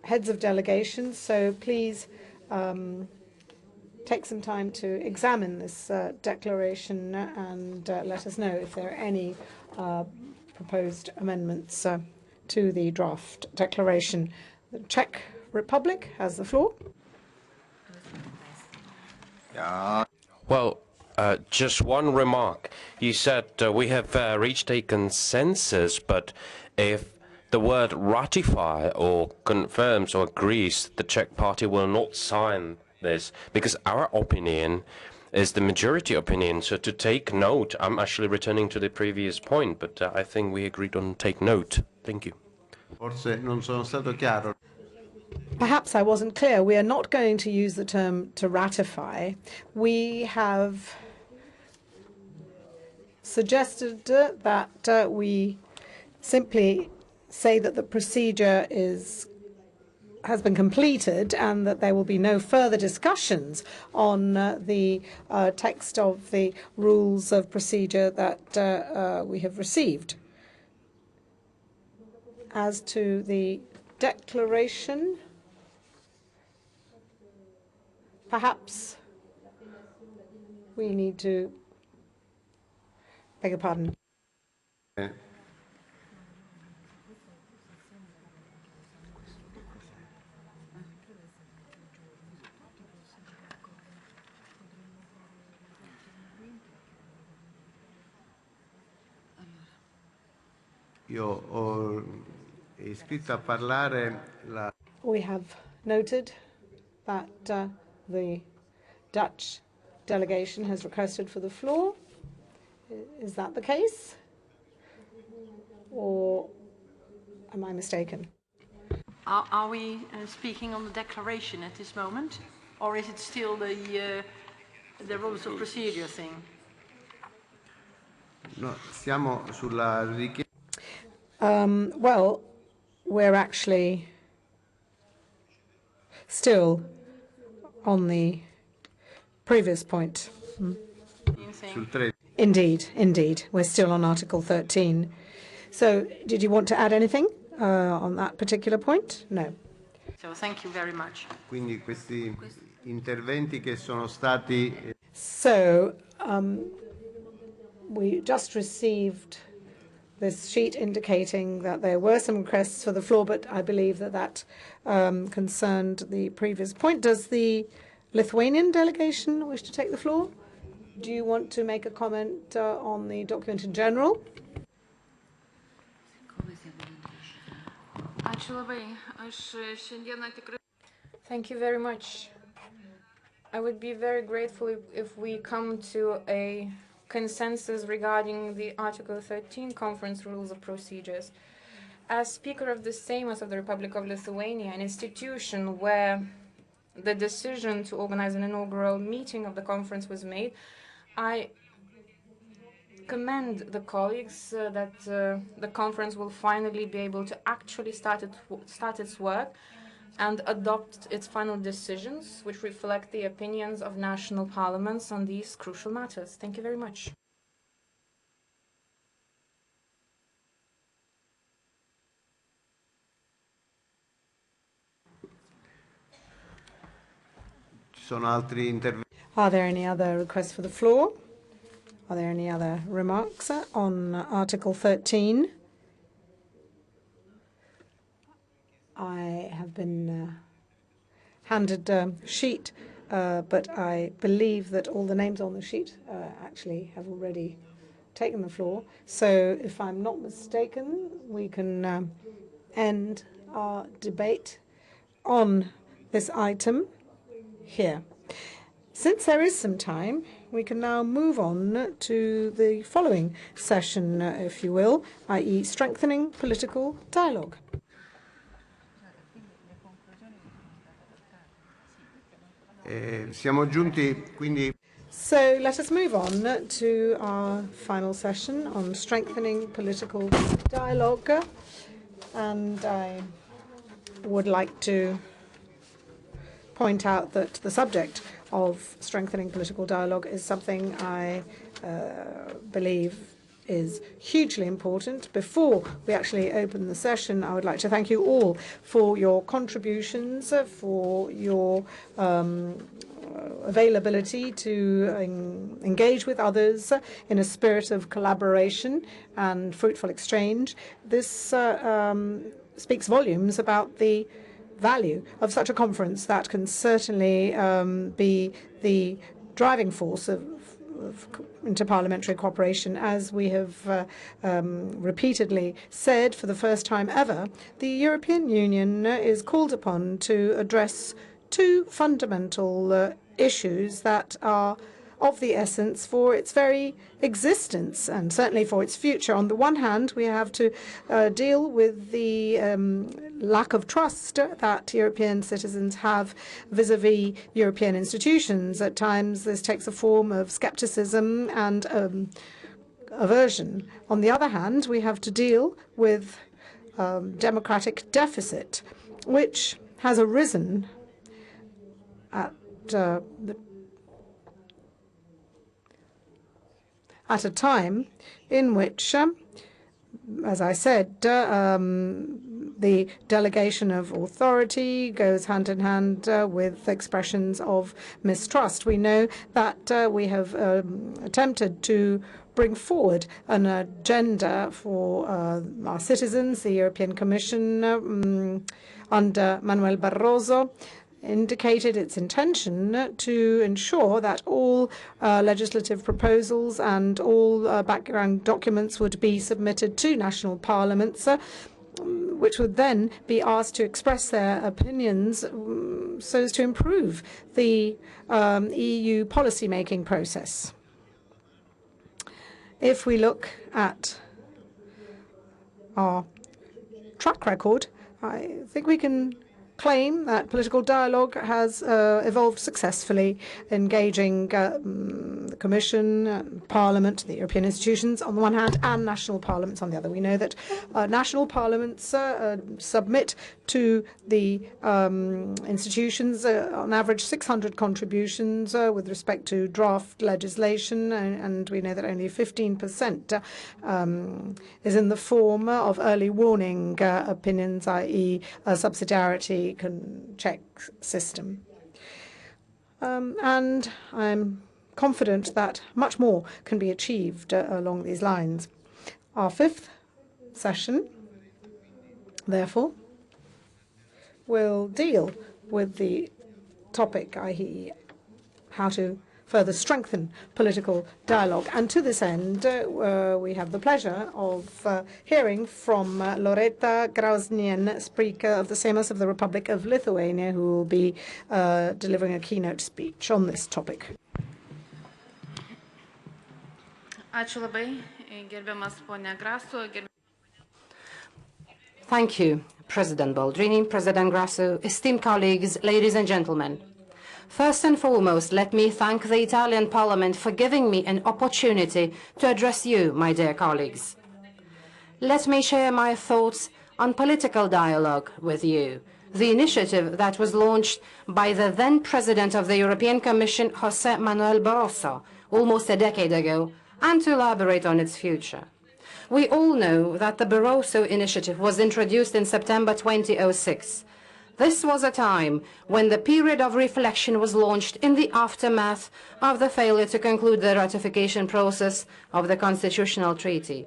Speaker 6: heads of delegations, so please take some time to examine this declaration and let us know if there are any proposed amendments to the draft declaration. The Czech Republic has the floor.
Speaker 23: Well, just one remark. You said we have reached a consensus, but if the word ratify or confirms or agrees, the Czech party will not sign this, because our opinion is the majority opinion. So to take note, I'm actually returning to the previous point, but I think we agreed on take note. Thank you.
Speaker 6: Perhaps I wasn't clear. We are not going to use the term to ratify. We have suggested that we simply say that the procedure has been completed and that there will be no further discussions on the text of the rules of procedure that we have received. As to the declaration, perhaps we need to beg your pardon. We have noted that the Dutch delegation has requested for the floor. Is that the case? Or am I mistaken?
Speaker 18: Are we speaking on the declaration at this moment? Or is it still the rules of procedure thing?
Speaker 14: No, siamo sulla richiesta.
Speaker 6: Well, we're actually still on the previous point. Indeed. We're still on Article 13. So, did you want to add anything on that particular point? No.
Speaker 18: So, thank you very much.
Speaker 14: Quindi questi interventi che sono stati.
Speaker 6: So, we just received this sheet indicating that there were some requests for the floor, but I believe that that concerned the previous point. Does the Lithuanian delegation wish to take the floor? Do you want to make a comment on the document in general?
Speaker 9: Thank you very much. I would be very grateful if we come to a consensus regarding the Article 13 Conference Rules of Procedures. As Speaker of the Seimas of the Republic of Lithuania, an institution where the decision to organize an inaugural meeting of the conference was made, I commend the colleagues that the conference will finally be able to actually start its work and adopt its final decisions, which reflect the opinions of national parliaments on these crucial matters. Thank you very much.
Speaker 6: Are there any other requests for the floor? Are there any other remarks on Article 13? I have been handed a sheet, but I believe that all the names on the sheet actually have already taken the floor. So if I'm not mistaken, we can end our debate on this item here. Since there is some time, we can now move on to the following session, if you will, i.e. strengthening political dialogue.
Speaker 14: Siamo giunti quindi.
Speaker 6: So let us move on to our final session on strengthening political dialogue. And I would like to point out that the subject of strengthening political dialogue is something I believe is hugely important. Before we actually open the session, I would like to thank you all for your contributions, for your availability to engage with others in a spirit of collaboration and fruitful exchange. This speaks volumes about the value of such a conference that can certainly be the driving force of interparliamentary cooperation. As we have repeatedly said, for the first time ever, the European Union is called upon to address two fundamental issues that are of the essence for its very existence and certainly for its future. On the one hand, we have to deal with the lack of trust that European citizens have vis-à-vis European institutions. At times, this takes a form of skepticism and aversion. On the other hand, we have to deal with democratic deficit, which has arisen at a time in which, as I said, the delegation of authority goes hand in hand with expressions of mistrust. We know that we have attempted to bring forward an agenda for our citizens. The European Commission under Manuel Barroso indicated its intention to ensure that all legislative proposals and all background documents would be submitted to national parliaments, which would then be asked to express their opinions so as to improve the EU policy-making process. If we look at our track record, I think we can claim that political dialogue has evolved successfully, engaging the Commission, Parliament, the European institutions on the one hand, and national parliaments on the other. We know that national parliaments submit to the institutions on average 600 contributions with respect to draft legislation, and we know that only 15% is in the form of early warning opinions, i.e. subsidiarity check system. And I'm confident that much more can be achieved along these lines. Our fifth session, therefore, will deal with the topic, i.e., how to further strengthen political dialogue. And to this end, we have the pleasure of hearing from Loreta Grausnien, Speaker of the Seimas of the Republic of Lithuania, who will be delivering a keynote speech on this topic.
Speaker 19: Thank you, President Boldrini, President Grasso, esteemed colleagues, ladies and gentlemen. First and foremost, let me thank the Italian Parliament for giving me an opportunity to address you, my dear colleagues. Let me share my thoughts on political dialogue with you, the initiative that was launched by the then President of the European Commission, José Manuel Barroso, almost a decade ago, and to elaborate on its future. We all know that the Barroso initiative was introduced in September 2006. This was a time when the period of reflection was launched in the aftermath of the failure to conclude the ratification process of the Constitutional Treaty.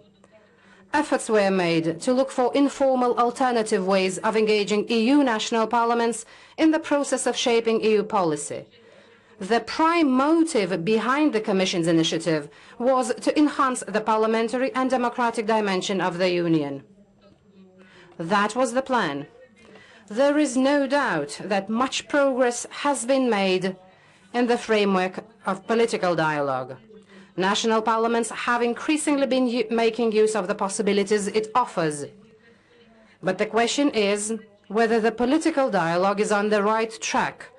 Speaker 19: Efforts were made to look for informal alternative ways of engaging EU national parliaments in the process of shaping EU policy. The prime motive behind the Commission's initiative was to enhance the parliamentary and democratic dimension of the Union. That was the plan. There is no doubt that much progress has been made in the framework of political dialogue. National parliaments have increasingly been making use of the possibilities it offers. But the question is whether the political dialogue is on the right track.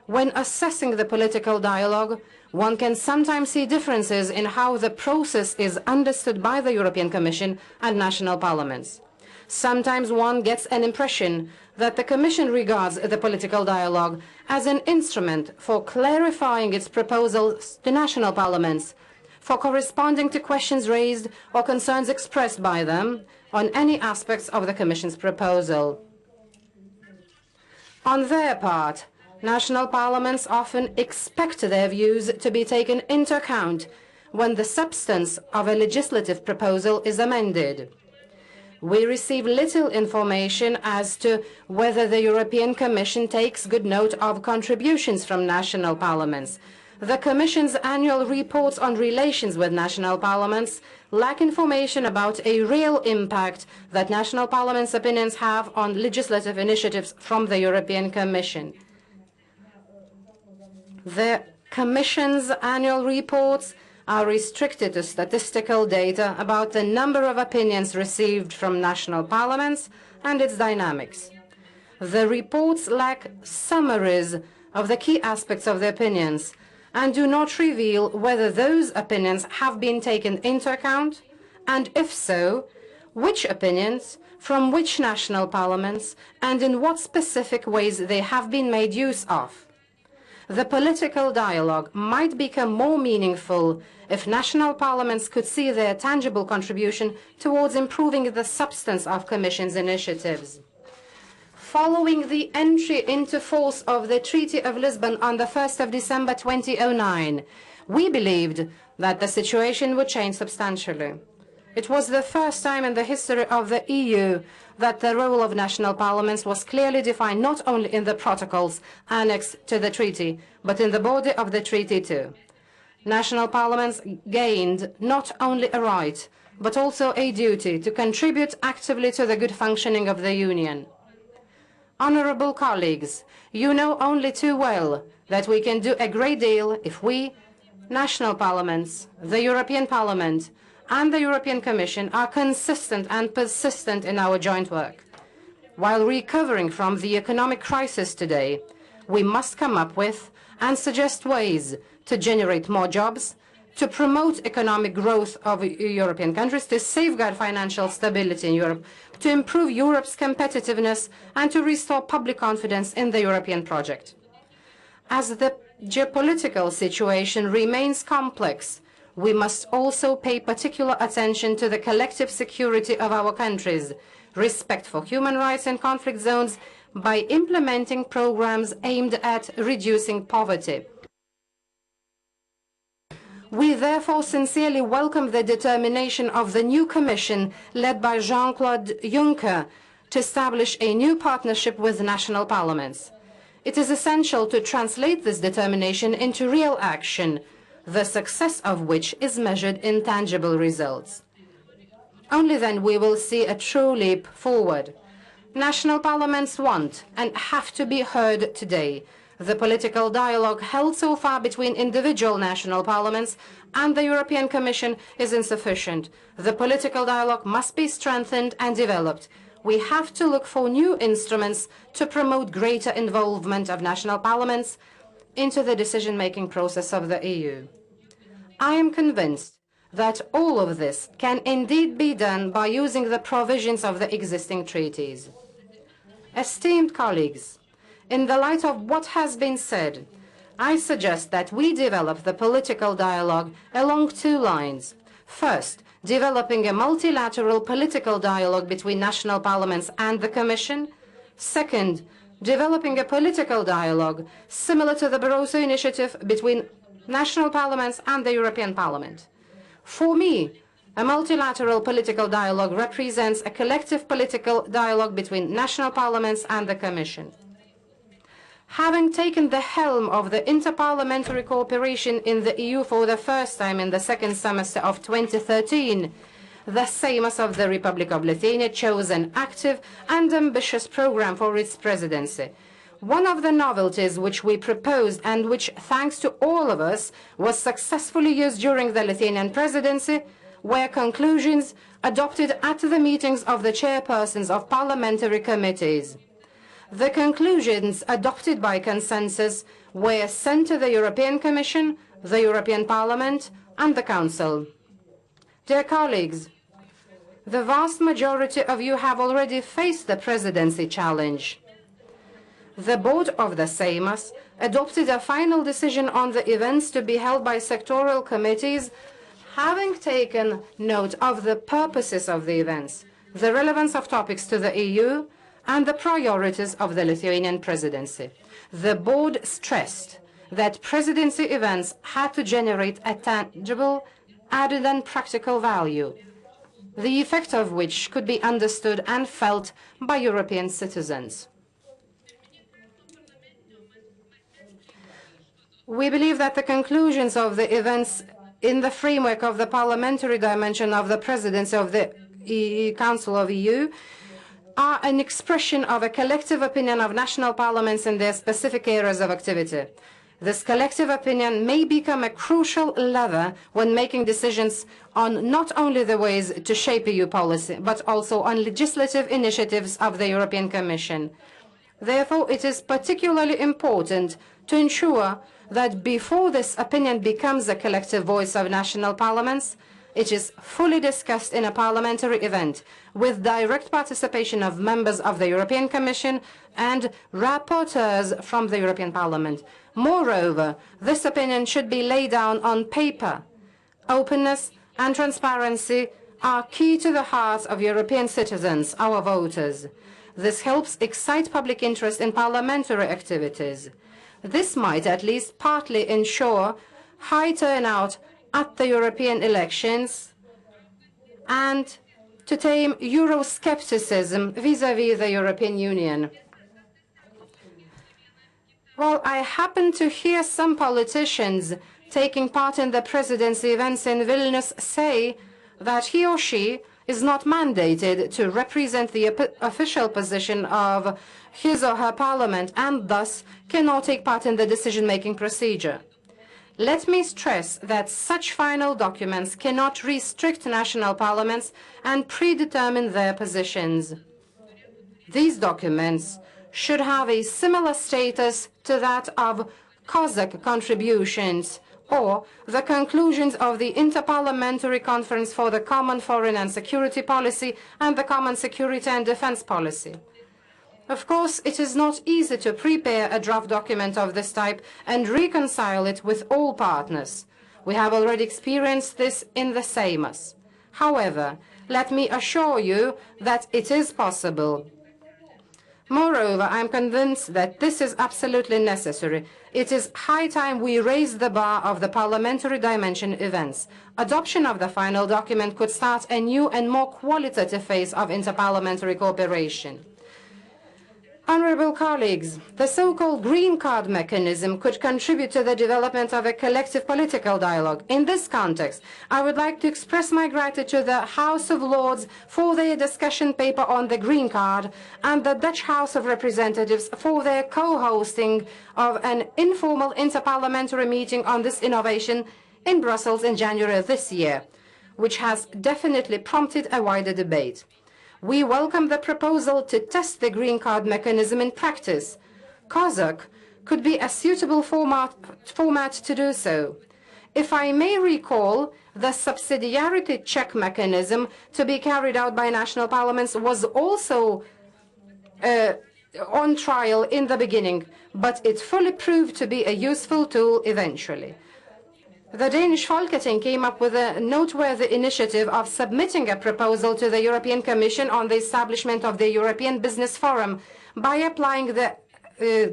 Speaker 19: When assessing the political dialogue, one can sometimes see differences in how the process is understood by the European Commission and national parliaments. Sometimes one gets an impression that the Commission regards the political dialogue as an instrument for clarifying its proposals to national parliaments, for corresponding to questions raised or concerns expressed by them on any aspects of the Commission's proposal. On their part, national parliaments often expect their views to be taken into account when the substance of a legislative proposal is amended. We receive little information as to whether the European Commission takes good note of contributions from national parliaments. The Commission's annual reports on relations with national parliaments lack information about a real impact that national parliaments' opinions have on legislative initiatives from the European Commission. The Commission's annual reports are restricted to statistical data about the number of opinions received from national parliaments and its dynamics. The reports lack summaries of the key aspects of the opinions and do not reveal whether those opinions have been taken into account, and if so, which opinions, from which national parliaments, and in what specific ways they have been made use of. The political dialogue might become more meaningful if national parliaments could see their tangible contribution towards improving the substance of Commission's initiatives. Following the entry into force of the Treaty of Lisbon on the 1st of December 2009, we believed that the situation would change substantially. It was the first time in the history of the EU that the role of national parliaments was clearly defined not only in the protocols annexed to the treaty, but in the body of the treaty too. National parliaments gained not only a right, but also a duty to contribute actively to the good functioning of the Union. Honourable colleagues, you know only too well that we can do a great deal if we, national parliaments, the European Parliament, and the European Commission are consistent and persistent in our joint work. While recovering from the economic crisis today, we must come up with and suggest ways to generate more jobs, to promote economic growth of European countries, to safeguard financial stability in Europe, to improve Europe's competitiveness, and to restore public confidence in the European project. As the geopolitical situation remains complex, we must also pay particular attention to the collective security of our countries, respect for human rights in conflict zones, by implementing programs aimed at reducing poverty. We therefore sincerely welcome the determination of the new Commission led by Jean-Claude Juncker to establish a new partnership with national parliaments. It is essential to translate this determination into real action, the success of which is measured in tangible results. Only then we will see a true leap forward. National parliaments want and have to be heard today. The political dialogue held so far between individual national parliaments and the European Commission is insufficient. The political dialogue must be strengthened and developed. We have to look for new instruments to promote greater involvement of national parliaments into the decision-making process of the EU. I am convinced that all of this can indeed be done by using the provisions of the existing treaties. Esteemed colleagues, in the light of what has been said, I suggest that we develop the political dialogue along two lines. First, developing a multilateral political dialogue between national parliaments and the Commission. Second, developing a political dialogue similar to the Barroso Initiative between national parliaments and the European Parliament. For me, a multilateral political dialogue represents a collective political dialogue between national parliaments and the Commission. Having taken the helm of the interparliamentary cooperation in the EU for the first time in the second semester of 2013, the Seimas of the Republic of Lithuania chose an active and ambitious program for its presidency. One of the novelties which we proposed and which, thanks to all of us, was successfully used during the Lithuanian presidency were conclusions adopted at the meetings of the chairpersons of parliamentary committees. The conclusions adopted by consensus were sent to the European Commission, the European Parliament, and the Council. Dear colleagues, the vast majority of you have already faced the presidency challenge. The board of the Seimas adopted a final decision on the events to be held by sectoral committees, having taken note of the purposes of the events, the relevance of topics to the EU, and the priorities of the Lithuanian presidency. The board stressed that presidency events had to generate a tangible, added and practical value, the effect of which could be understood and felt by European citizens. We believe that the conclusions of the events in the framework of the parliamentary dimension of the presidency of the Council of EU are an expression of a collective opinion of national parliaments in their specific areas of activity. This collective opinion may become a crucial lever when making decisions on not only the ways to shape EU policy, but also on legislative initiatives of the European Commission. Therefore, it is particularly important to ensure that before this opinion becomes a collective voice of national parliaments, it is fully discussed in a parliamentary event with direct participation of members of the European Commission and rapporteurs from the European Parliament. Moreover, this opinion should be laid down on paper. Openness and transparency are key to the hearts of European citizens, our voters. This helps excite public interest in parliamentary activities. This might at least partly ensure high turnout at the European elections and to tame Euroscepticism vis-à-vis the European Union. Well, I happen to hear some politicians taking part in the presidency events in Vilnius say that he or she is not mandated to represent the official position of his or her parliament and thus cannot take part in the decision-making procedure. Let me stress that such final documents cannot restrict national parliaments and predetermine their positions. These documents should have a similar status to that of COSAC contributions or the conclusions of the Interparliamentary Conference for the Common Foreign and Security Policy and the Common Security and Defense Policy. Of course, it is not easy to prepare a draft document of this type and reconcile it with all partners. We have already experienced this in the Seimas. However, let me assure you that it is possible. Moreover, I am convinced that this is absolutely necessary. It is high time we raise the bar of the parliamentary dimension events. Adoption of the final document could start a new and more qualitative phase of interparliamentary cooperation. Honourable colleagues, the so-called green card mechanism could contribute to the development of a collective political dialogue. In this context, I would like to express my gratitude to the House of Lords for their discussion paper on the green card and the Dutch House of Representatives for their co-hosting of an informal interparliamentary meeting on this innovation in Brussels in January this year, which has definitely prompted a wider debate. We welcome the proposal to test the green card mechanism in practice. COSAC could be a suitable format to do so. If I may recall, the subsidiarity check mechanism to be carried out by national parliaments was also on trial in the beginning, but it fully proved to be a useful tool eventually. The Danish Folketing came up with a noteworthy initiative of submitting a proposal to the European Commission on the establishment of the European Business Forum by applying the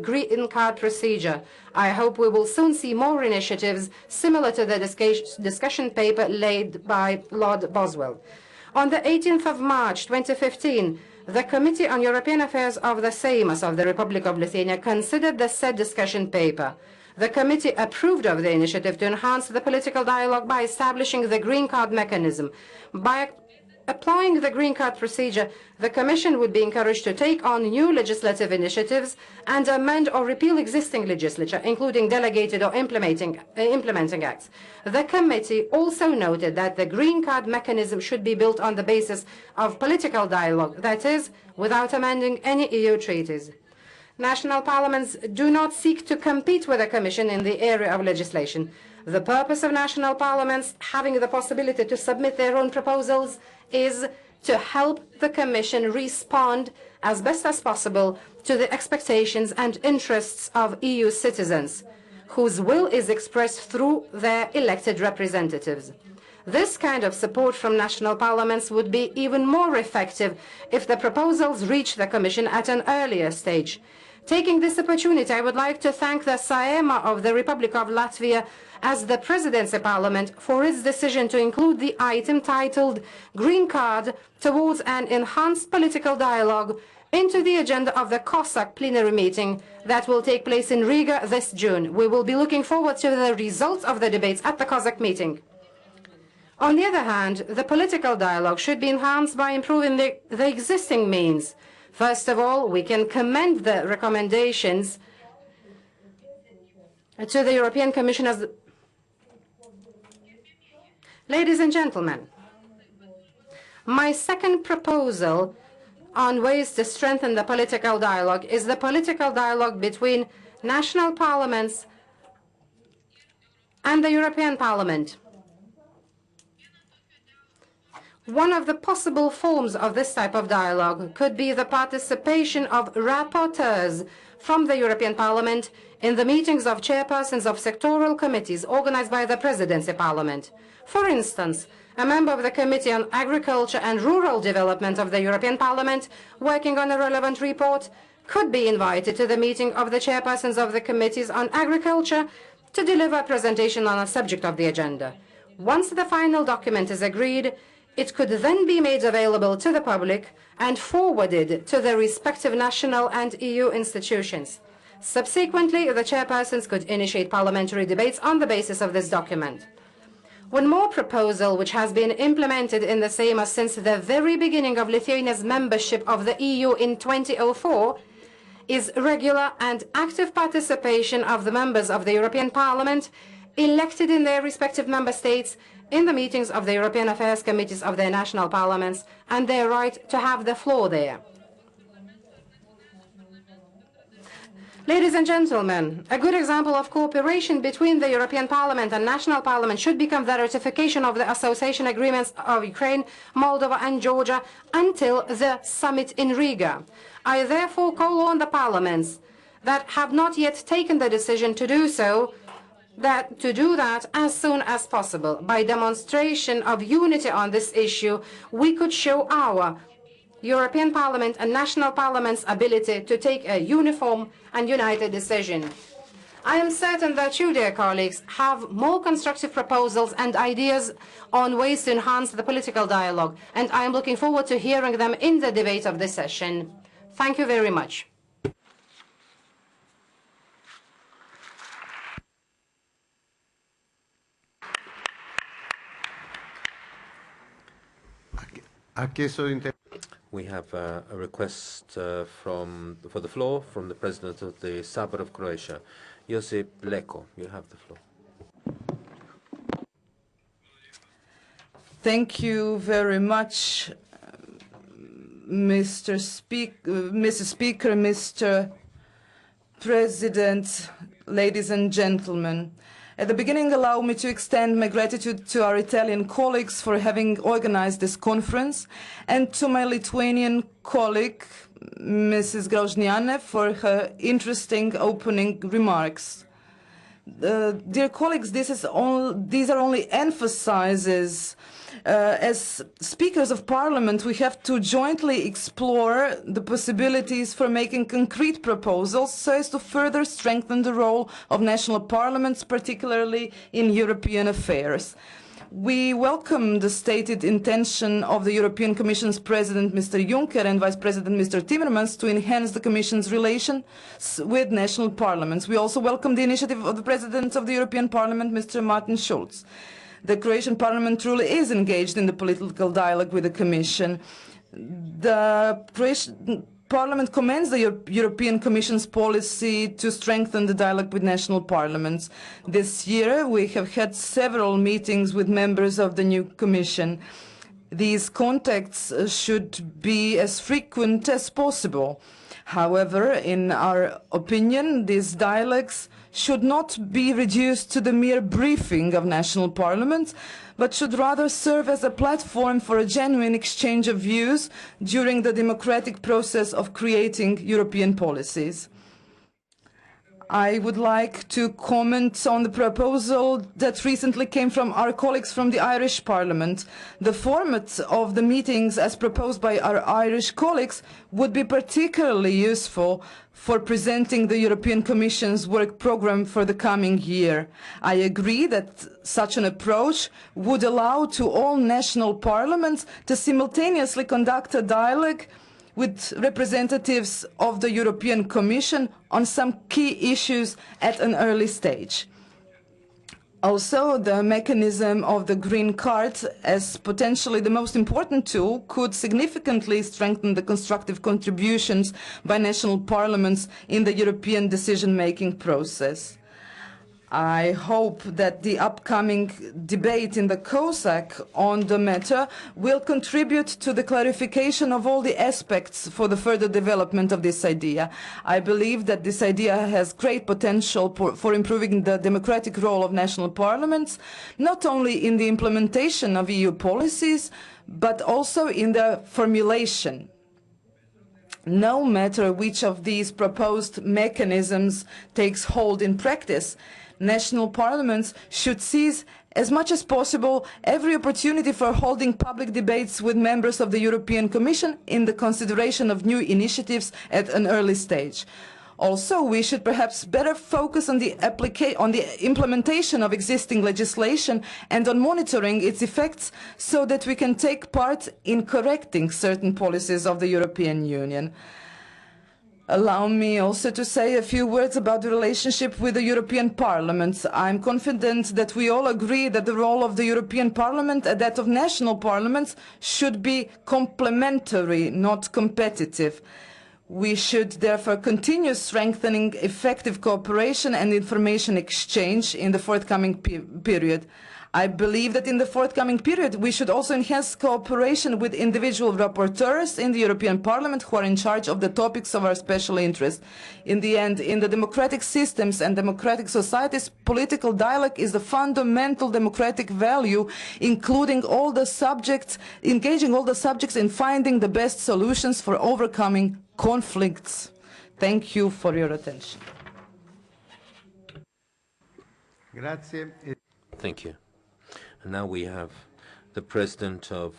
Speaker 19: green card procedure. I hope we will soon see more initiatives similar to the discussion paper laid by Lord Boswell. On the 18th of March 2015, the Committee on European Affairs of the Seimas of the Republic of Lithuania considered the said discussion paper. The committee approved of the initiative to enhance the political dialogue by establishing the green card mechanism. By applying the green card procedure, the Commission would be encouraged to take on new legislative initiatives and amend or repeal existing legislature, including delegated or implementing acts. The committee also noted that the green card mechanism should be built on the basis of political dialogue, that is, without amending any EU treaties. National parliaments do not seek to compete with the Commission in the area of legislation. The purpose of national parliaments having the possibility to submit their own proposals is to help the Commission respond as best as possible to the expectations and interests of EU citizens, whose will is expressed through their elected representatives. This kind of support from national parliaments would be even more effective if the proposals reach the Commission at an earlier stage. Taking this opportunity, I would like to thank the Saeima of the Republic of Latvia as the Presidency Parliament for its decision to include the item titled Green Card towards an enhanced political dialogue into the agenda of the COSAC plenary meeting that will take place in Riga this June. We will be looking forward to the results of the debates at the COSAC meeting. On the other hand, the political dialogue should be enhanced by improving the existing means. First of all, we can commend the recommendations to the European Commission as... Ladies and gentlemen, my second proposal on ways to strengthen the political dialogue is the political dialogue between national parliaments and the European Parliament. One of the possible forms of this type of dialogue could be the participation of rapporteurs from the European Parliament in the meetings of chairpersons of sectoral committees organized by the Presidency Parliament. For instance, a member of the Committee on Agriculture and Rural Development of the European Parliament working on a relevant report could be invited to the meeting of the chairpersons of the Committees on Agriculture to deliver a presentation on a subject of the agenda. Once the final document is agreed, it could then be made available to the public and forwarded to the respective national and EU institutions. Subsequently, the chairpersons could initiate parliamentary debates on the basis of this document. One more proposal which has been implemented in the Seima since the very beginning of Lithuania's membership of the EU in 2004 is regular and active participation of the members of the European Parliament elected in their respective member states in the meetings of the European Affairs Committees of their national parliaments and their right to have the floor there. Ladies and gentlemen, a good example of cooperation between the European Parliament and national parliament should become the ratification of the association agreements of Ukraine, Moldova and Georgia until the summit in Riga. I therefore call on the parliaments that have not yet taken the decision to do so to do that as soon as possible. By demonstration of unity on this issue, we could show our European Parliament and national parliaments' ability to take a uniform and united decision. I am certain that you, dear colleagues, have more constructive proposals and ideas on ways to enhance the political dialogue, and I am looking forward to hearing them in the debate of this session. Thank you very much.
Speaker 2: We have a request for the floor from the President of the Sabor of Croatia, Josip Leko. You have the floor.
Speaker 5: Thank you very much, Mrs. Speaker, Mr. President, ladies and gentlemen. At the beginning, allow me to extend my gratitude to our Italian colleagues for having organized this conference, and to my Lithuanian colleague, Mrs. Graužnienė, for her interesting opening remarks. Dear colleagues, these are only emphasizes. As speakers of parliament, we have to jointly explore the possibilities for making concrete proposals so as to further strengthen the role of national parliaments, particularly in European affairs. We welcome the stated intention of the European Commission's President, Mr. Juncker, and Vice President, Mr. Timmermans, to enhance the Commission's relations with national parliaments. We also welcome the initiative of the President of the European Parliament, Mr. Martin Schulz. The Croatian Parliament truly is engaged in the political dialogue with the Commission. The Croatian Parliament commends the European Commission's policy to strengthen the dialogue with national parliaments. This year, we have had several meetings with members of the new Commission. These contacts should be as frequent as possible. However, in our opinion, these dialogues should not be reduced to the mere briefing of national parliaments, but should rather serve as a platform for a genuine exchange of views during the democratic process of creating European policies. I would like to comment on the proposal that recently came from our colleagues from the Irish Parliament. The format of the meetings as proposed by our Irish colleagues would be particularly useful for presenting the European Commission's work programme for the coming year. I agree that such an approach would allow to all national parliaments to simultaneously conduct a dialogue with representatives of the European Commission on some key issues at an early stage. Also, the mechanism of the green card, as potentially the most important tool, could significantly strengthen the constructive contributions by national parliaments in the European decision-making process. I hope that the upcoming debate in the COSAC on the matter will contribute to the clarification of all the aspects for the further development of this idea. I believe that this idea has great potential for improving the democratic role of national parliaments, not only in the implementation of EU policies, but also in their formulation. No matter which of these proposed mechanisms takes hold in practice, national parliaments should seize as much as possible every opportunity for holding public debates with members of the European Commission in the consideration of new initiatives at an early stage. Also, we should perhaps better focus on the implementation of existing legislation and on monitoring its effects so that we can take part in correcting certain policies of the European Union. Allow me also to say a few words about the relationship with the European Parliament. I am confident that we all agree that the role of the European Parliament and that of national parliaments should be complementary, not competitive. We should therefore continue strengthening effective cooperation and information exchange in the forthcoming period. I believe that in the forthcoming period we should also enhance cooperation with individual rapporteurs in the European Parliament who are in charge of the topics of our special interest. In the end, in the democratic systems and democratic societies, political dialogue is the fundamental democratic value, engaging all the subjects in finding the best solutions for overcoming conflicts. Thank you for your attention.
Speaker 2: Thank you. And now we have the President of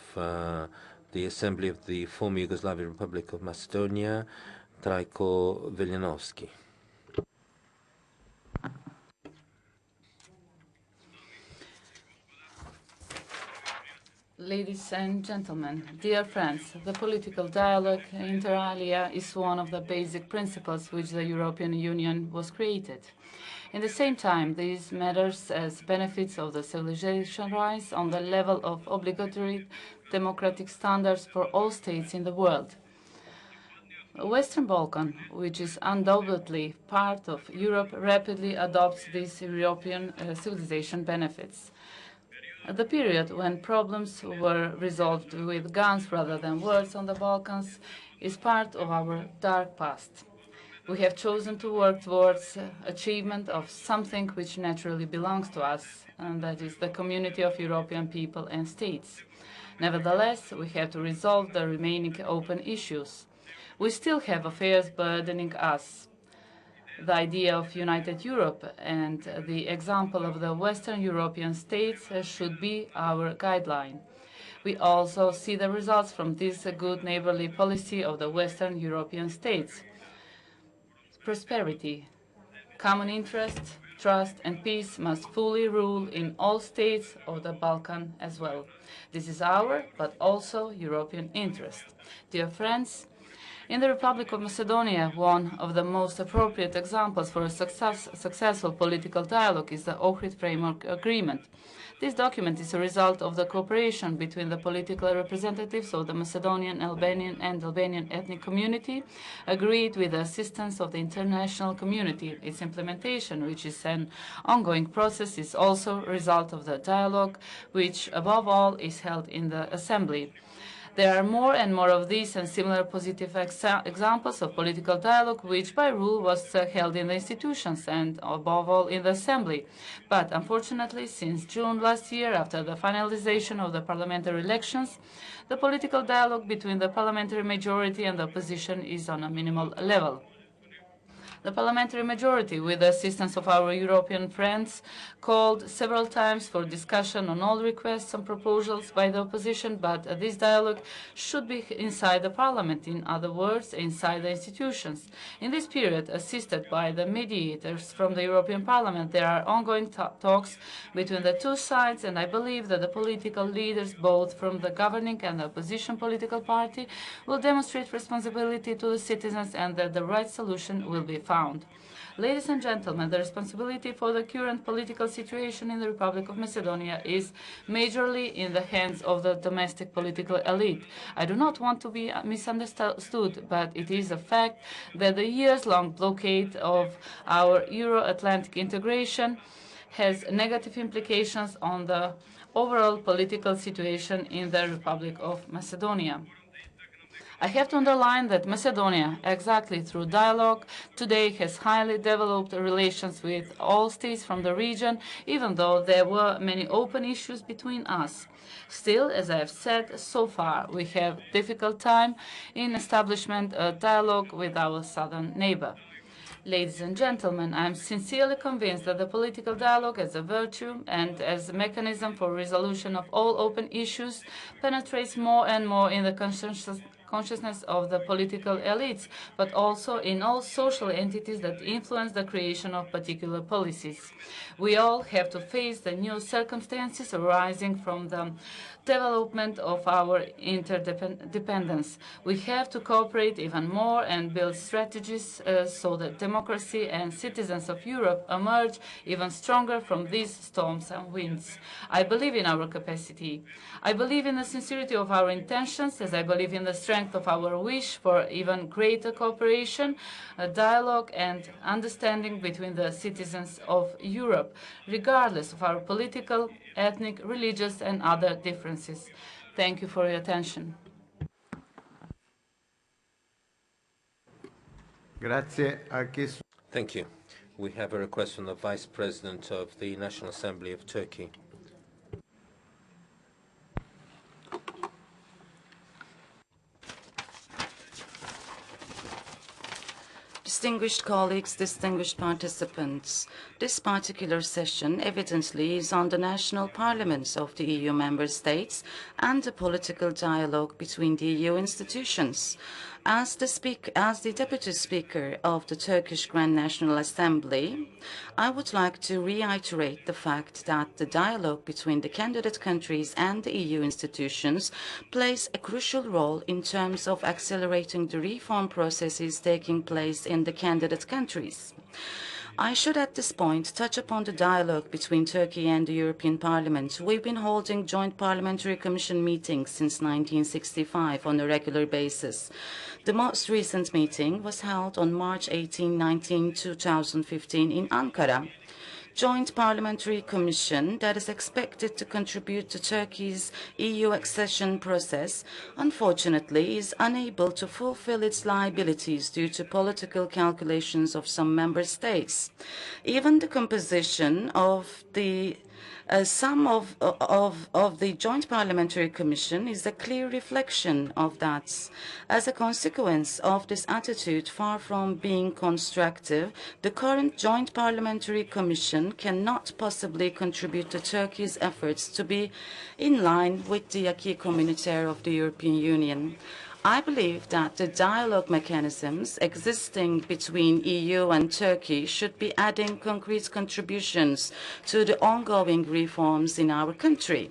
Speaker 2: the Assembly of the former Yugoslavian Republic of Macedonia, Trajko Veljanovski.
Speaker 12: Ladies and gentlemen, dear friends, the political dialogue inter alia is one of the basic principles which the European Union was created. At the same time, these matters as benefits of the civilization rise on the level of obligatory democratic standards for all states in the world. The Western Balkan, which is undoubtedly part of Europe, rapidly adopts these European civilization benefits. The period when problems were resolved with guns rather than words on the Balkans is part of our dark past. We have chosen to work towards achievement of something which naturally belongs to us, and that is the community of European people and states. Nevertheless, we have to resolve the remaining open issues. We still have affairs burdening us. The idea of united Europe and the example of the Western European states should be our guideline. We also see the results from this good neighborly policy of the Western European states. Prosperity, common interest, trust and peace must fully rule in all states of the Balkan as well. This is our, but also European interest. Dear friends, in the Republic of Macedonia, one of the most appropriate examples for a successful political dialogue is the Ohrid Framework Agreement. This document is a result of the cooperation between the political representatives of the Macedonian, Albanian and Albanian ethnic community, agreed with the assistance of the international community. Its implementation, which is an ongoing process, is also a result of the dialogue, which above all is held in the Assembly. There are more and more of these and similar positive examples of political dialogue, which by rule was held in the institutions and above all in the Assembly. But unfortunately, since June last year, after the finalization of the parliamentary elections, the political dialogue between the parliamentary majority and the opposition is on a minimal level. The parliamentary majority, with the assistance of our European friends, called several times for discussion on all requests and proposals by the opposition, but this dialogue should be inside the parliament, in other words, inside the institutions. In this period, assisted by the mediators from the European Parliament, there are ongoing talks between the two sides, and I believe that the political leaders, both from the governing and the opposition political party, will demonstrate responsibility to the citizens and that the right solution will be found. Ladies and gentlemen, the responsibility for the current political situation in the Republic of Macedonia is majorly in the hands of the domestic political elite. I do not want to be misunderstood, but it is a fact that the years-long blockade of our Euro-Atlantic integration has negative implications on the overall political situation in the Republic of Macedonia. I have to underline that Macedonia, exactly through dialogue, today has highly developed relations with all states from the region, even though there were many open issues between us. Still, as I have said, so far we have difficult time in establishment a dialogue with our southern neighbor. Ladies and gentlemen, I am sincerely convinced that the political dialogue as a virtue and as a mechanism for resolution of all open issues penetrates more and more in the consciousness of the political elites, but also in all social entities that influence the creation of particular policies. We all have to face the new circumstances arising from the development of our interdependence. We have to cooperate even more and build strategies so that democracy and citizens of Europe emerge even stronger from these storms and winds. I believe in our capacity. I believe in the sincerity of our intentions, as I believe in the strength of our wish for even greater cooperation, dialogue and understanding between the citizens of Europe, regardless of our political, ethnic, religious and other differences. Thank you for your attention.
Speaker 2: Thank you. We have a request from the Vice President of the National Assembly of Turkey.
Speaker 13: Distinguished colleagues, distinguished participants, this particular session evidently is on the national parliaments of the EU member states and the political dialogue between the EU institutions. As the Deputy Speaker of the Turkish Grand National Assembly, I would like to reiterate the fact that the dialogue between the candidate countries and the EU institutions plays a crucial role in terms of accelerating the reform processes taking place in the candidate countries. I should at this point touch upon the dialogue between Turkey and the European Parliament. We've been holding joint parliamentary commission meetings since 1965 on a regular basis. The most recent meeting was held on March 18-19, 2015 in Ankara. Joint Parliamentary Commission that is expected to contribute to Turkey's EU accession process, unfortunately, is unable to fulfill its liabilities due to political calculations of some member states. Even the composition of the the Joint Parliamentary Commission is a clear reflection of that. As a consequence of this attitude, far from being constructive, the current Joint Parliamentary Commission cannot possibly contribute to Turkey's efforts to be in line with the acquis communautaire of the European Union. I believe that the dialogue mechanisms existing between EU and Turkey should be adding concrete contributions to the ongoing reforms in our country.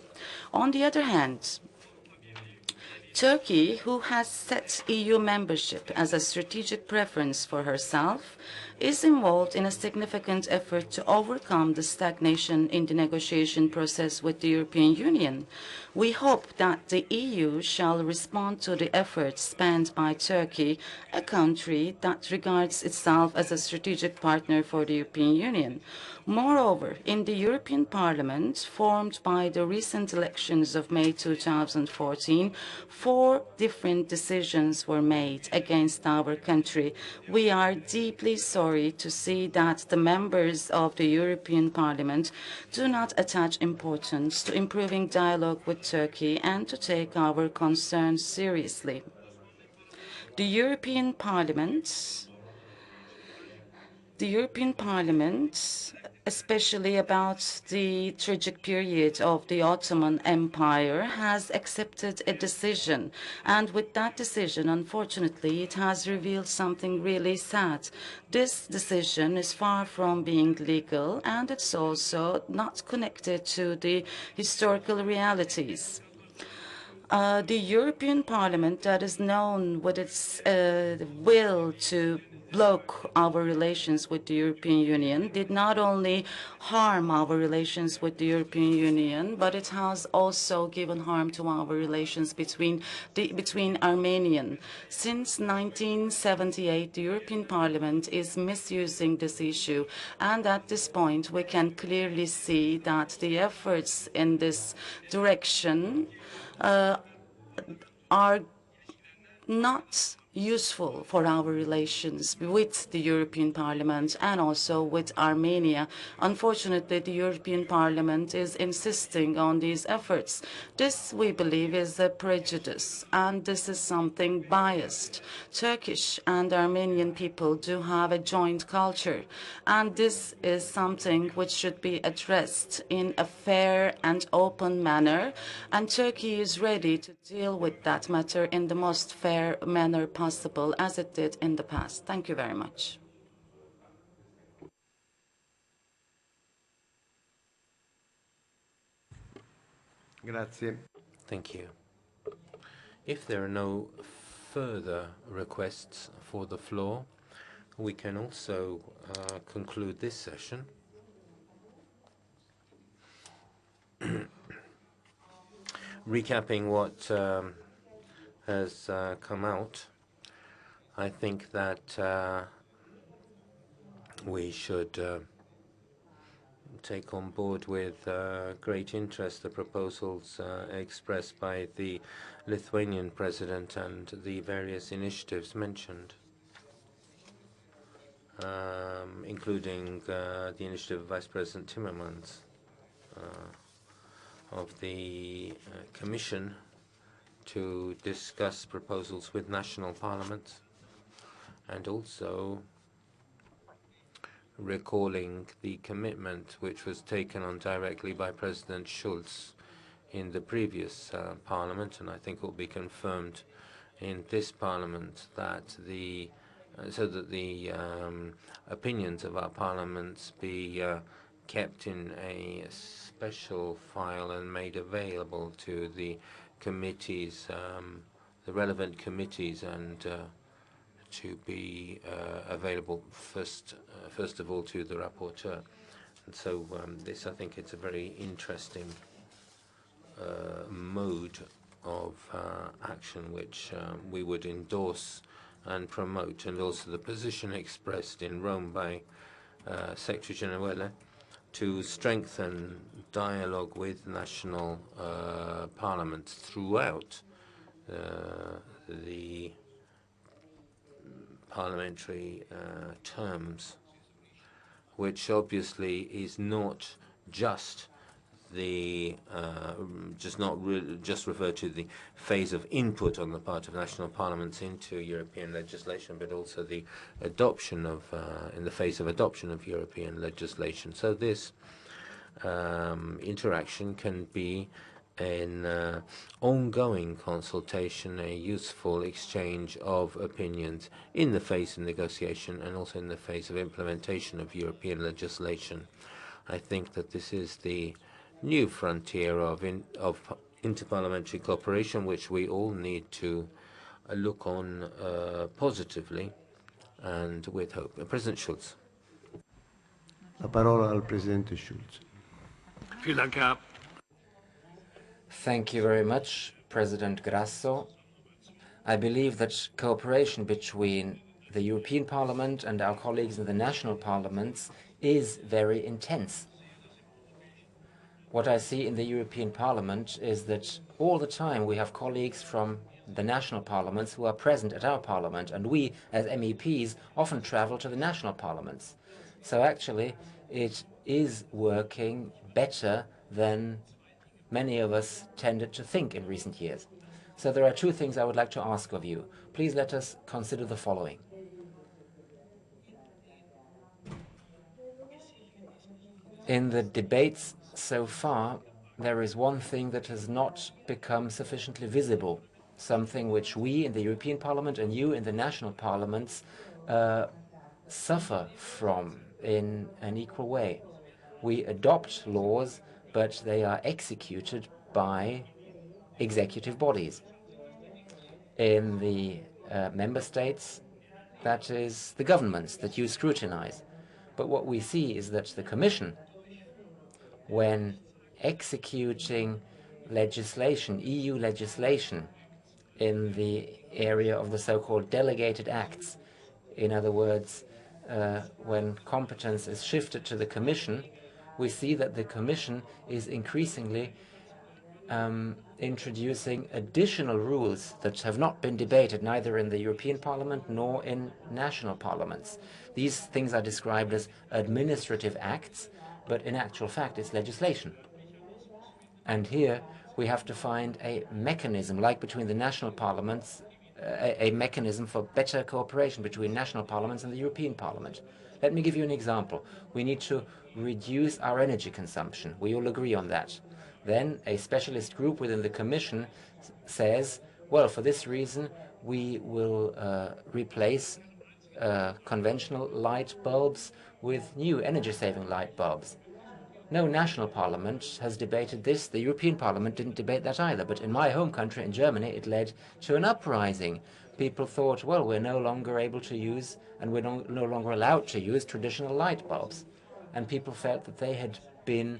Speaker 13: On the other hand, Turkey, who has set EU membership as a strategic preference for herself, is involved in a significant effort to overcome the stagnation in the negotiation process with the European Union. We hope that the EU shall respond to the efforts spent by Turkey, a country that regards itself as a strategic partner for the European Union. Moreover, in the European Parliament, formed by the recent elections of May 2014, 4 different decisions were made against our country. We are deeply sorry to see that the members of the European Parliament do not attach importance to improving dialogue with Turkey and to take our concerns seriously. The European Parliament, especially about the tragic period of the Ottoman Empire, has accepted a decision. And with that decision, unfortunately, it has revealed something really sad. This decision is far from being legal, and it's also not connected to the historical realities. The European Parliament, that is known with its will to block our relations with the European Union, did not only harm our relations with the European Union, but it has also given harm to our relations between Armenians. Since 1978, the European Parliament is misusing this issue, and at this point we can clearly see that the efforts in this direction are not useful for our relations with the European Parliament and also with Armenia. Unfortunately, the European Parliament is insisting on these efforts. This, we believe, is a prejudice, and this is something biased. Turkish and Armenian people do have a joint culture, and this is something which should be addressed in a fair and open manner, and Turkey is ready to deal with that matter in the most fair manner possible, as it did in the past. Thank you very much.
Speaker 14: Grazie.
Speaker 2: Thank you. If there are no further requests for the floor, we can also conclude this session. Recapping what has come out, I think that we should take on board with great interest the proposals expressed by the Lithuanian president and the various initiatives mentioned, including the initiative of Vice President Timmermans of the Commission to discuss proposals with national parliaments, and also recalling the commitment which was taken on directly by President Schulz in the previous Parliament, and I think will be confirmed in this Parliament, that so that the opinions of our parliaments be kept in a special file and made available to the committees, the relevant committees, and to be available first of all to the rapporteur. And so this, I think, it's a very interesting mode of action which we would endorse and promote, and also the position expressed in Rome by Secretary Generale to strengthen dialogue with national parliaments throughout the parliamentary terms, which obviously is not just the just refer to the phase of input on the part of national parliaments into European legislation, but also the adoption of in the phase of adoption of European legislation. So this interaction can be an ongoing consultation, a useful exchange of opinions in the phase of negotiation and also in the phase of implementation of European legislation. I think that this is the new frontier of interparliamentary cooperation, which we all need to look on positively and with hope. President Schulz.
Speaker 14: La parola al Presidente Schulz.
Speaker 16: Thank you very much, President Grasso. I believe that cooperation between the European Parliament and our colleagues in the national parliaments is very intense. What I see in the European Parliament is that all the time we have colleagues from the national parliaments who are present at our parliament, and we, as MEPs, often travel to the national parliaments. So actually, it is working better than many of us tended to think in recent years. So there are two things I would like to ask of you. Please let us consider the following. In the debates so far, there is one thing that has not become sufficiently visible, something which we in the European Parliament and you in the national parliaments suffer from in an equal way. We adopt laws, but they are executed by executive bodies. In the member states, that is the governments that you scrutinize. But what we see is that the Commission, when executing legislation, EU legislation, in the area of the so-called delegated acts, in other words, when competence is shifted to the Commission, we see that the Commission is increasingly introducing additional rules that have not been debated neither in the European Parliament nor in national parliaments. These things are described as administrative acts, but in actual fact it's legislation. And here we have to find a mechanism, like between the national parliaments, a mechanism for better cooperation between national parliaments and the European Parliament. Let me give you an example. We need to reduce our energy consumption. We all agree on that. Then a specialist group within the Commission says, well, for this reason, we will replace conventional light bulbs with new energy-saving light bulbs. No national parliament has debated this. The European Parliament didn't debate that either. But in my home country, in Germany, it led to an uprising. People thought, well, we're no longer able to use, and we're no longer allowed to use traditional light bulbs. And people felt that they had been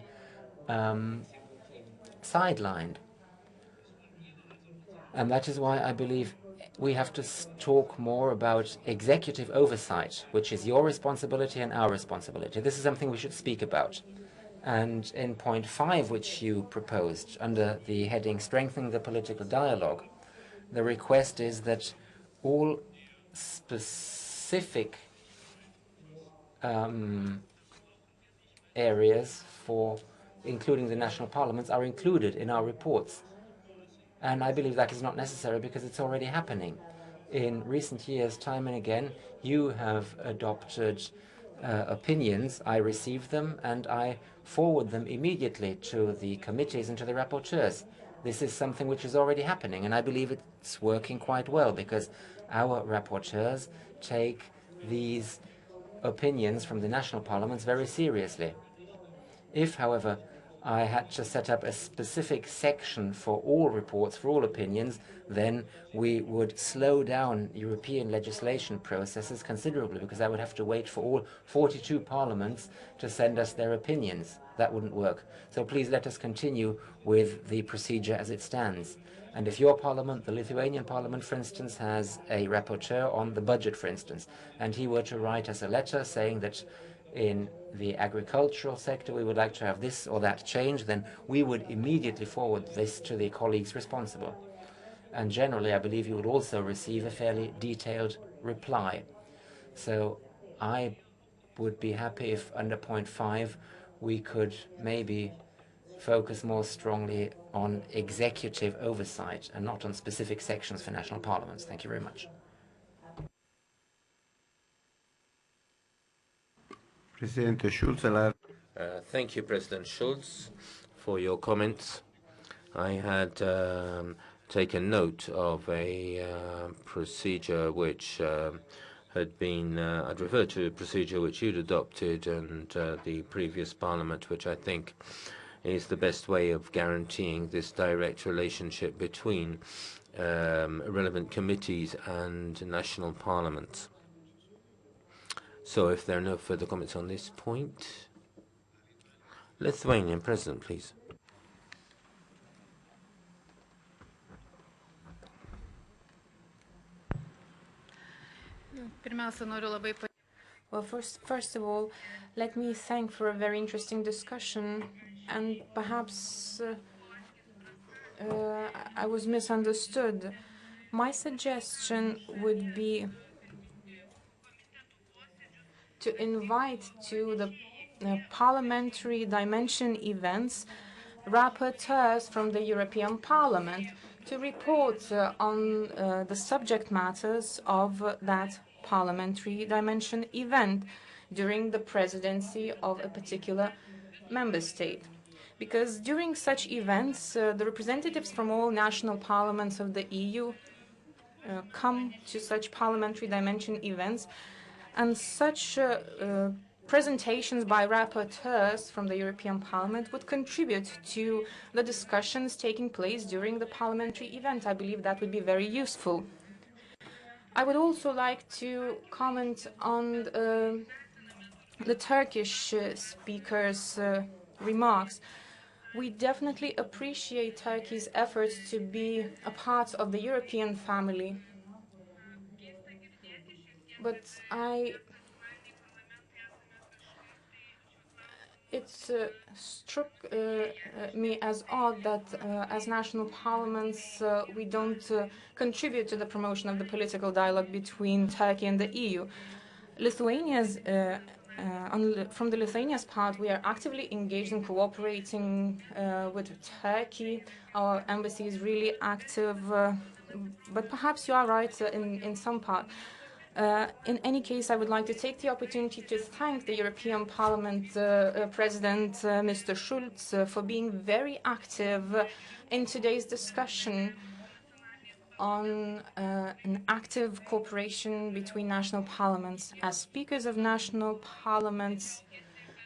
Speaker 16: sidelined. And that is why I believe we have to talk more about executive oversight, which is your responsibility and our responsibility. This is something we should speak about. And in point 5, which you proposed, under the heading Strengthening the Political Dialogue, the request is that all specific areas for including the national parliaments are included in our reports. And I believe that is not necessary because it's already happening. In recent years, time and again, you have adopted opinions, I receive them and I forward them immediately to the committees and to the rapporteurs. This is something which is already happening, and I believe it's working quite well because our rapporteurs take these opinions from the national parliaments very seriously. If, however, I had to set up a specific section for all reports, for all opinions, then we would slow down European legislation processes considerably because I would have to wait for all 42 parliaments to send us their opinions. That wouldn't work. So please let us continue with the procedure as it stands. And if your parliament, the Lithuanian parliament, for instance, has a rapporteur on the budget, for instance, and he were to write us a letter saying that in the agricultural sector we would like to have this or that change, then we would immediately forward this to the colleagues responsible. And generally, I believe you would also receive a fairly detailed reply. So I would be happy if under point 5 we could maybe focus more strongly on executive oversight and not on specific sections for national parliaments. Thank you very much.
Speaker 14: Presidente Schulz,
Speaker 2: thank you, President Schulz, for your comments. I had taken note of a procedure which had been, I'd referred to a procedure which you'd adopted and the previous Parliament, which I think is the best way of guaranteeing this direct relationship between relevant committees and national parliaments. So if there are no further comments on this point, Lithuanian President, please.
Speaker 9: Well, first of all, let me thank for a very interesting discussion, and perhaps I was misunderstood. My suggestion would be to invite to the parliamentary dimension events rapporteurs from the European Parliament to report on the subject matters of that parliamentary dimension event during the presidency of a particular member state. Because during such events, the representatives from all national parliaments of the EU come to such parliamentary dimension events, and such presentations by rapporteurs from the European Parliament would contribute to the discussions taking place during the parliamentary event. I believe that would be very useful. I would also like to comment on the Turkish speaker's remarks. We definitely appreciate Turkey's efforts to be a part of the European family. But it struck me as odd that as national parliaments we don't contribute to the promotion of the political dialogue between Turkey and the EU. From the Lithuania's part, we are actively engaged in cooperating with Turkey. Our embassy is really active, but perhaps you are right in some part. In any case, I would like to take the opportunity to thank the European Parliament President, Mr. Schulz, for being very active in today's discussion on an active cooperation between national parliaments. As speakers of national parliaments,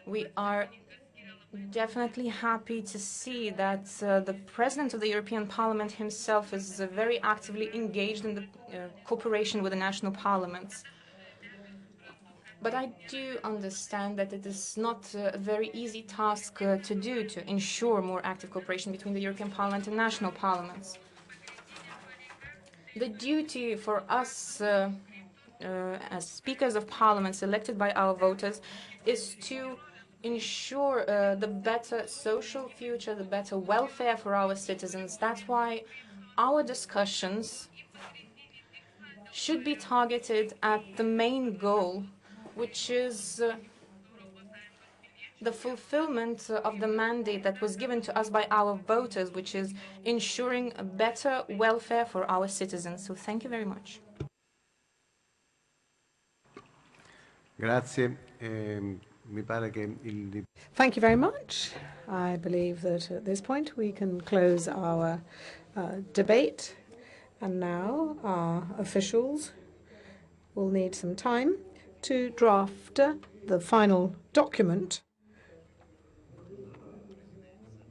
Speaker 9: we are definitely happy to see that the President of the European Parliament himself is very actively engaged in the cooperation with the national parliaments. But I do understand that it is not a very easy task to do to ensure more active cooperation between the European Parliament and national parliaments. The duty for us as speakers of parliaments elected by our voters is to ensure the better social future, the better welfare for our citizens. That's why our discussions should be targeted at the main goal, which is the fulfillment of the mandate that was given to us by our voters, which is ensuring a better welfare for our citizens. So thank you very much.
Speaker 14: Grazie.
Speaker 6: Thank you very much. I believe that at this point we can close our debate. And now our officials will need some time to draft the final document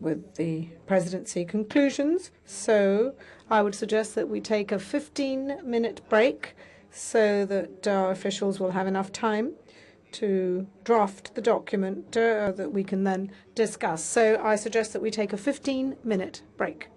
Speaker 6: with the presidency conclusions. So I would suggest that we take a 15-minute break so that our officials will have enough time to draft the document that we can then discuss. So I suggest that we take a 15-minute break.